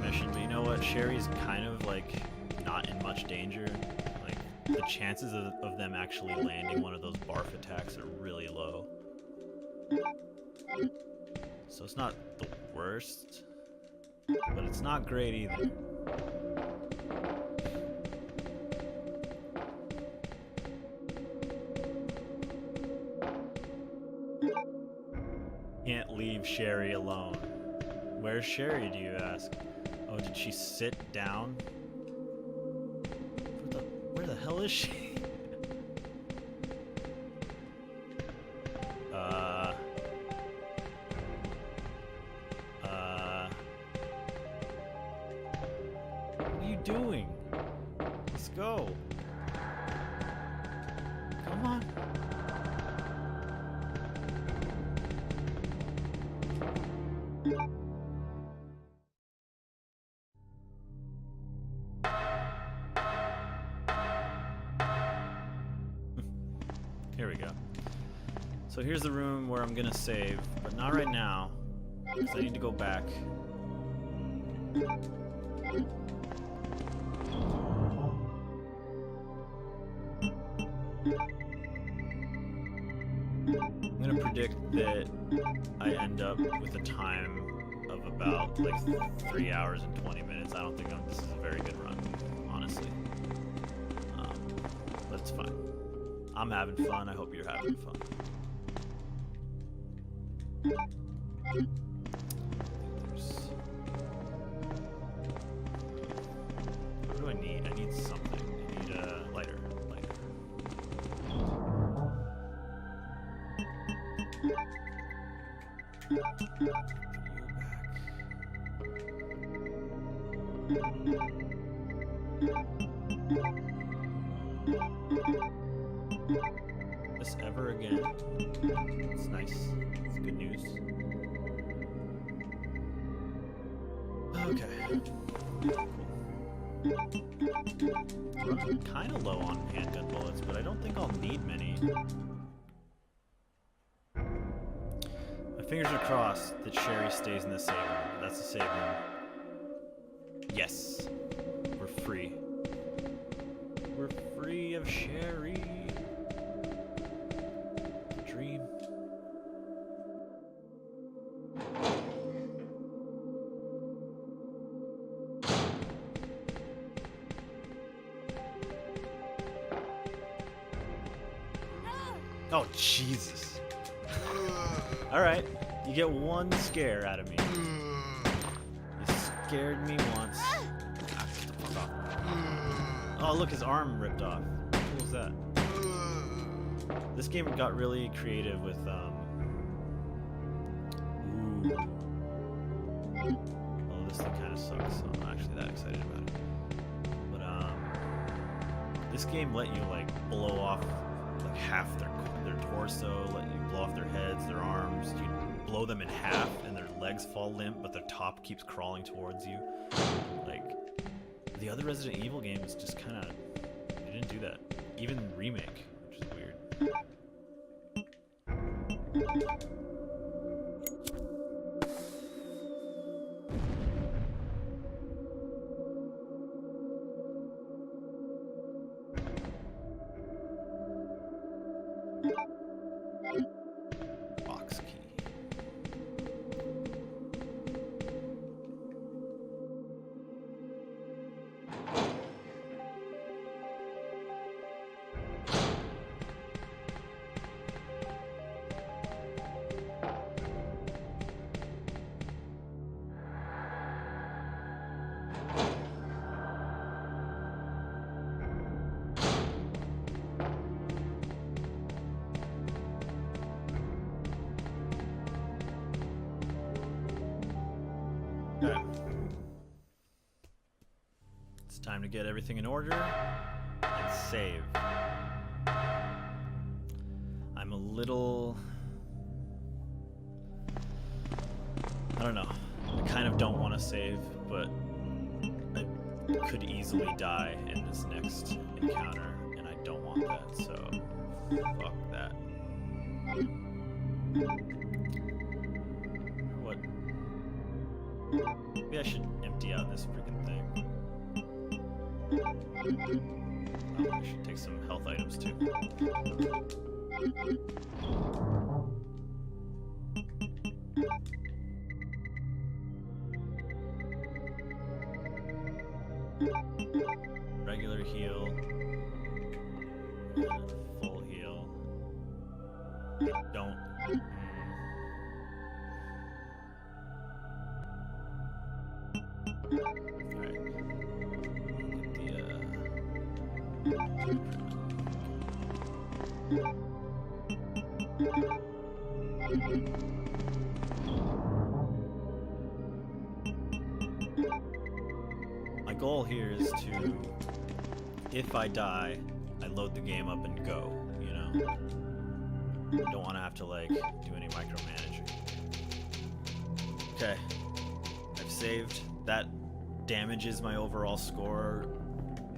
Mission, but you know what? Sherry's kind of like not in much danger. Like the chances of them actually landing one of those barf attacks are really low. So it's not the worst, but it's not great either. Can't leave Sherry alone. Where's Sherry, do you ask? Oh, did she sit down? Where the hell is she? What are you doing? Let's go. Come on. Here we go. So here's the room where I'm gonna save, but not right now, because I need to go back. I'm gonna predict that I end up with a time of about like 3 hours and 20 minutes. I don't think this is a very good run, honestly. But it's fine. I'm having fun. I hope you're having fun. What do I need? I need something. I need a lighter. This ever again. It's nice. It's good news. Okay. Cool. I'm kind of low on handgun bullets, but I don't think I'll need many. My fingers are crossed that Sherry stays in the save room. That's the save room. Yes. We're free. We're free of Sherry. Dream. Oh, Jesus. Alright, you get one scare out of me. You scared me once. Ah, get the fuck off. Oh, look, his arm ripped off. What was that? This game got really creative with, Ooh. Oh, this thing kind of sucks, so I'm not actually that excited about it. But, this game let you, like, blow off, like, half their torso, let you blow off their heads, their arms. You blow them in half, and their legs fall limp, but their top keeps crawling towards you. Like, the other Resident Evil games just kind of, they didn't do that. Even Remake, which is weird. Box key. Okay. It's time to get everything in order and save. I'm a little... I don't know. I kind of don't want to save, but I could easily die in this next encounter, and I don't want that, so fuck that. What? Maybe I should empty out this freaking thing. Oh, I should take some health items too. Regular heal. Full heal. I don't. Alright. My goal here is to if I die, I load the game up and go, you know? I don't want to have to, like, do any micromanaging. Okay. I've saved. That damages my overall score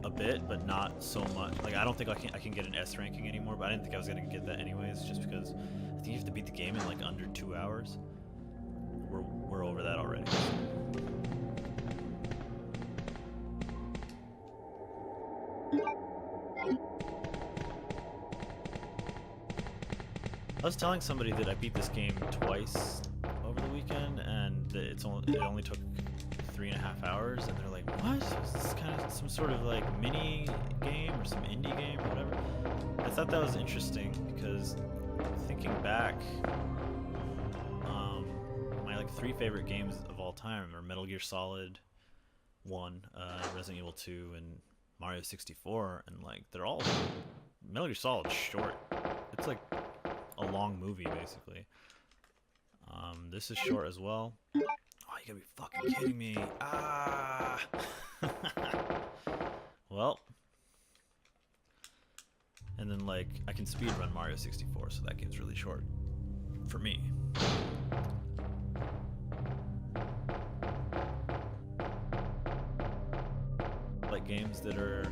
a bit, but not so much. Like, I don't think I can get an S ranking anymore, but I didn't think I was going to get that anyways, just because I think you have to beat the game in, like, under 2 hours. We're over that already. I was telling somebody that I beat this game twice over the weekend, and that it only took 3.5 hours, and they're like, "What? Is this kind of some sort of like mini game or some indie game or whatever?" I thought that was interesting because thinking back, my like 3 favorite games of all time are Metal Gear Solid 1, Resident Evil 2, and Mario 64, and like they're all Metal Gear Solid short. It's like a long movie, basically. This is short as well. Oh, you gotta be fucking kidding me. Ah! Well. And then, like, I can speedrun Mario 64, so that game's really short. For me. Like games that are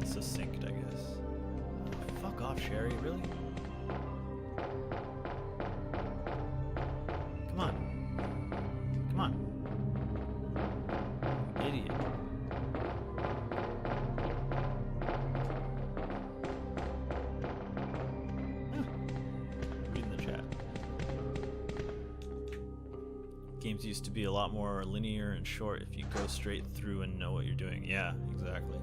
succinct, I guess. Fuck off, Sherry, really? Come on. Come on. Idiot. Reading the chat. Games used to be a lot more linear and short if you go straight through and know what you're doing. Yeah, exactly.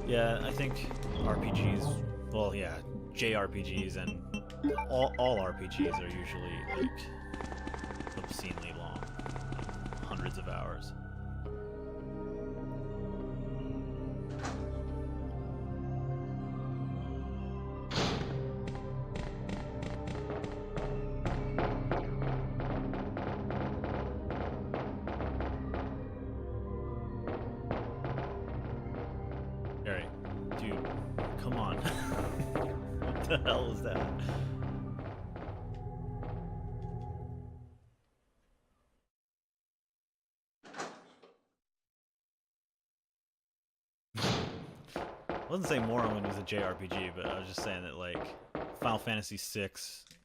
Yeah, I think RPGs, well, yeah, JRPGs and all RPGs are usually like obscenely long, hundreds of hours. Alright, dude, come on. What the hell is that? I wasn't saying Morrowind was a JRPG, but I was just saying that, like, Final Fantasy VI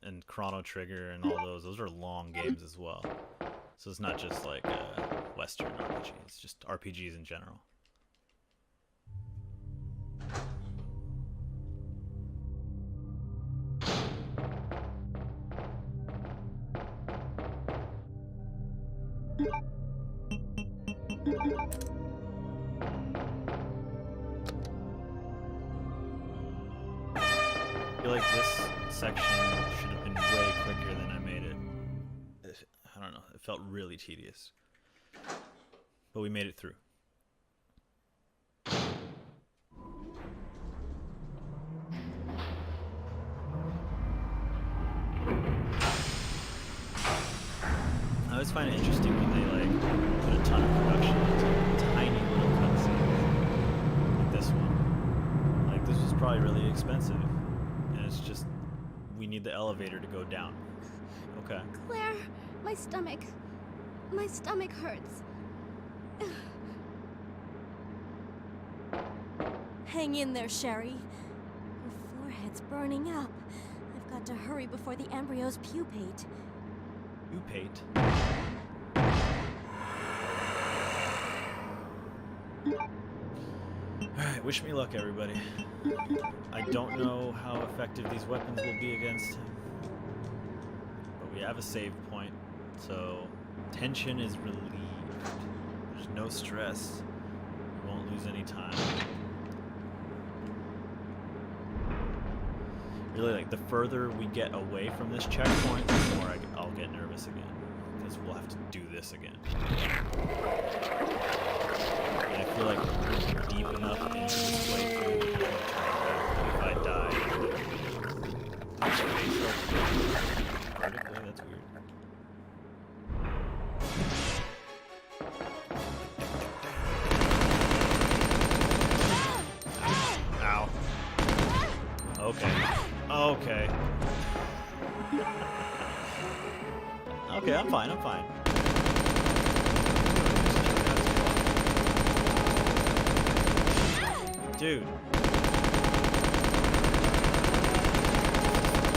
and Chrono Trigger and all those are long games as well. So it's not just like a Western RPG, it's just RPGs in general. I feel like this section should have been way quicker than I made it. I don't know, it felt really tedious. But we made it through. I always find it interesting when they like put a ton of production into tiny little cutscenes like this one. Like this was probably really expensive. And it's just, we need the elevator to go down. Okay. Claire, my stomach hurts. Hang in there, Sherry. Your forehead's burning up. I've got to hurry before the embryos pupate. Pupate? Alright, wish me luck, everybody. I don't know how effective these weapons will be against him. But we have a save point, so tension is relieved. There's no stress. We won't lose any time. Really, like, the further we get away from this checkpoint, the more I'll get nervous again. Because we'll have to do this again. And I feel like we're deep enough into this playthrough that if I die, vertically, that's weird. okay, I'm fine, I'm fine. Dude.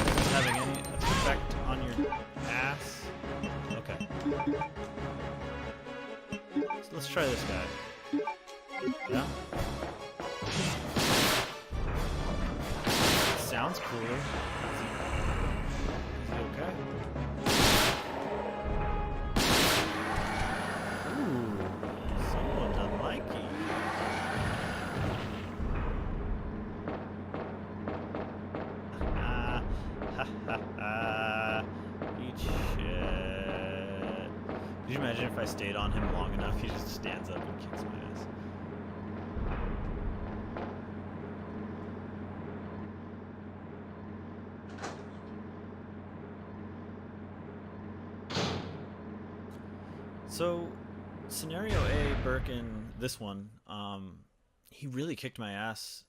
Is this having any effect on your ass? Okay. So let's try this guy. Yeah? Sounds cooler. Is he okay? Ooh, somewhat unlikely. Ha ha ha. Eat shit. Could you imagine if I stayed on him long enough, he just stands up and kicks my ass? So, scenario A, Birkin, this one, he really kicked my ass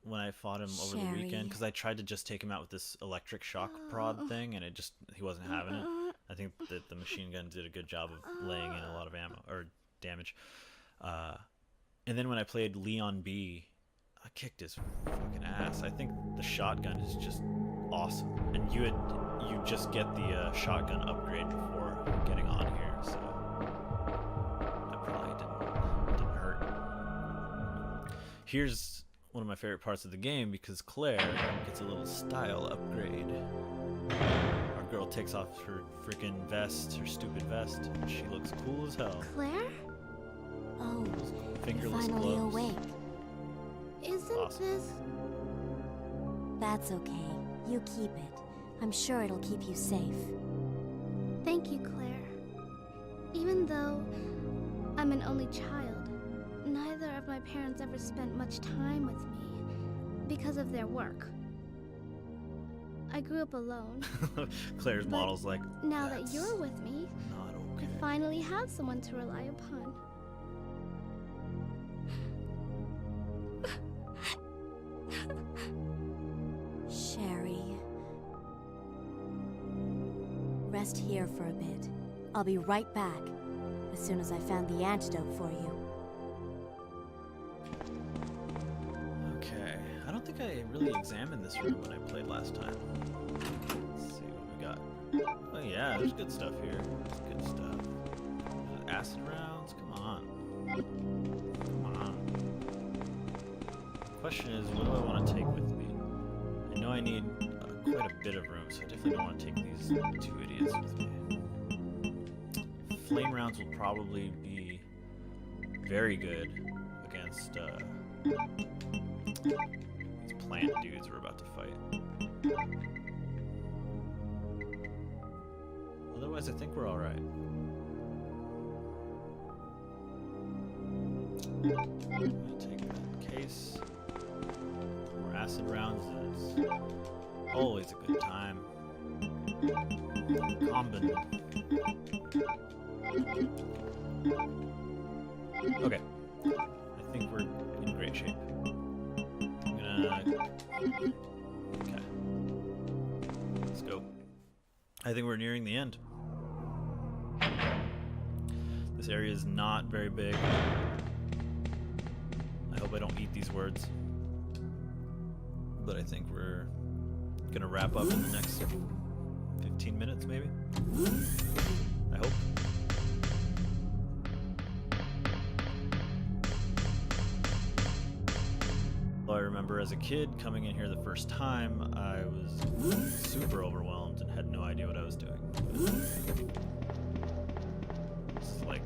when I fought him over the weekend because I tried to just take him out with this electric shock prod thing, and he wasn't having it. I think that the machine gun did a good job of laying in a lot of ammo or damage. And then when I played Leon B, I kicked his fucking ass. I think the shotgun is just awesome, and you just get the shotgun upgrade before getting on here, so. Here's one of my favorite parts of the game because Claire gets a little style upgrade. Our girl takes off her freaking vest, her stupid vest, and she looks cool as hell. Claire? Oh, Fingerless you're finally gloves. awake. Isn't Awesome. this... That's okay. You keep it. I'm sure it'll keep you safe. Thank you, Claire. Even though I'm an only child, neither of my parents ever spent much time with me because of their work. I grew up alone. Claire's model's like, Now that you're with me, not okay. I finally have someone to rely upon. Sherry. Rest here for a bit. I'll be right back as soon as I found the antidote for you. Okay, I don't think I really examined this room when I played last time. Let's see what we got. Oh yeah, there's good stuff here. There's good stuff. There's acid rounds, come on. Come on. Question is, what do I want to take with me? I know I need quite a bit of room, so I definitely don't want to take these two idiots with me. Flame rounds will probably be very good against these plant dudes we're about to fight. Otherwise, I think we're all right. I'm gonna take that case. More acid rounds is always a good time. Combin. Okay. I think we're in great shape. I'm gonna... Okay. Let's go. I think we're nearing the end. This area is not very big. I hope I don't eat these words. But I think we're gonna wrap up in the next 15 minutes, maybe? I hope. I remember as a kid coming in here the first time, I was super overwhelmed and had no idea what I was doing. It's like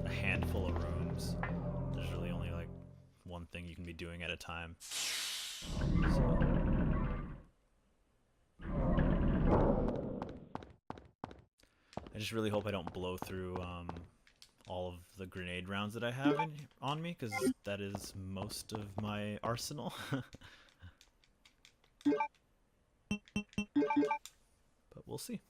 a handful of rooms. There's really only like one thing you can be doing at a time. So. I just really hope I don't blow through all of the grenade rounds that I have on me, because that is most of my arsenal. But we'll see.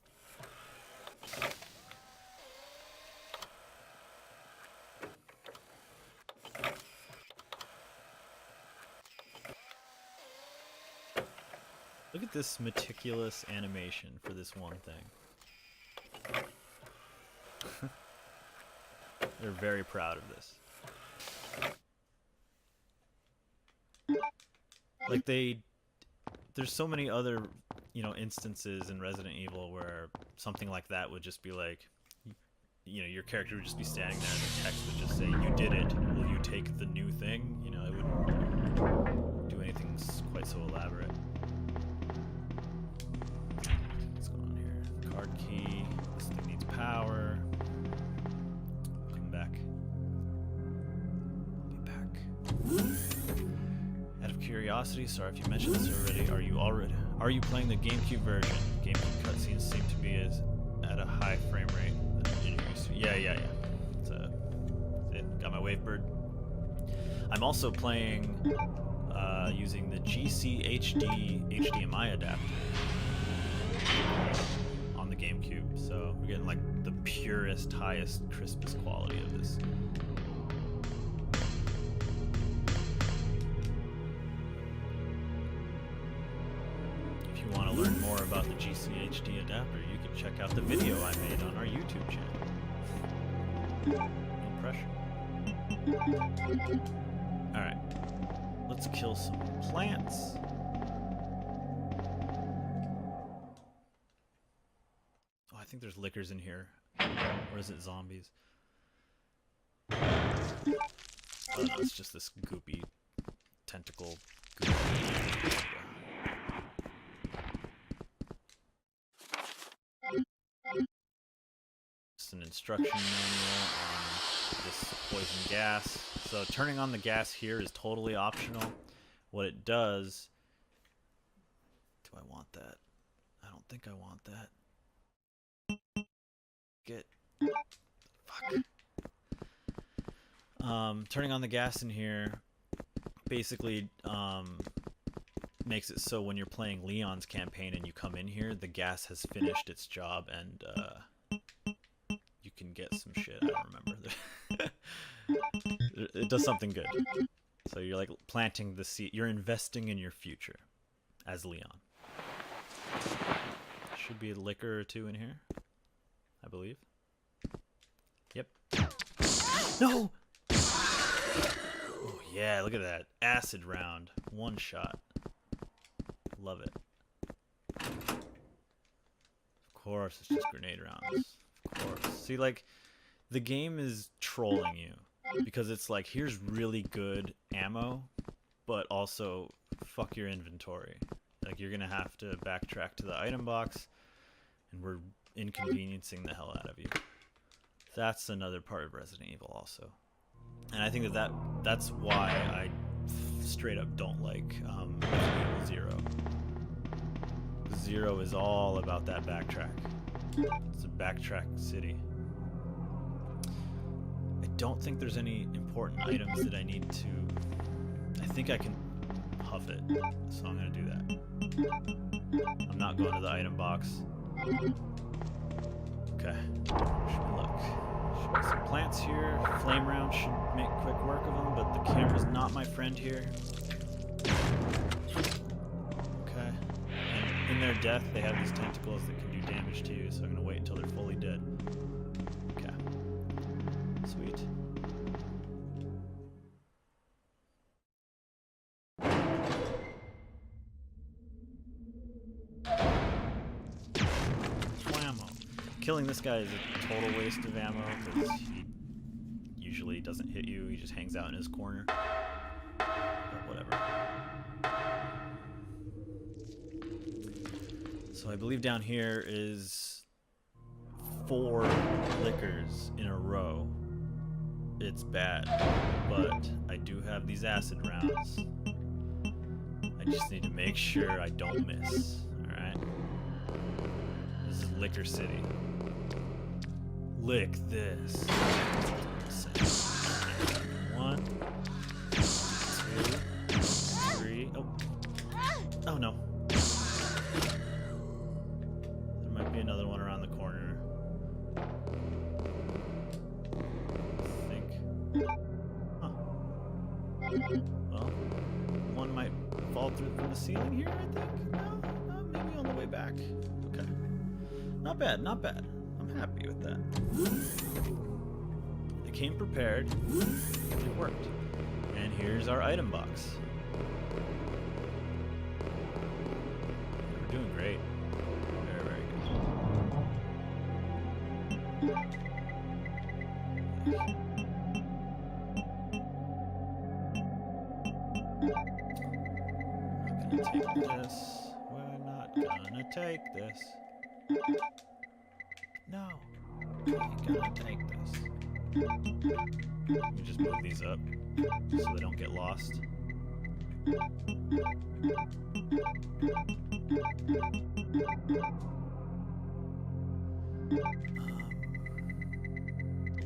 Look at this meticulous animation for this one thing. They're very proud of this. Like there's so many other, you know, instances in Resident Evil where something like that would just be like, you know, your character would just be standing there and the text would just say, "You did it. Will you take the new thing?" You know, it wouldn't do anything quite so elaborate. What's going on here? Card key. This thing needs power. Come back. I'll be back. Out of curiosity, sorry if you mentioned this already, are you playing the GameCube version? GameCube cutscenes seem to be at a high frame rate. Yeah. Got my Wavebird. I'm also playing using the GCHD HDMI adapter on the GameCube, so we're getting like the purest, highest, crispest quality of this. If you want to learn more about the GCHD adapter, you can check out the video I made on our YouTube channel. No pressure. Alright. Let's kill some plants. Oh, I think there's lickers in here. Or is it zombies? Oh no, it's just this goopy tentacle. Just an instruction manual on this poison gas. So turning on the gas here is totally optional. What it does... Do I want that? I don't think I want that. Get... Fuck. Turning on the gas in here basically makes it so when you're playing Leon's campaign and you come in here, the gas has finished its job and you can get some shit. I don't remember. It does something good. So you're like planting the seed. You're investing in your future as Leon. Should be a liquor or two in here, I believe. Yep. No! Oh yeah, look at that. Acid round. One shot. Love it. Of course, it's just grenade rounds. Of course. See, like, the game is trolling you. Because it's like, here's really good ammo, but also, fuck your inventory. Like, you're gonna have to backtrack to the item box, and we're inconveniencing the hell out of you. That's another part of Resident Evil also. And I think that's why I straight up don't like Resident Evil 0. 0 is all about that backtrack. It's a backtrack city. I don't think there's any important items that I need to... I think I can huff it, so I'm gonna do that. I'm not going to the item box. Okay. Look. Should be some plants here. Flame round should make quick work of them, but the camera's not my friend here. Okay. And in their death, they have these tentacles that can do damage to you, so I'm gonna wait until they're fully dead. Okay. Sweet. Killing this guy is a total waste of ammo because he usually doesn't hit you, he just hangs out in his corner. But whatever. So I believe down here is 4 liquors in a row. It's bad, but I do have these acid rounds. I just need to make sure I don't miss, alright? This is Liquor City. Lick this. 1, 2, 3. Oh. Oh no. There might be another one around the corner. I think. Huh. Well, one might fall through from the ceiling here, I think. No, maybe on the way back. Okay. Not bad, not bad. I'm I'm happy with that. They came prepared, and it worked. And here's our item box. We're doing great. Very, very good. We're not gonna take this. No, we ain't gonna take this. Let me just move these up so they don't get lost. The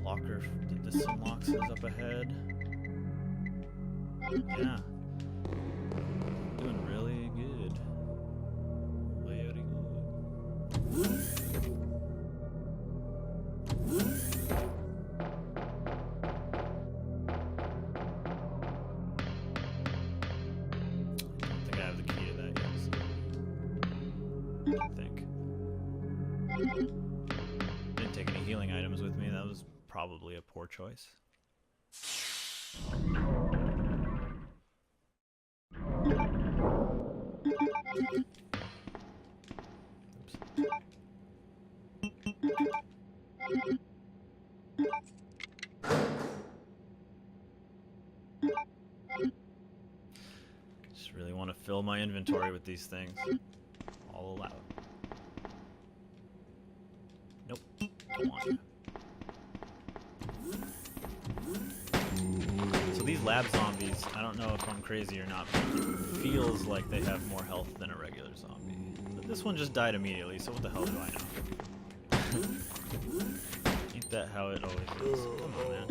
locker, this unlocks is up ahead. Yeah. Doing really good. Very good. Didn't take any healing items with me. That was probably a poor choice. Oops. Just really want to fill my inventory with these things. All allowed. Nope. Come on. So these lab zombies, I don't know if I'm crazy or not, but it feels like they have more health than a regular zombie. But this one just died immediately, so what the hell do I know? Ain't that how it always is? Come on, man.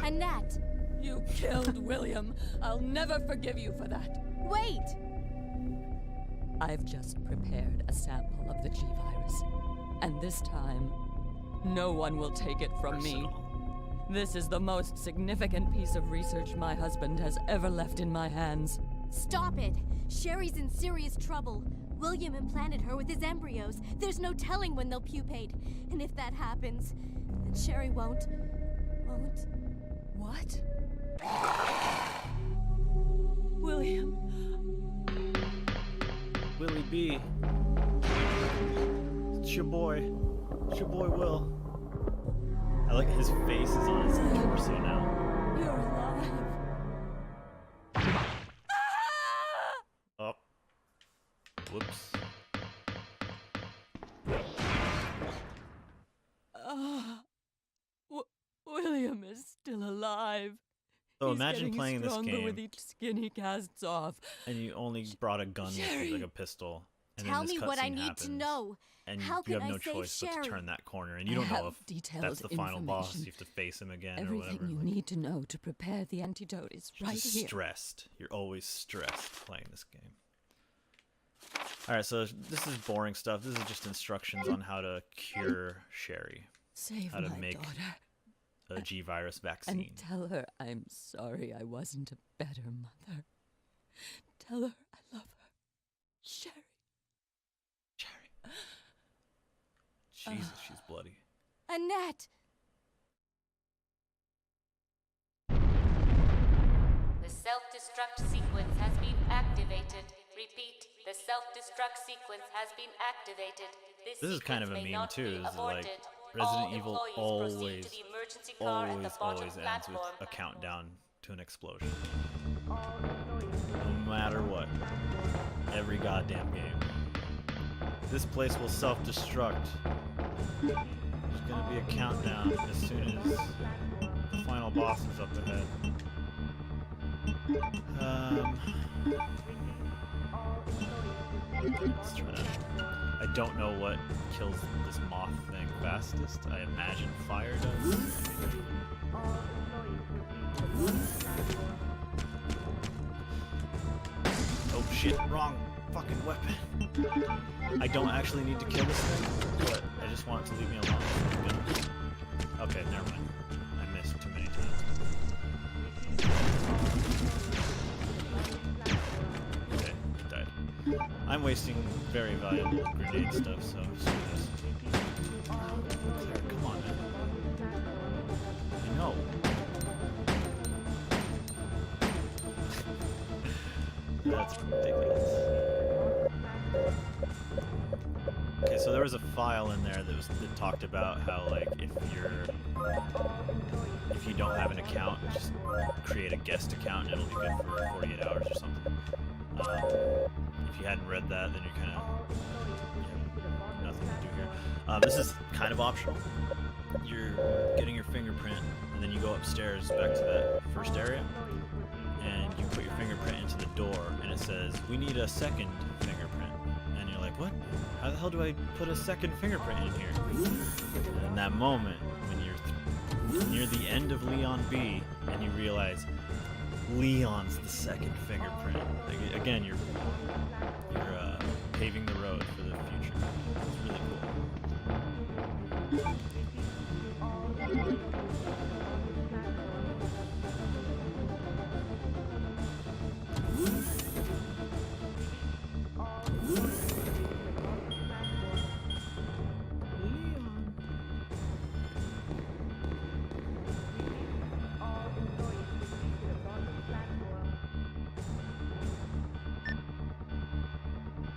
Annette! You killed William. I'll never forgive you for that. Wait! I've just prepared a sample of the G-Virus. And this time, no one will take it from me. This is the most significant piece of research my husband has ever left in my hands. Stop it! Sherry's in serious trouble. William implanted her with his embryos. There's no telling when they'll pupate. And if that happens, then Sherry won't... What? William. Willie B. It's your boy. It's your boy Will. I like his face is on his torso now. You're alive. Oh. Whoops. William is still alive. So He's imagine getting playing this stronger game with each skin he casts off. and you only brought a gun with you, like a pistol. And Tell then this me what I cutscene need happens, to know. and How you can have no I save choice but Sherry? to turn that corner, and you don't know if that's the final boss. You have to face him again or whatever. Everything you need to know to prepare the antidote is right Just here. stressed. You're always stressed playing this game. Alright, so this is boring stuff. This is just instructions on how to cure Sherry. Save how to my make daughter. a G-Virus vaccine. And tell her I'm sorry I wasn't a better mother. Tell her I love her. Sherry. Jesus, she's bloody. Annette! The self-destruct sequence has been activated. Repeat, the self-destruct sequence has been activated. This is kind of a meme too. This is like Resident Evil always ends with a countdown to an explosion. No matter what. Every goddamn game. This place will self-destruct. Just gonna be a countdown as soon as the final boss is up ahead. Let's try that. I don't know what kills this moth thing fastest. I imagine fire does. Oh shit, wrong fucking weapon. I don't actually need to kill this thing, but I just want it to leave me alone. Okay, never mind. I missed too many times. Okay, it died. I'm wasting very valuable grenade stuff, so screw this. Claire, come on, man. I know. That's ridiculous. Okay, so there was a file in there that talked about how, like, if you don't have an account, just create a guest account and it'll be good for 48 hours or something. If you hadn't read that, then you're kind of nothing to do here. This is kind of optional. You're getting your fingerprint, and then you go upstairs back to that first area, and you put your fingerprint into the door, and it says, "We need a second fingerprint." And you're like, "What? How the hell do I put a second fingerprint in here?" And in that moment, when you're near the end of Leon B, and you realize Leon's the second fingerprint. Like, again, you're paving the road for the future. It's really cool.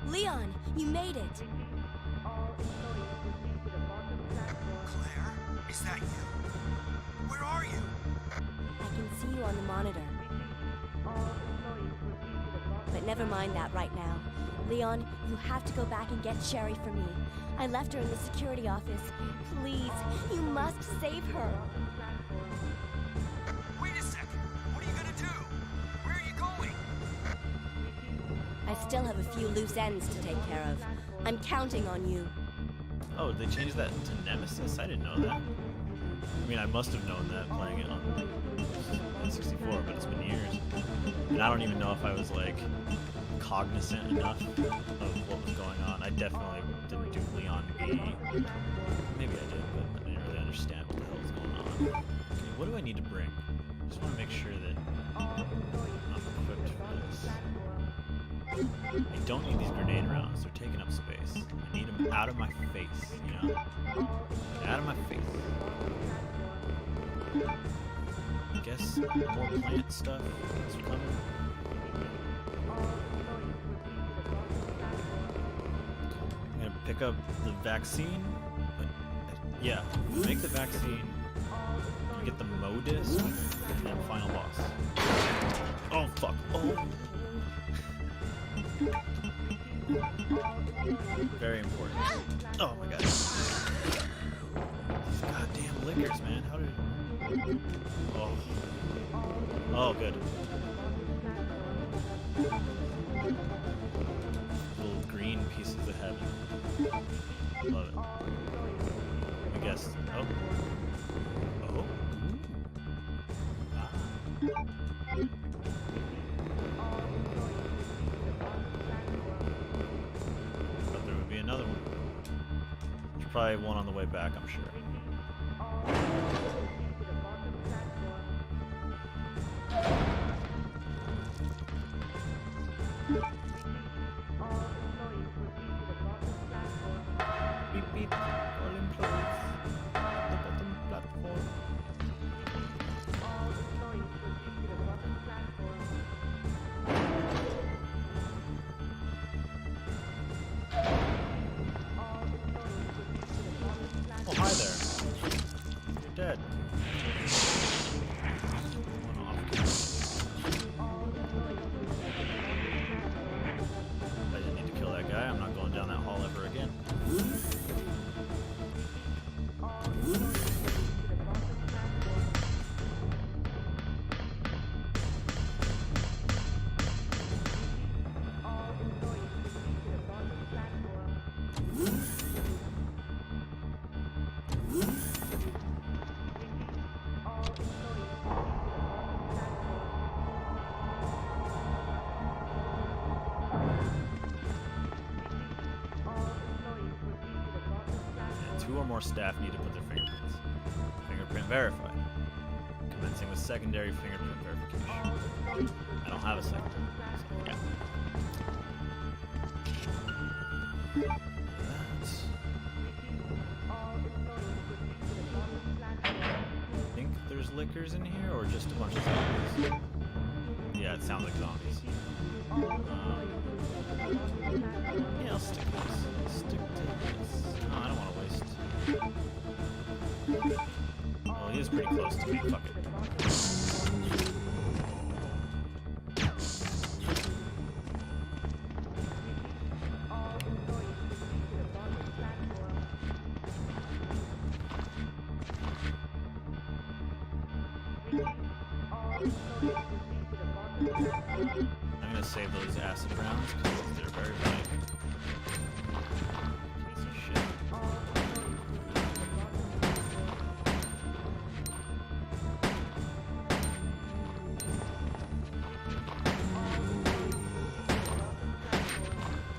Leon, you made it! Claire, is that you? Where are you? I can see you on the monitor. But never mind that right now. Leon, you have to go back and get Sherry for me. I left her in the security office. Please, you must save her. Wait a second. What are you gonna do? Where are you going? I still have a few loose ends to take care of. I'm counting on you. Oh, they changed that to Nemesis? I didn't know that. I mean, I must have known that playing it on N64, but it's been years. And I don't even know if I was, like, cognizant enough of what was going on. I definitely didn't do Leon B. Maybe I did, but I didn't really understand what the hell was going on. Okay, what do I need to bring? I just want to make sure that I'm equipped for this. I don't need these grenade rounds. They're taking up space. I need them out of my face, you know? Get out of my face. I guess more plant stuff is coming. I'm gonna pick up the vaccine. Yeah, make the vaccine. You get the Modis, and then final boss. Oh, fuck. Oh. Very important. Oh my god. These goddamn lickers, man. How did... Oh. Oh, good. Little green pieces of heaven. Love it. I guess. Oh. Oh. Ah. Thought there would be another one. There's probably one on the way back, I'm sure. Beep beep, all employees. The bottom platform. Oh, hi there. You're dead. One off. I didn't need to kill that guy. I'm not going down that hall ever again. Two or more staff need to put their fingerprints. Fingerprint verified. Commencing with secondary fingerprint verification. I don't have a second. So, yeah. I think there's lickers in here, or just a bunch of zombies. Yeah, it sounds like zombies. Yeah, I'll stick to this. Stick to this. No, I don't want to waste. Well, he is pretty close to me. Fuck it. I'm gonna save those acid rounds because they're very valuable. Piece of shit.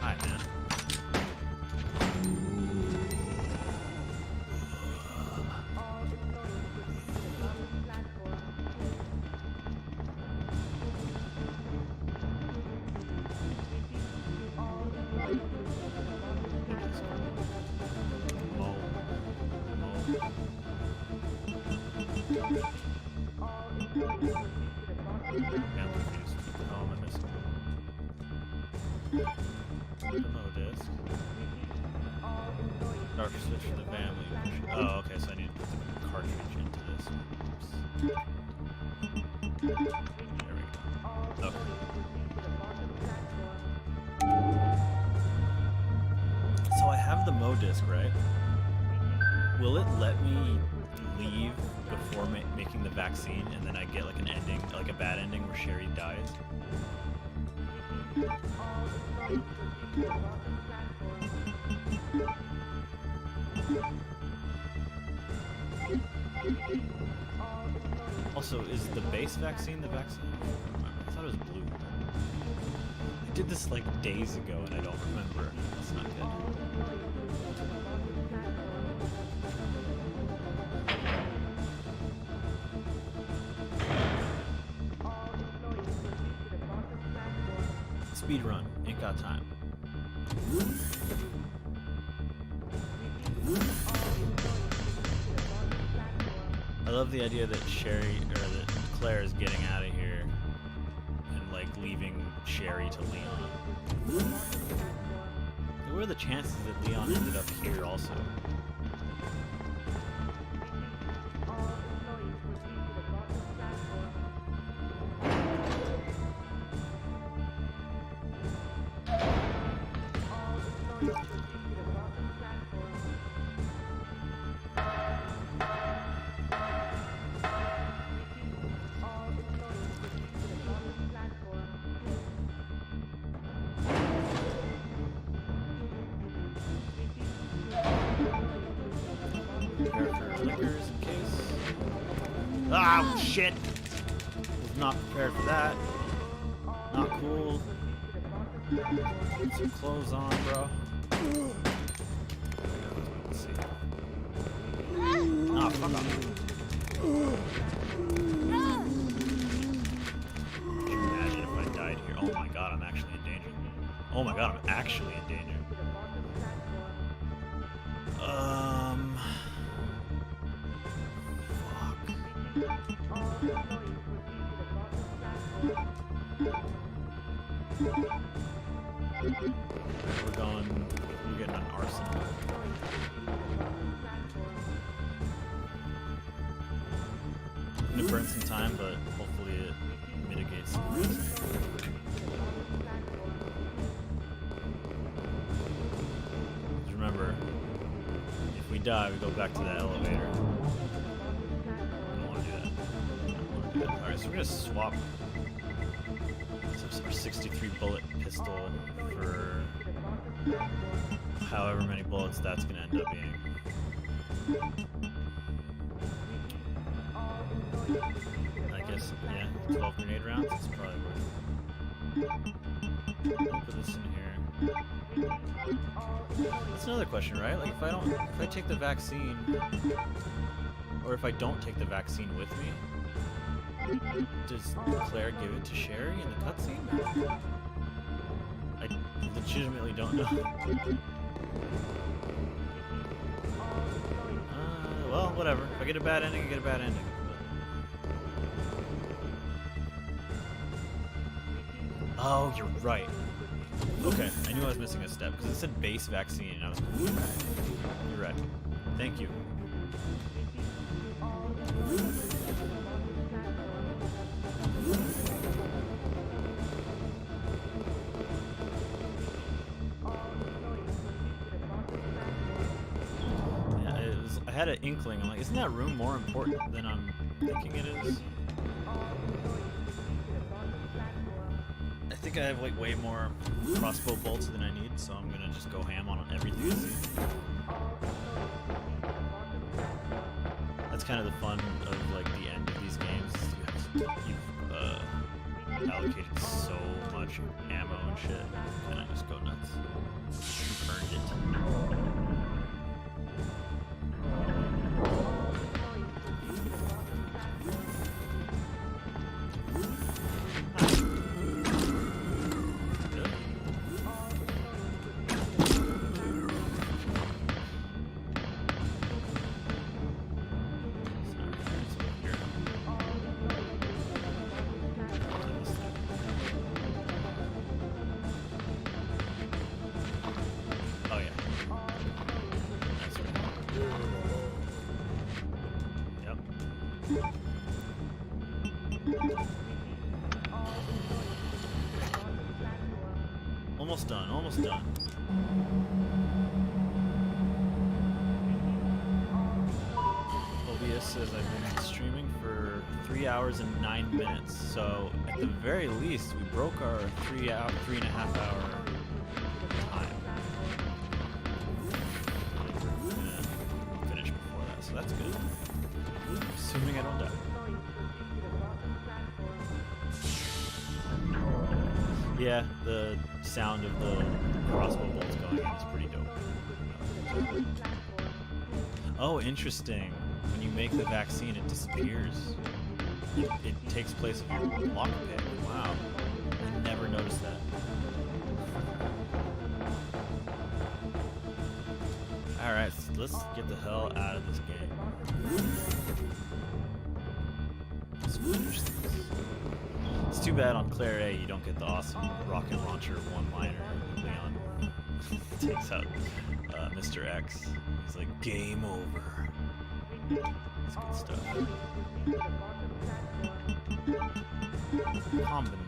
Hi, man. Dark switch for the family. Oh, okay, so I need to put the cartridge into this. Oops. There we go. Okay. So I have the Mo disc, right? Will it let me leave before making the vaccine, and then I get like an ending, like a bad ending where Sherry dies? Also, is the base vaccine the vaccine? I thought it was blue. I did this like days ago and I don't remember. That's not good. Speed run, ain't got time. I love the idea that that Claire is getting out of here and like leaving Sherry to Leon. What are the chances that Leon ended up here also? Ah, shit! Was not prepared for that. Not cool. Put some clothes on, bro. Let's see. Ah, fuck off. Could you imagine if I died here? Oh my god, I'm actually in danger. Oh my god, I'm actually in danger. We're getting an arsenal. I'm gonna burn some time, but hopefully it mitigates some risk. Remember, if we die, we go back to that elevator. I don't want to do that. Alright, so we're gonna swap our 63 bullet pistol for however many bullets that's gonna end up being. I guess, yeah, 12 grenade rounds. It's probably worth it. Put this in here. That's another question, right? Like, if I take the vaccine, or if I don't take the vaccine with me, does Claire give it to Sherry in the cutscene? I legitimately don't know. Well, whatever. If I get a bad ending, I get a bad ending. Oh, you're right. Okay, I knew I was missing a step because it said base vaccine and I was confused. You're right. Thank you. Yeah, I had an inkling. I'm like, isn't that room more important than I'm thinking it is? I think I have like way more crossbow bolts than I need, so I'm gonna just go ham on everything I see. That's kind of the fun of like the end of these games. You've allocated so much ammo and shit, and I just go nuts. You've earned it. Almost done, almost done. OBS says I've been streaming for 3 hours and 9 minutes, so at the very least we broke our 3.5 hour time. We're gonna finish before that, so that's good. Assuming I don't die. Yeah, the sound of the crossbow bolts going in is pretty dope. Oh, interesting. When you make the vaccine, it disappears. It takes place of your lockpick. Wow. I never noticed that. Alright, so let's get the hell out of this game. Let's finish this. It's too bad on Claire A you don't get the awesome rocket launcher one-liner. Leon takes out Mr. X. He's like, game over. It's good stuff. Combin.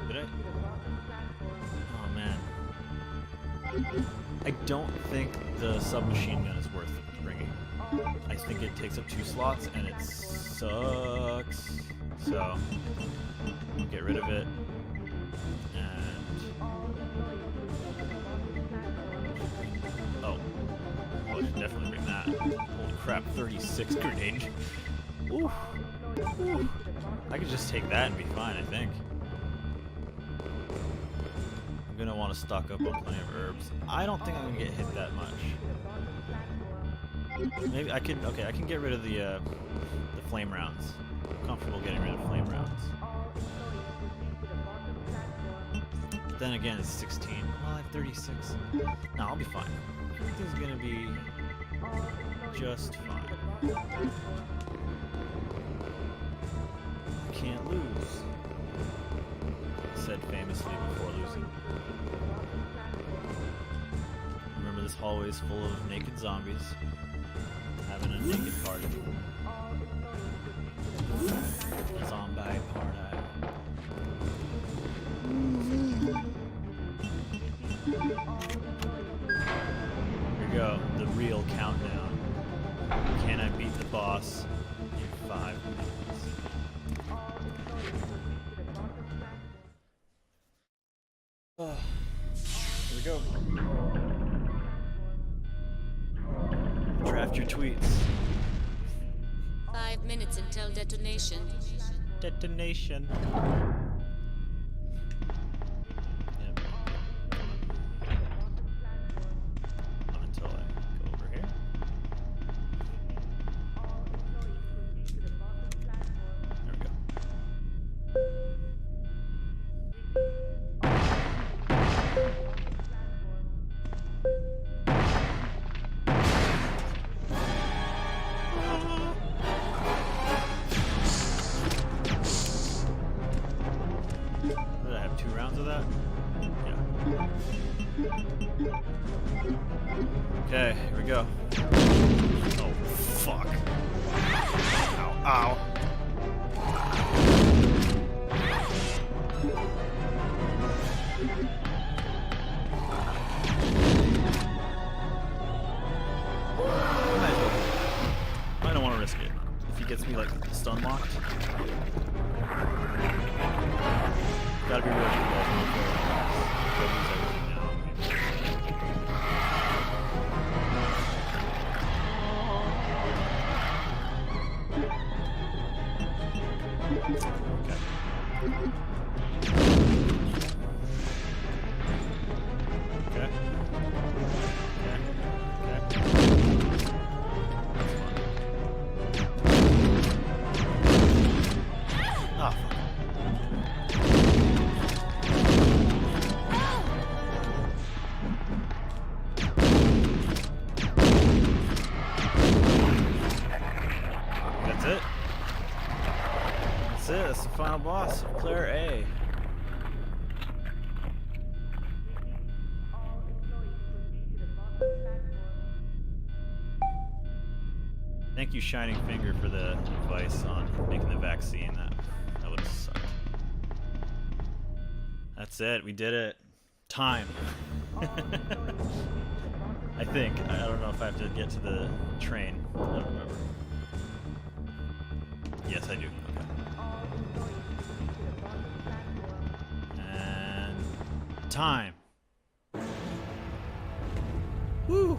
Did I? Oh man. I don't think the submachine gun is worth bringing. I think it takes up 2 slots and it sucks. So, I'll get rid of it. And... oh. I should definitely bring that. Holy crap, 36 grenade. Ooh. Ooh. I could just take that and be fine, I think. I'm gonna want to stock up on plenty of herbs. I don't think I'm gonna get hit that much. Maybe I could. Okay, I can get rid of the flame rounds. I'm comfortable getting rid of flame rounds. But then again, it's 16. Well, I have 36. No, I'll be fine. Everything's gonna be just fine. Can't lose, said famously before losing. Remember, this hallway is full of naked zombies having a naked party. A zombie party. Here we go, the real countdown. Can I beat the boss in 5 minutes? Here we go. Draft your tweets. 5 minutes until detonation. Detonation. Yep. Not until I go over here. There we go. Did I have 2 rounds of that? Yeah. Okay, here we go. Oh, fuck. Ow, ow. I don't want to risk it. If he gets me, like, stun locked. Gotta be real with you guys. Don't lose everything now. Okay. Oh, fuck. That's it. That's it. That's the final boss of Player A. Thank you, Shining Finger, for the advice on making the vaccine. That would have sucked. That's it. We did it. Time. I think. I don't know if I have to get to the train. I don't remember. Yes, I do. Okay. And time. Woo!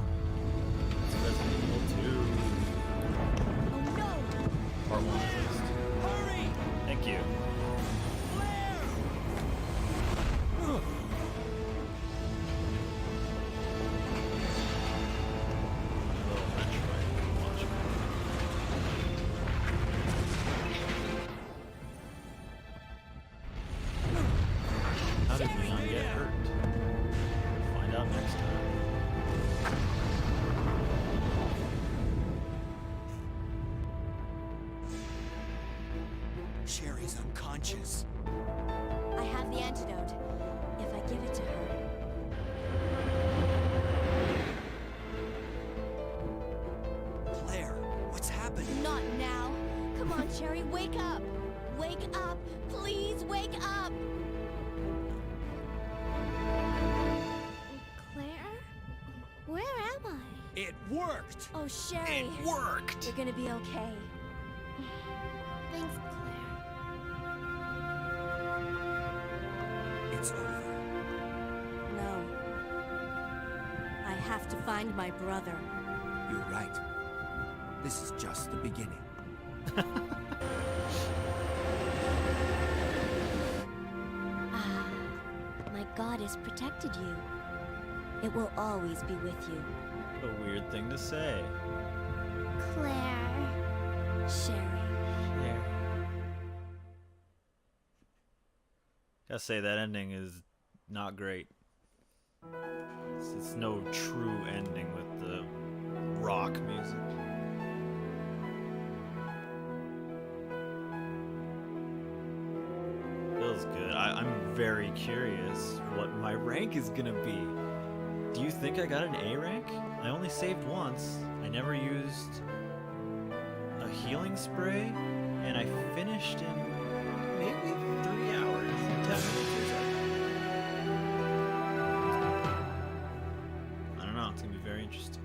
It's Resident Evil 2. Part 1 at least. Hurry! Thank you. How did Leon get hurt? We'll find out next time. Sherry's unconscious. I have the antidote. If I give it to her. Claire, what's happened? Not now. Come on, Sherry, wake up. Wake up. Please wake up. Claire? Where am I? It worked! Oh, Sherry. It worked! You're gonna be okay. Thanks, Claire. It's over. No. I have to find my brother. You're right. This is just the beginning. Ah, my God has protected you. It will always be with you. A weird thing to say. Claire. Sherry. Yeah. Gotta say, that ending is not great. It's no true ending with the rock music. Feels good. I'm very curious what my rank is gonna be. Do you think I got an A rank? I only saved once. I never used a healing spray, and I finished in maybe 3 hours and 10 minutes or so. I don't know. It's gonna be very interesting.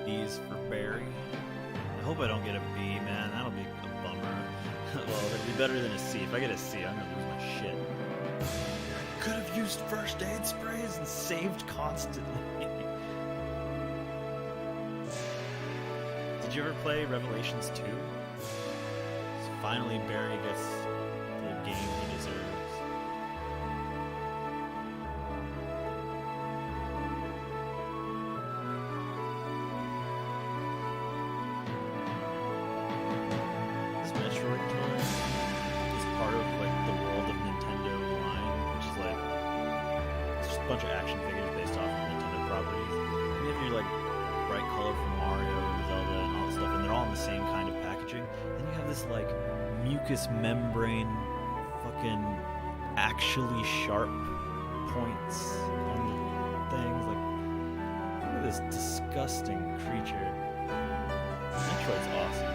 B's for Barry. I hope I don't get a B, man. That'll be a bummer. Well, it'll be better than a C. If I get a C, I'm gonna lose my shit. Could have used first aid sprays and saved constantly. Did you ever play Revelations 2? Finally, Barry gets the game he deserves. This Metroid toy is part of like the world of Nintendo line, which is like it's just a bunch of action figures based off of Nintendo properties. You have your like bright color from Mario, Zelda, and all that stuff, and they're all in the same kind of packaging. Then you have this like mucus membrane, fucking actually sharp points on the things. Like, look at this disgusting creature. Metroid's awesome.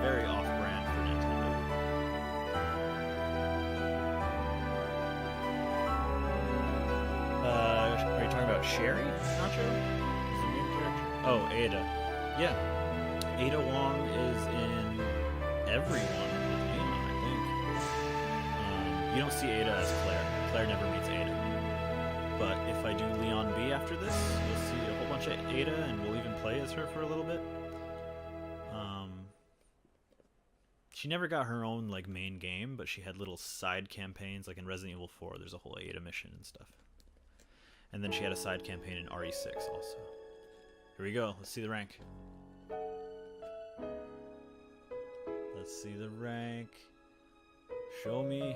Very off-brand for Nintendo. Are you talking about Sherry, Nacho? Is the main character? Oh, Ada. Yeah. Ada Wong is in everyone with Leon, I think. You don't see Ada as Claire. Claire never meets Ada. But if I do Leon B after this, you'll see a whole bunch of Ada, and we'll even play as her for a little bit. She never got her own like main game, but she had little side campaigns, like in Resident Evil 4. There's a whole Ada mission and stuff. And then she had a side campaign in RE6 also. Here we go. Let's see the rank. Let's see the rank. Show me.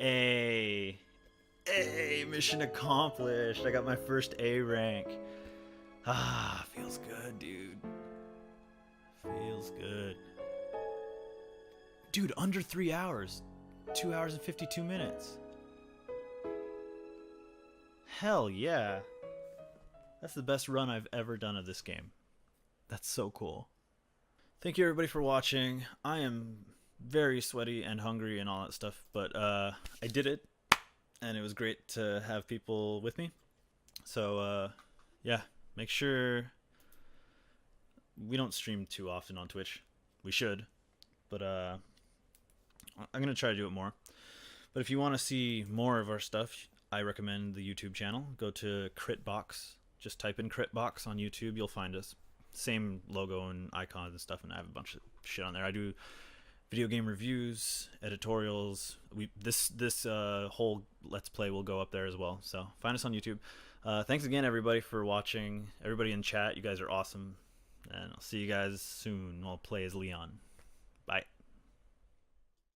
A. A. Mission accomplished. I got my first A rank. Ah, feels good, dude. Feels good. Dude, under 3 hours. 2 hours and 52 minutes. Hell yeah. That's the best run I've ever done of this game. That's so cool. Thank you everybody for watching. I am very sweaty and hungry and all that stuff, but I did it, and it was great to have people with me. So yeah, make sure we don't stream too often on Twitch. We should, but I'm gonna try to do it more. But if you want to see more of our stuff, I recommend the YouTube channel. Go to Critbox. Just type in Critbox on YouTube. You'll find us. Same logo and icons and stuff, and I have a bunch of shit on there. I do video game reviews, editorials. This whole Let's Play will go up there as well. So find us on YouTube. Thanks again, everybody, for watching. Everybody in chat, you guys are awesome. And I'll see you guys soon. I'll play as Leon. Bye.